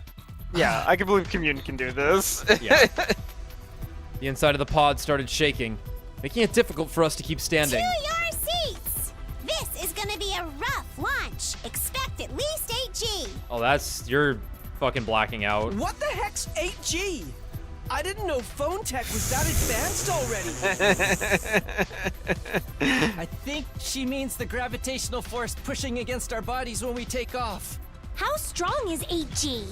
Yeah, I can believe Commune can do this. Yeah. The inside of the pod started shaking, making it difficult for us to keep standing. To your seats! This is gonna be a rough launch. Expect at least 8G. Oh, you're fucking blacking out. What the heck's 8G? I didn't know phone tech was that advanced already. I think she means the gravitational force pushing against our bodies when we take off. How strong is 8G?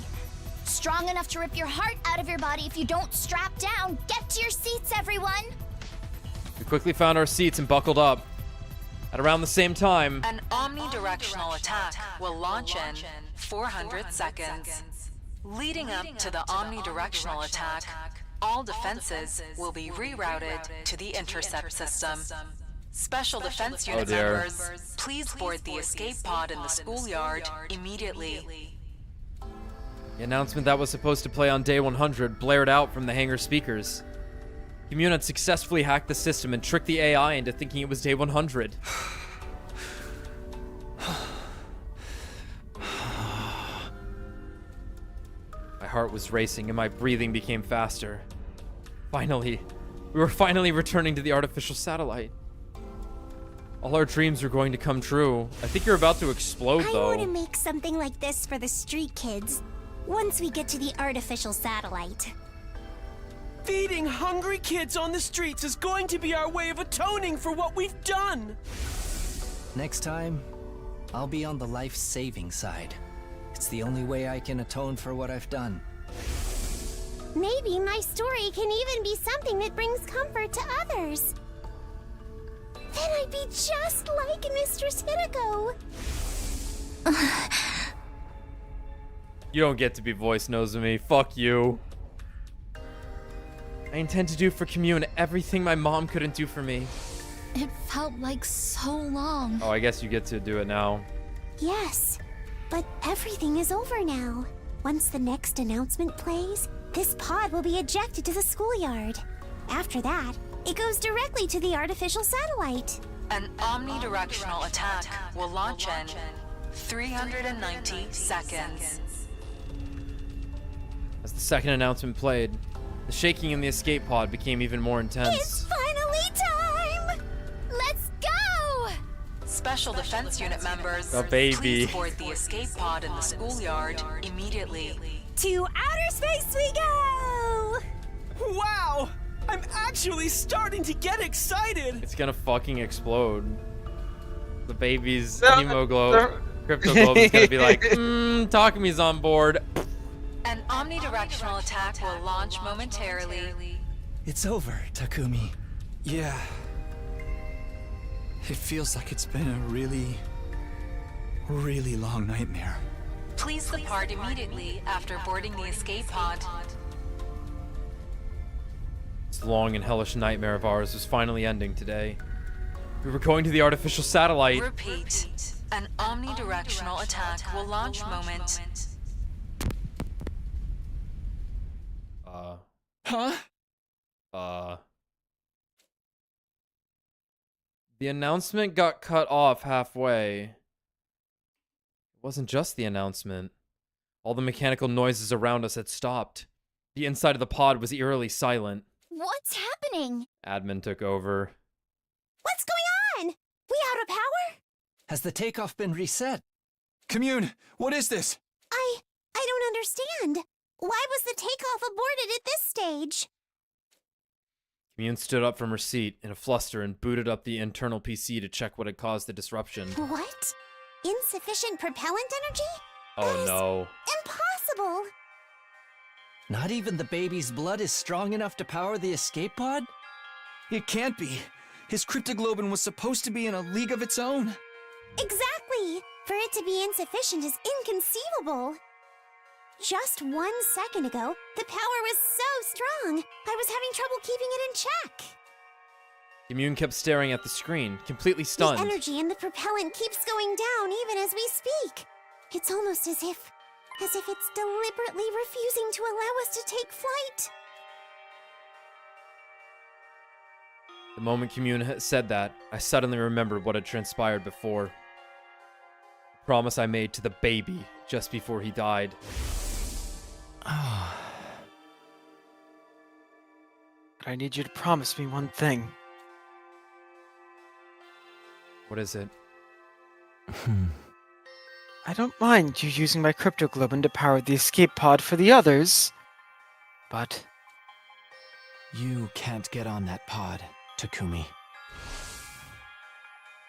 Strong enough to rip your heart out of your body if you don't strap down. Get to your seats, everyone! We quickly found our seats and buckled up. At around the same time... An omnidirectional attack will launch in 400 seconds. Leading up to the omnidirectional attack, all defenses will be rerouted to the intercept system. Special Defense Unit members, please board the escape pod in the schoolyard immediately. The announcement that was supposed to play on day 100 blared out from the hangar speakers. Commune had successfully hacked the system and tricked the AI into thinking it was day 100. My heart was racing and my breathing became faster. Finally, we were finally returning to the artificial satellite. All our dreams were going to come true. I think you're about to explode, though. I want to make something like this for the street kids once we get to the artificial satellite. Feeding hungry kids on the streets is going to be our way of atoning for what we've done. Next time, I'll be on the life-saving side. It's the only way I can atone for what I've done. Maybe my story can even be something that brings comfort to others. Then I'd be just like Mistress Hideko. You don't get to be voice Nozomi. Fuck you. I intend to do for Commune everything my mom couldn't do for me. It felt like so long. Oh, I guess you get to do it now. Yes, but everything is over now. Once the next announcement plays, this pod will be ejected to the schoolyard. After that, it goes directly to the artificial satellite. An omnidirectional attack will launch in 390 seconds. As the second announcement played, the shaking in the escape pod became even more intense. It's finally time! Let's go! Special Defense Unit members, the baby. Please board the escape pod in the schoolyard immediately. To outer space we go! Wow! I'm actually starting to get excited! It's gonna fucking explode. The baby's hemoglobe, crypto globe is gonna be like, Takumi's on board. An omnidirectional attack will launch momentarily. It's over, Takumi. Yeah. It feels like it's been a really, really long nightmare. Please depart immediately after boarding the escape pod. This long and hellish nightmare of ours was finally ending today. We were going to the artificial satellite. Repeat. An omnidirectional attack will launch moment. Huh? The announcement got cut off halfway. It wasn't just the announcement. All the mechanical noises around us had stopped. The inside of the pod was eerily silent. What's happening? Admin took over. What's going on? We out of power? Has the takeoff been reset? Commune, what is this? I don't understand. Why was the takeoff aborted at this stage? Commune stood up from her seat in a fluster and booted up the internal PC to check what had caused the disruption. What? Insufficient propellant energy? Oh no. Impossible! Not even the baby's blood is strong enough to power the escape pod? It can't be. His cryptoglobin was supposed to be in a league of its own. Exactly! For it to be insufficient is inconceivable. Just 1 second ago, the power was so strong, I was having trouble keeping it in check. Commune kept staring at the screen, completely stunned. The energy in the propellant keeps going down even as we speak. It's almost as if it's deliberately refusing to allow us to take flight. The moment Commune said that, I suddenly remembered what had transpired before. The promise I made to the baby just before he died. But I need you to promise me one thing. What is it? I don't mind you using my cryptoglobin to power the escape pod for the others, but... You can't get on that pod, Takumi.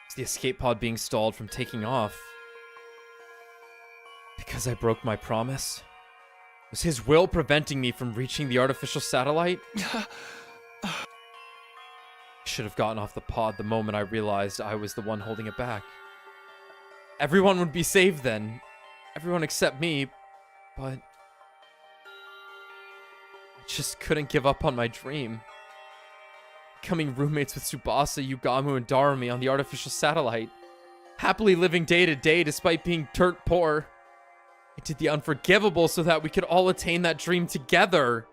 Is the escape pod being stalled from taking off? Because I broke my promise? Was his will preventing me from reaching the artificial satellite? I should have gotten off the pod the moment I realized I was the one holding it back. Everyone would be saved then. Everyone except me, but... I just couldn't give up on my dream. Becoming roommates with Tsubasa, Yugamu, and Darumi on the artificial satellite. Happily living day to day despite being dirt poor. I did the unforgivable so that we could all attain that dream together.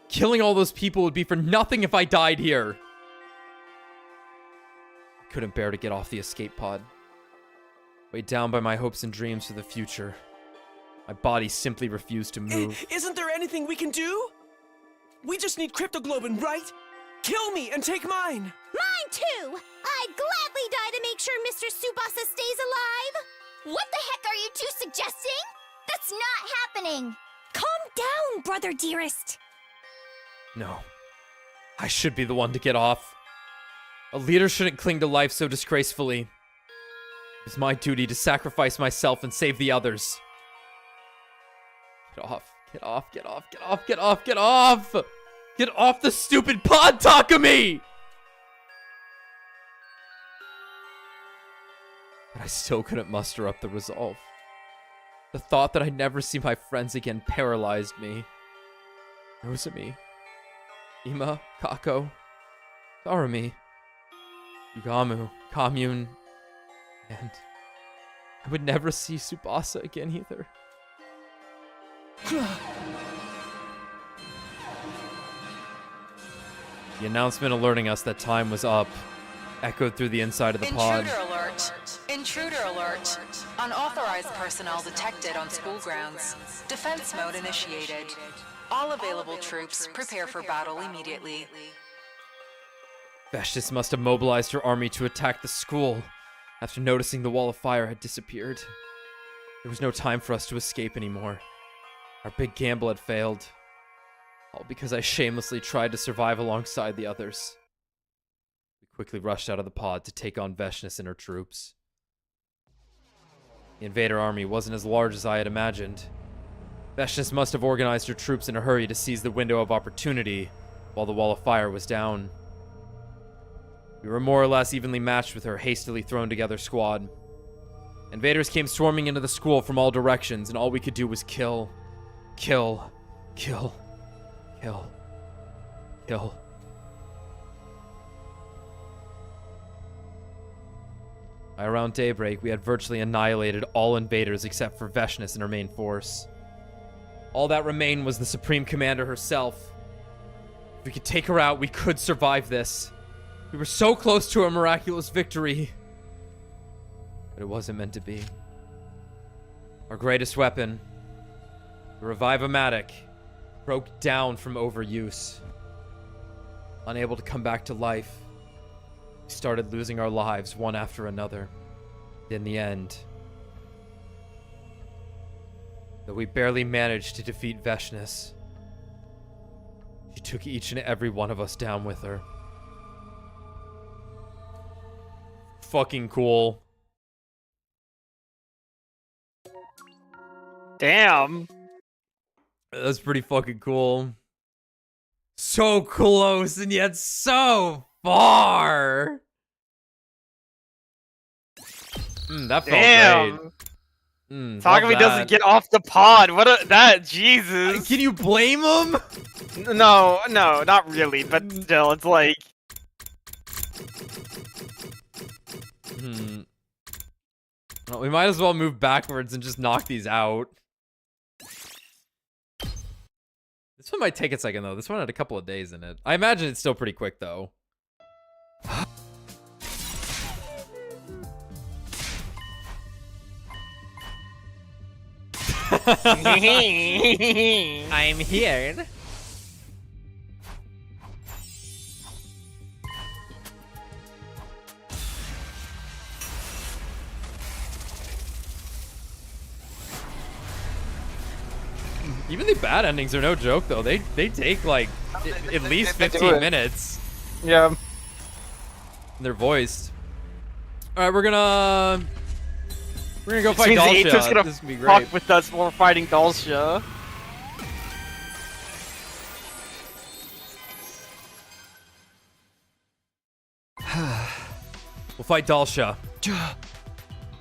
Killing all those people would be for nothing if I died here. I couldn't bear to get off the escape pod. Weighed down by my hopes and dreams for the future. My body simply refused to move. Isn't there anything we can do? We just need cryptoglobin, right? Kill me and take mine! Mine too! I'd gladly die to make sure Mr. Tsubasa stays alive! What the heck are you two suggesting? That's not happening! Calm down, brother dearest! No. I should be the one to get off. A leader shouldn't cling to life so disgracefully. It was my duty to sacrifice myself and save the others. Get off, get off, get off, get off, get off, get off! Get off the stupid pod, Takumi! But I still couldn't muster up the resolve. The thought that I'd never see my friends again paralyzed me. Nozomi, Ima, Kako, Darumi, Yugamu, Commune, and I would never see Tsubasa again either. The announcement alerting us that time was up echoed through the inside of the pod. Intruder alert! Intruder alert! Unauthorized personnel detected on school grounds. Defense mode initiated. All available troops prepare for battle immediately. Vesnes must have mobilized her army to attack the school after noticing the wall of fire had disappeared. There was no time for us to escape anymore. Our big gamble had failed. All because I shamelessly tried to survive alongside the others. We quickly rushed out of the pod to take on Vesnes and her troops. The Invader army wasn't as large as I had imagined. Vesnes must have organized her troops in a hurry to seize the window of opportunity while the wall of fire was down. We were more or less evenly matched with her hastily thrown together squad. Invaders came swarming into the school from all directions, and all we could do was kill. Kill. Kill. Kill. Kill. By around daybreak, we had virtually annihilated all invaders except for Vesnes and her main force. All that remained was the Supreme Commander herself. If we could take her out, we could survive this. We were so close to a miraculous victory. But it wasn't meant to be. Our greatest weapon, the Revive-O-Matic, broke down from overuse. Unable to come back to life, we started losing our lives one after another. In the end, though we barely managed to defeat Vesnes, she took each and every one of us down with her. Fucking cool. Damn. That's pretty fucking cool. So close and yet so far. That felt Damn. great. Takumi doesn't get off the pod. Jesus. Can you blame him? No, not really, but still, it's like... Well, we might as well move backwards and just knock these out. This one might take a second, though. This one had a couple of days in it. I imagine it's still pretty quick, though. I'm here. Even the bad endings are no joke, though. They take like at least 15 minutes. Yeah. They're voiced. All right, we're gonna go fight Eito's Dalia. gonna This is gonna be great. fuck with us while we're fighting Dalia. We'll fight Dalia.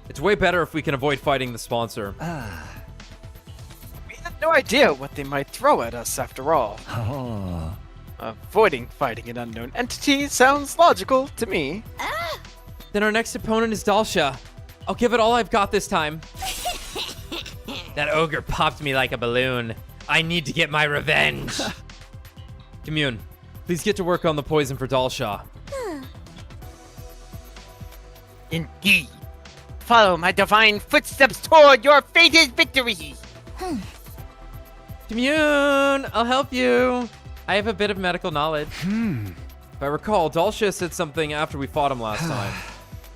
It's way better if we can avoid fighting the sponsor. We have no idea what they might throw at us after all. Oh. Avoiding fighting an unknown entity sounds logical to me. Then our next opponent is Dalia. I'll give it all I've got this time. That ogre popped me like a balloon. I need to get my revenge. Commune, please get to work on the poison for Dalia. Indeed. Follow my divine footsteps toward your fated victory. Commune, I'll help you. I have a bit of medical knowledge. If I recall, Dalia said something after we fought him last time.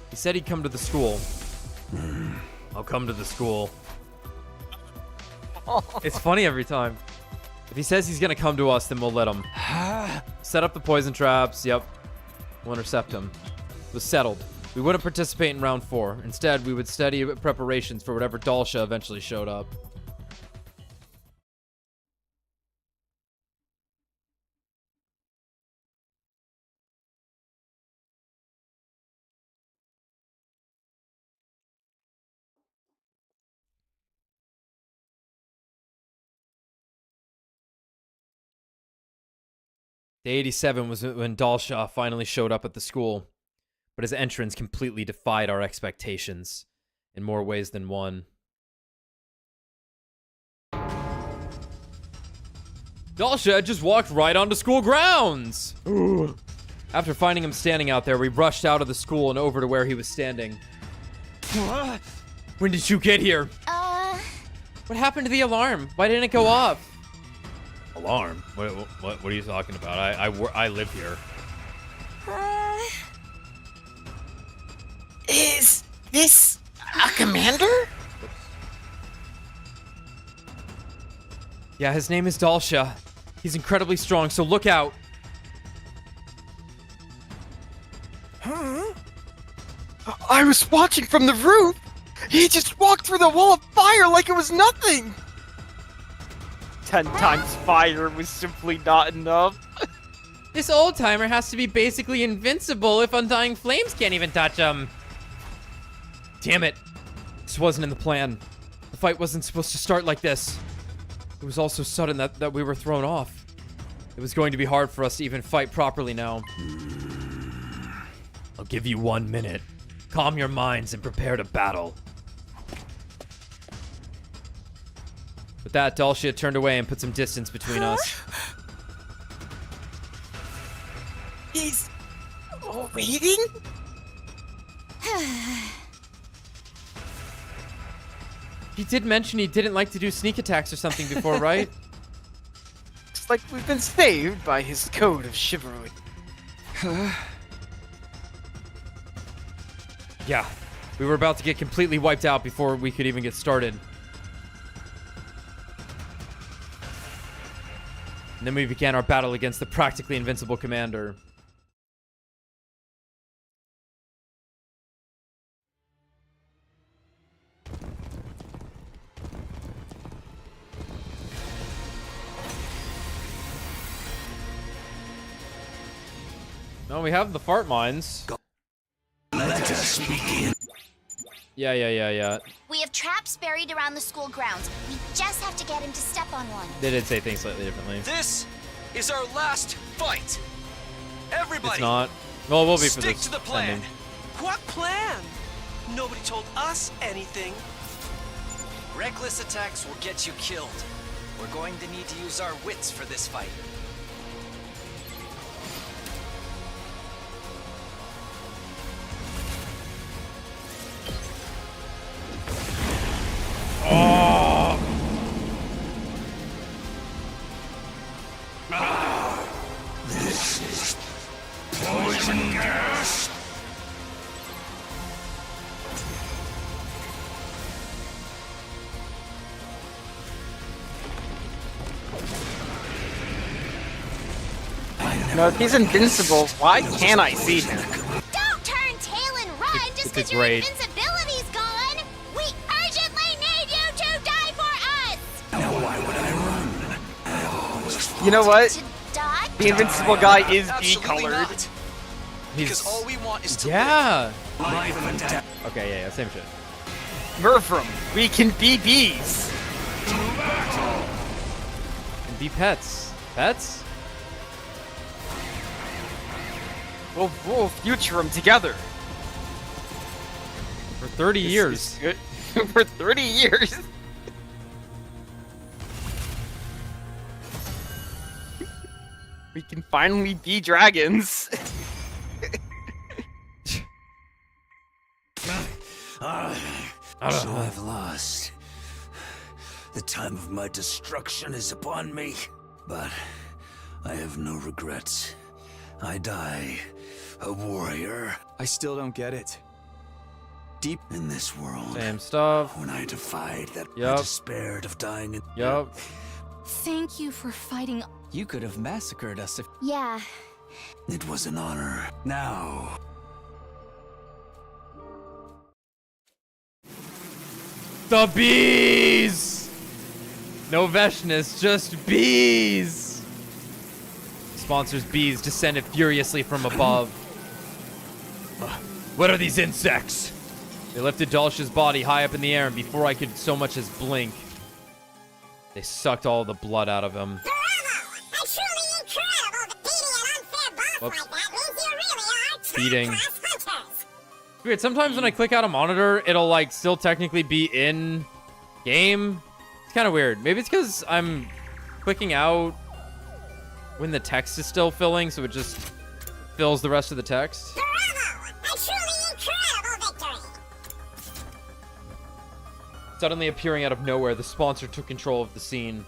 He said he'd come to the school. I'll come to the school. It's funny every time. If he says he's gonna come to us, then we'll let him. Set up the poison traps. Yep. We'll intercept him. It was settled. We wouldn't participate in round 4. Instead, we would study preparations for whatever Dalia eventually showed up. Day 87 was when Dalia finally showed up at the school, but his entrance completely defied our expectations, in more ways than one. Dalia just walked right onto school grounds! After finding him standing out there, we rushed out of the school and over to where he was standing. When did you get here? What happened to the alarm? Why didn't it go off? Alarm? What are you talking about? I live here. Is this a commander? Yeah, his name is Dalia. He's incredibly strong, so look out. Huh? I was watching from the roof. He just walked through the wall of fire like it was nothing. 10 times fire was simply not enough. This old-timer has to be basically invincible if Undying Flames can't even touch him. Damn it. This wasn't in the plan. The fight wasn't supposed to start like this. It was all so sudden that we were thrown off. It was going to be hard for us to even fight properly now. I'll give you 1 minute. Calm your minds and prepare to battle. With that, Dalia turned away and put some distance between us. He's waiting? He did mention he didn't like to do sneak attacks or something before, right? It's like we've been saved by his code of chivalry. Yeah, we were about to get completely wiped out before we could even get started. And then we began our battle against the practically invincible commander. No, we have the fart mines. Let us begin. Yeah. We have traps buried around the school grounds. We just have to get him to step on one. They did say things slightly differently. This is our last fight. Everybody, It's not. Well, it will be for stick this to the plan. ending. What plan? Nobody told us anything. Reckless attacks will get you killed. We're going to need to use our wits for this fight. Oh! This is poison gas. No, if he's invincible, why can't I see him? Don't turn tail and run just it's because your great. invincibility's gone. We urgently need you to die for us. Now why would I run? I always You know what? To die? The invincible guy is Absolutely decolored. not. Because all we want is to Yeah. life and death. Okay, yeah, same shit. Murfram, we can be bees. And be pets. Pets? We'll future them together. For 30 years. For 30 years. We can finally be dragons. So I've lost. The time of my destruction is upon me, but I have no regrets. I die a warrior. I still don't get it. Deep in this world. Same stuff. When I defied that, I Yup. despaired of dying in. Yup. Thank you for fighting. You could have massacred us if... Yeah. It was an honor. Now, The bees! No Vesnes, just bees! Sponsors bees descended furiously from above. What are these insects? They lifted Dalia's body high up in the air, and before I could so much as blink, they sucked all the blood out of him. Bravo! A truly incredible beating an unfair boss Whoops. like that means you really are Beating. top-class hunters. Weird, sometimes when I click out a monitor, it'll like still technically be in game. It's kind of weird. Maybe it's because I'm clicking out when the text is still filling, so it just fills the rest of the text. Bravo! A truly incredible victory. Suddenly appearing out of nowhere, the sponsor took control of the scene.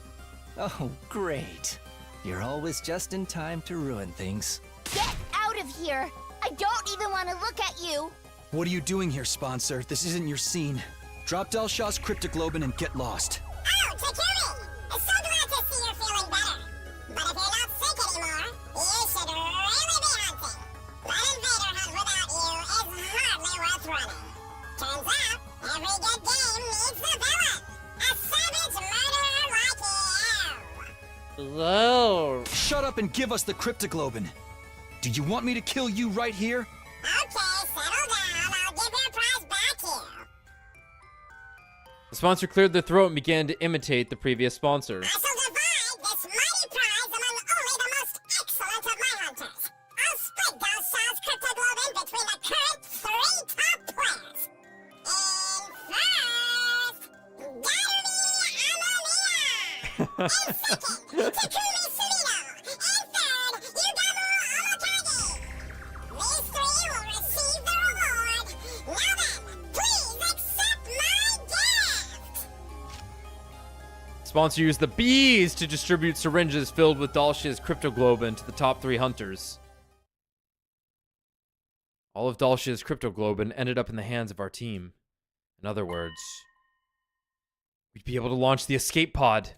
Oh, great. You're always just in time to ruin things. Get out of here. I don't even want to look at you. What are you doing here, sponsor? This isn't your scene. Drop Dalia's cryptoglobin and get lost. Oh, Takumi! It's so glad to see you're feeling better. But Hello. Shut up and give us the cryptoglobin. Do you want me to kill you right here? Okay, settle down. I'll give your prize back here. The sponsor cleared their throat and began to imitate the previous sponsor. I shall divide this mighty prize among only the most excellent of my hunters. I'll split Dalshaw's cryptoglobin between the current 3 top players. In first, Dalia. In second, Takumi Surino. In third, Yugamu Omotagi. These 3 will receive the reward. Now then, please accept my gift. Sponsor used the bees to distribute syringes filled with Dalshia's cryptoglobin to the top 3 hunters. All of Dalshia's cryptoglobin ended up in the hands of our team. In other words, we'd be able to launch the escape pod.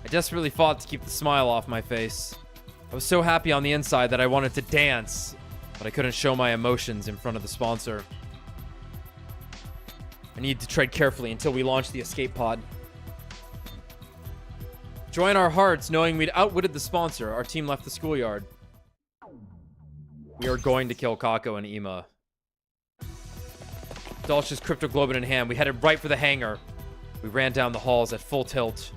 I desperately fought to keep the smile off my face. I was so happy on the inside that I wanted to dance, but I couldn't show my emotions in front of the sponsor. I need to tread carefully until we launch the escape pod. Joy in our hearts, knowing we'd outwitted the sponsor, our team left the schoolyard. We are going to kill Kako and Ima. Dalshia's cryptoglobin in hand, we headed right for the hangar. We ran down the halls at full tilt.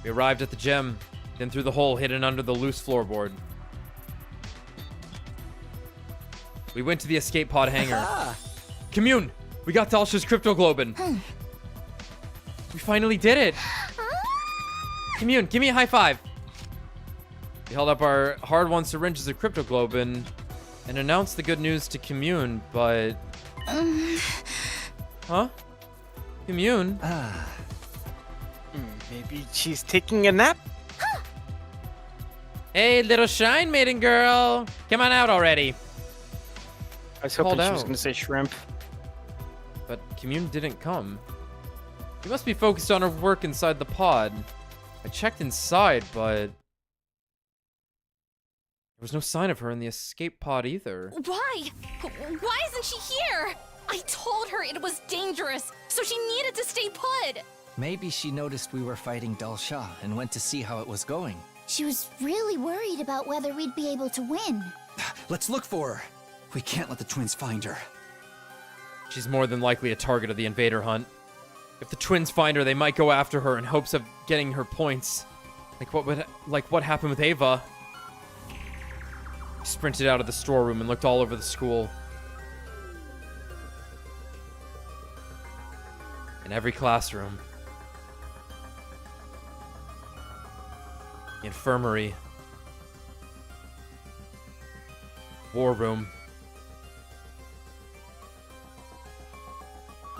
We arrived at the gym, then through the hole hidden under the loose floorboard. We went to the escape pod hangar. Commune! We got Dalshia's cryptoglobin. We finally did it! Commune, give me a high five! We held up our hard-won syringes of cryptoglobin and announced the good news to Commune, but... Huh? Commune? Maybe she's taking a nap? Hey, little shine maiden girl! Come on out already! I was hoping she was going to say shrimp. But Commune didn't come. She must be focused on her work inside the pod. I checked inside, but... there was no sign of her in the escape pod either. Why? Why isn't she here? I told her it was dangerous, so she needed to stay put. Maybe she noticed we were fighting Dalsha and went to see how it was going. She was really worried about whether we'd be able to win. Let's look for her. We can't let the twins find her. She's more than likely a target of the Invader hunt. If the twins find her, they might go after her in hopes of getting her points. Like what happened with Ava. We sprinted out of the storeroom and looked all over the school. In every classroom. The infirmary. War room.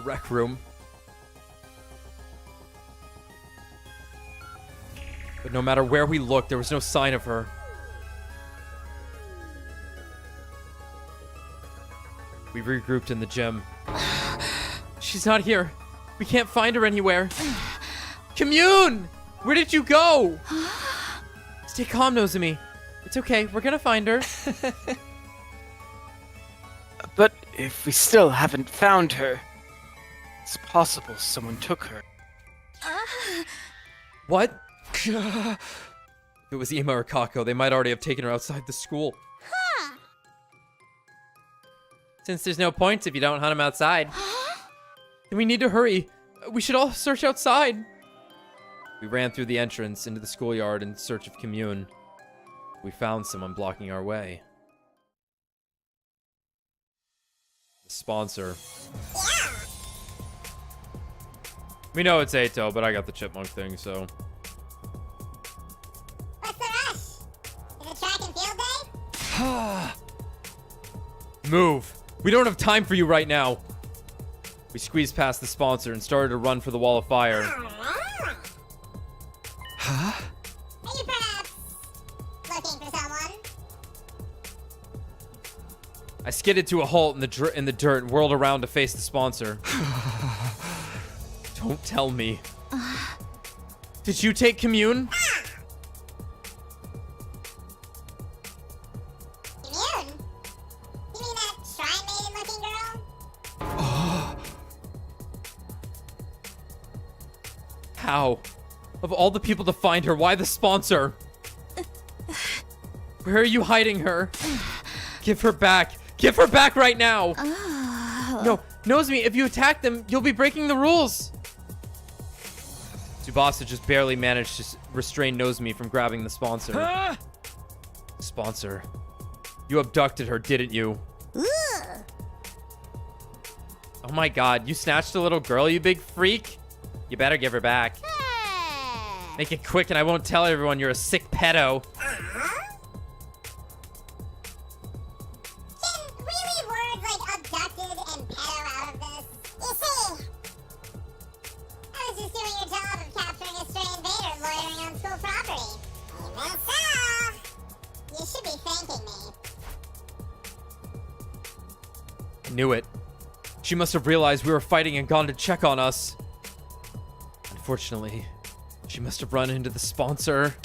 Rec room. But no matter where we looked, there was no sign of her. We regrouped in the gym. She's not here. We can't find her anywhere. Commune! Where did you go? Stay calm, Nozomi. It's okay. We're gonna find her. But if we still haven't found her, it's possible someone took her. What? If it was Ima or Kako, they might already have taken her outside the school. Since there's no points if you don't hunt them outside. Then we need to hurry. We should all search outside. We ran through the entrance into the schoolyard in search of Commune. We found someone blocking our way. The sponsor. We know it's Eito, but I got the chipmunk thing, so... What's the rush? Is it track and field day? Move! We don't have time for you right now! We squeezed past the sponsor and started to run for the wall of fire. Huh? Are you perhaps looking for someone? I skidded to a halt in the dirt and whirled around to face the sponsor. Don't tell me. Did you take Commune? Commune? You mean that shrine maiden looking girl? How? Of all the people to find her, why the sponsor? Where are you hiding her? Give her back. Give her back right now. No, Nozomi, if you attack them, you'll be breaking the rules. Tsubasa just barely managed to restrain Nozomi from grabbing the sponsor. Sponsor, you abducted her, didn't you? Oh my god, you snatched a little girl, you big freak? You better give her back. Make it quick and I won't tell everyone you're a sick pedo. Knew it. She must have realized we were fighting and gone to check on us. Unfortunately, she must have run into the sponsor.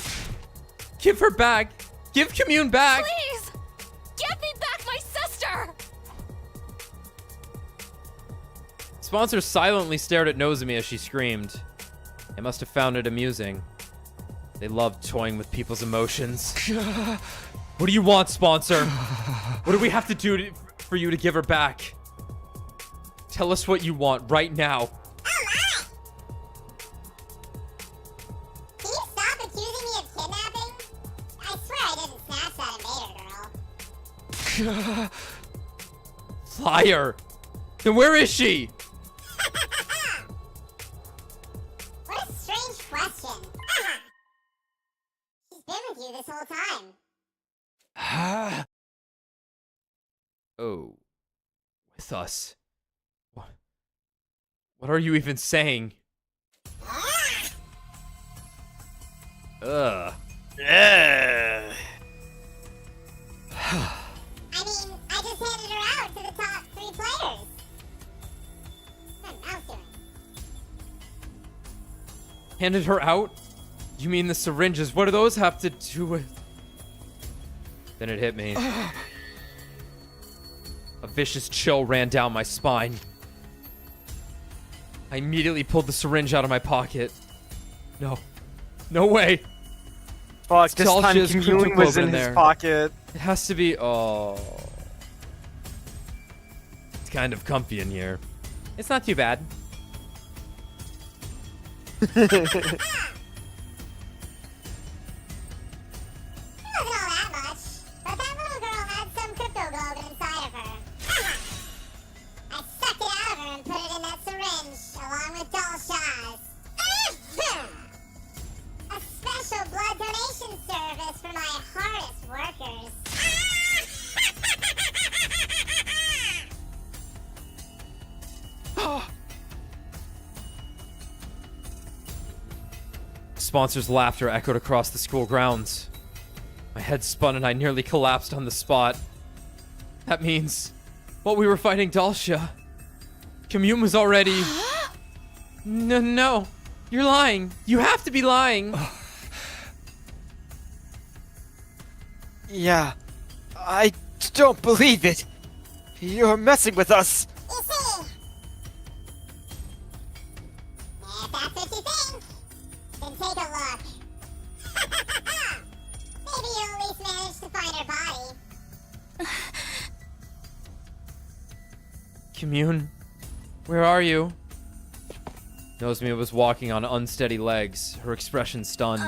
Give her back! Give Commune back! Please! Give me back my sister! Sponsor silently stared at Nozomi as she screamed. They must have found it amusing. They loved toying with people's emotions. What do you want, Sponsor? What do we have to do for you to give her back? Tell us what you want right now. Can you stop accusing me of kidnapping? I swear I didn't snatch that Invader girl. Liar! Then where is she? What a strange question. She's been with you this whole time. Oh. With us. What are you even saying? Ugh. I mean, I just handed her out to the top 3 players. What's my mouse doing? Handed her out? You mean the syringes? What do those have to do with... Then it hit me. A vicious chill ran down my spine. I immediately pulled the syringe out of my pocket. No. No way. Fuck, this time Dalshia's Commune was in his pocket. It has to be... Oh. It's kind of comfy in here. It's not too bad. Sponsor's laughter echoed across the school grounds. My head spun and I nearly collapsed on the spot. That means, while we were fighting Dalia, Commune was already... No, you're lying. You have to be lying. Yeah, I don't believe it. You're messing with us. If that's what you think, then take a look. Maybe you'll at least manage to find her body. Commune, where are you? Nozomi was walking on unsteady legs, her expression stunned.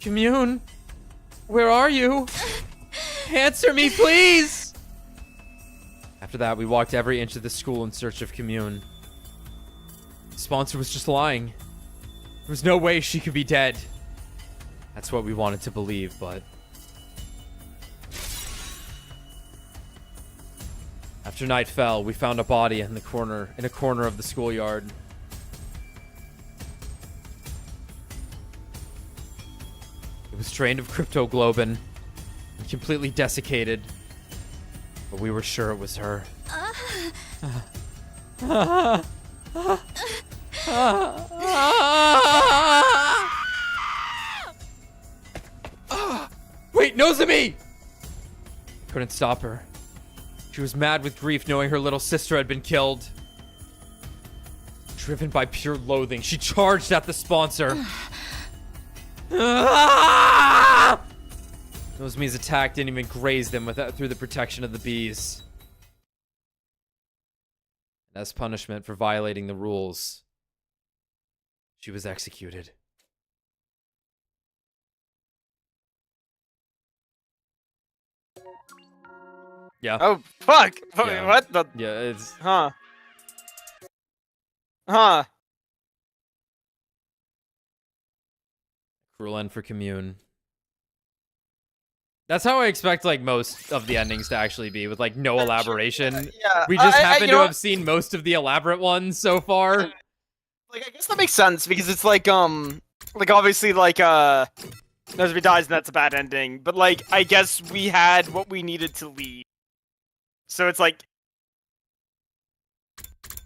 Commune, where are you? Answer me, please! After that, we walked every inch of the school in search of Commune. The sponsor was just lying. There was no way she could be dead. That's what we wanted to believe, but... After night fell, we found a body in a corner of the schoolyard. It was drained of cryptoglobin and completely desiccated, but we were sure it was her. Wait, Nozomi! Couldn't stop her. She was mad with grief knowing her little sister had been killed. Driven by pure loathing, she charged at the sponsor. Nozomi's attack didn't even graze them through the protection of the bees. As punishment for violating the rules, she was executed. Yeah. Oh, fuck! Yeah. What the? Yeah, it's... Huh. Huh. Cruel end for Commune. That's how I expect, like, most of the endings to actually be, with, like, no elaboration. Yeah, We just happen to know have seen most of the elaborate ones so far. Like, I guess that makes sense, because it's like, obviously, like, Nozomi dies and that's a bad ending, but, like, I guess we had what we needed to leave. So it's like,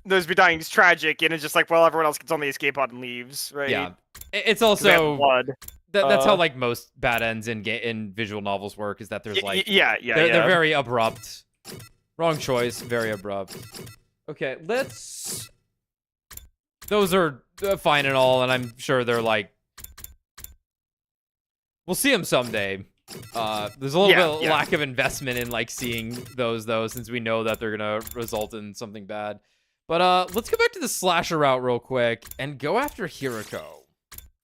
Nozomi dying is tragic, and it's just like, well, everyone else gets on the escape pod and leaves, right? Yeah. It's also... blood. That's how, like, most bad ends in visual novels work, is that there's, like... They're very abrupt. Wrong choice. Very abrupt. Okay, let's... Those are fine and all, and I'm sure they're, like... We'll see them someday. There's a little bit of lack of investment in, like, seeing those, though, since we know that they're gonna result in something bad. But, let's go back to the slasher route real quick and go after Hiroko.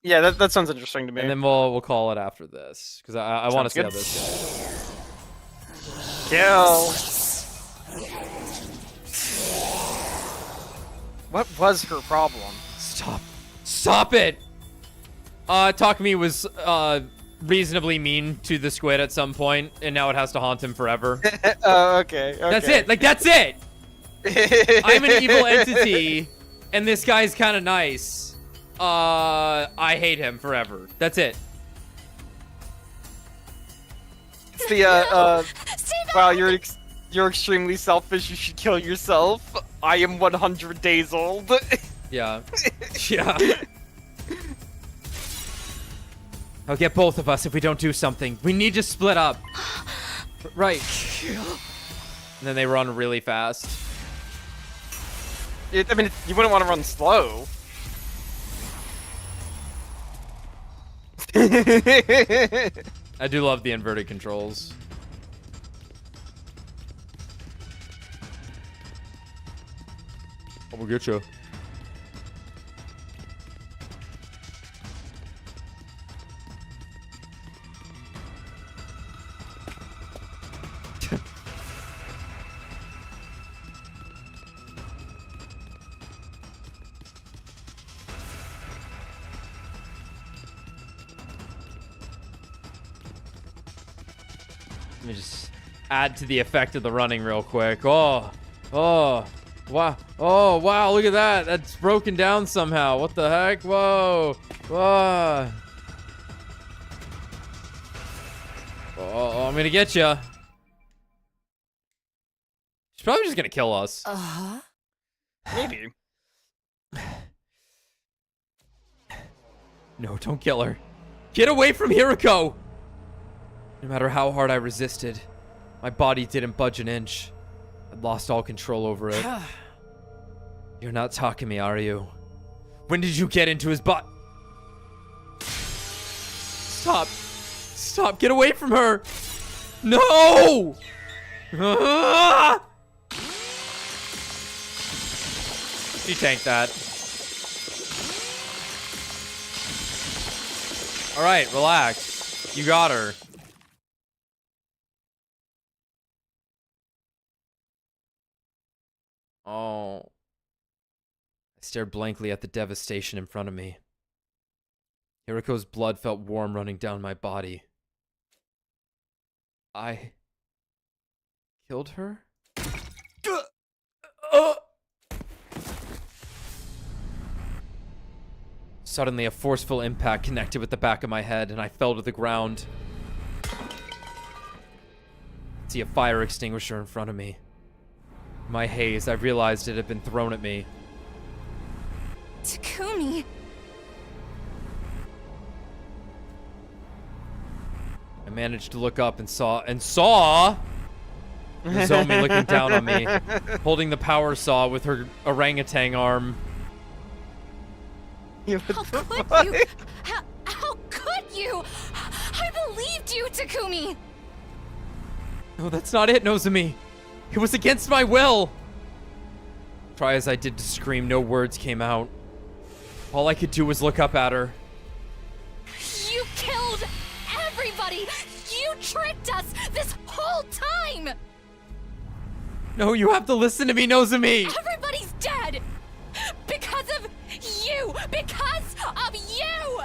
Yeah, that sounds interesting to me. And then we'll call it after this, because I want to see how this goes. Kill. What was her problem? Stop it! Takumi was reasonably mean to the squid at some point, and now it has to haunt him forever. Oh, okay. That's it. Like, that's it. I'm an evil entity, and this guy's kind of nice. I hate him forever. That's it. It's the wow, you're extremely selfish. You should kill yourself. I am 100 days old. Yeah. Yeah. I'll get both of us if we don't do something. We need to split up. Right. And then they run really fast. I mean, you wouldn't want to run slow. I do love the inverted controls. I'm gonna get you. Let me just add to the effect of the running real quick. Oh, wow. Oh, wow, look at that. That's broken down somehow. What the heck? Whoa. Whoa. Oh, I'm gonna get you. She's probably just gonna kill us. Uh-huh. Maybe. No, don't kill her. Get away from Hiroko! No matter how hard I resisted, my body didn't budge an inch. I'd lost all control over it. You're not Takumi, are you? When did you get into his butt? Stop. Stop. Get away from her. No! She tanked that. All right, relax. You got her. Oh. I stared blankly at the devastation in front of me. Hiroko's blood felt warm running down my body. I killed her? Suddenly, a forceful impact connected with the back of my head, and I fell to the ground. I see a fire extinguisher in front of me. In my haze, I realized it had been thrown at me. Takumi. I managed to look up and saw Nozomi looking down on me, holding the power saw with her orangutan arm. How could you? How could you? I believed you, Takumi! No, that's not it, Nozomi. It was against my will. Try as I did to scream, no words came out. All I could do was look up at her. You killed everybody! You tricked us this whole time! No, you have to listen to me, Nozomi! Everybody's dead! Because of you! Because of you!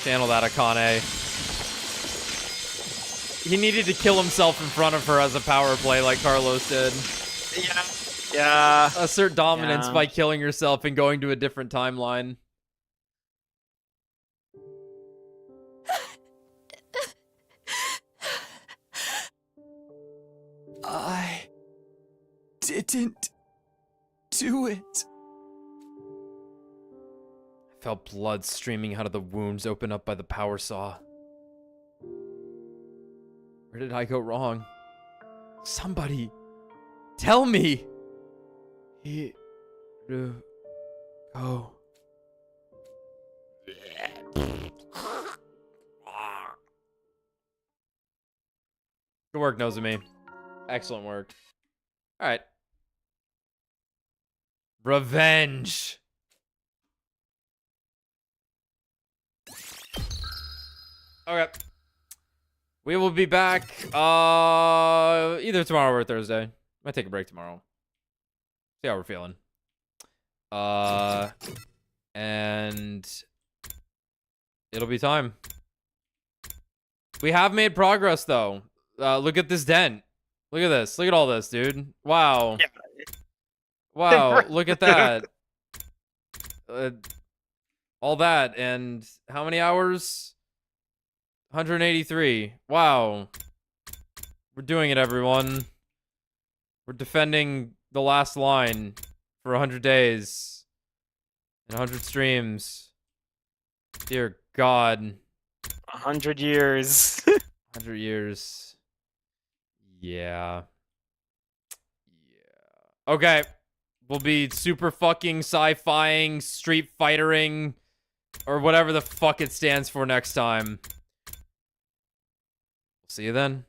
Channel that, Akane. He needed to kill himself in front of her as a power play like Carlos did. Yeah. Assert dominance Yeah. by killing yourself and going to a different timeline. I didn't do it. I felt blood streaming out of the wounds opened up by the power saw. Where did I go wrong? Somebody, tell me. Go. Good work, Nozomi. Excellent work. All right. Revenge. Okay. We will be back either tomorrow or Thursday. Might take a break tomorrow. See how we're feeling. And it'll be time. We have made progress though. Look at this dent. Look at this. Look at all this, dude. Wow. Yeah. Wow, look at that. All that and how many hours? 183. Wow. We're doing it, everyone. We're defending the last line for 100 days and 100 streams. Dear God. 100 years. 100 years. Yeah. Okay. We'll be super fucking sci-fiing, street fightering, or whatever the fuck it stands for next time. See you then.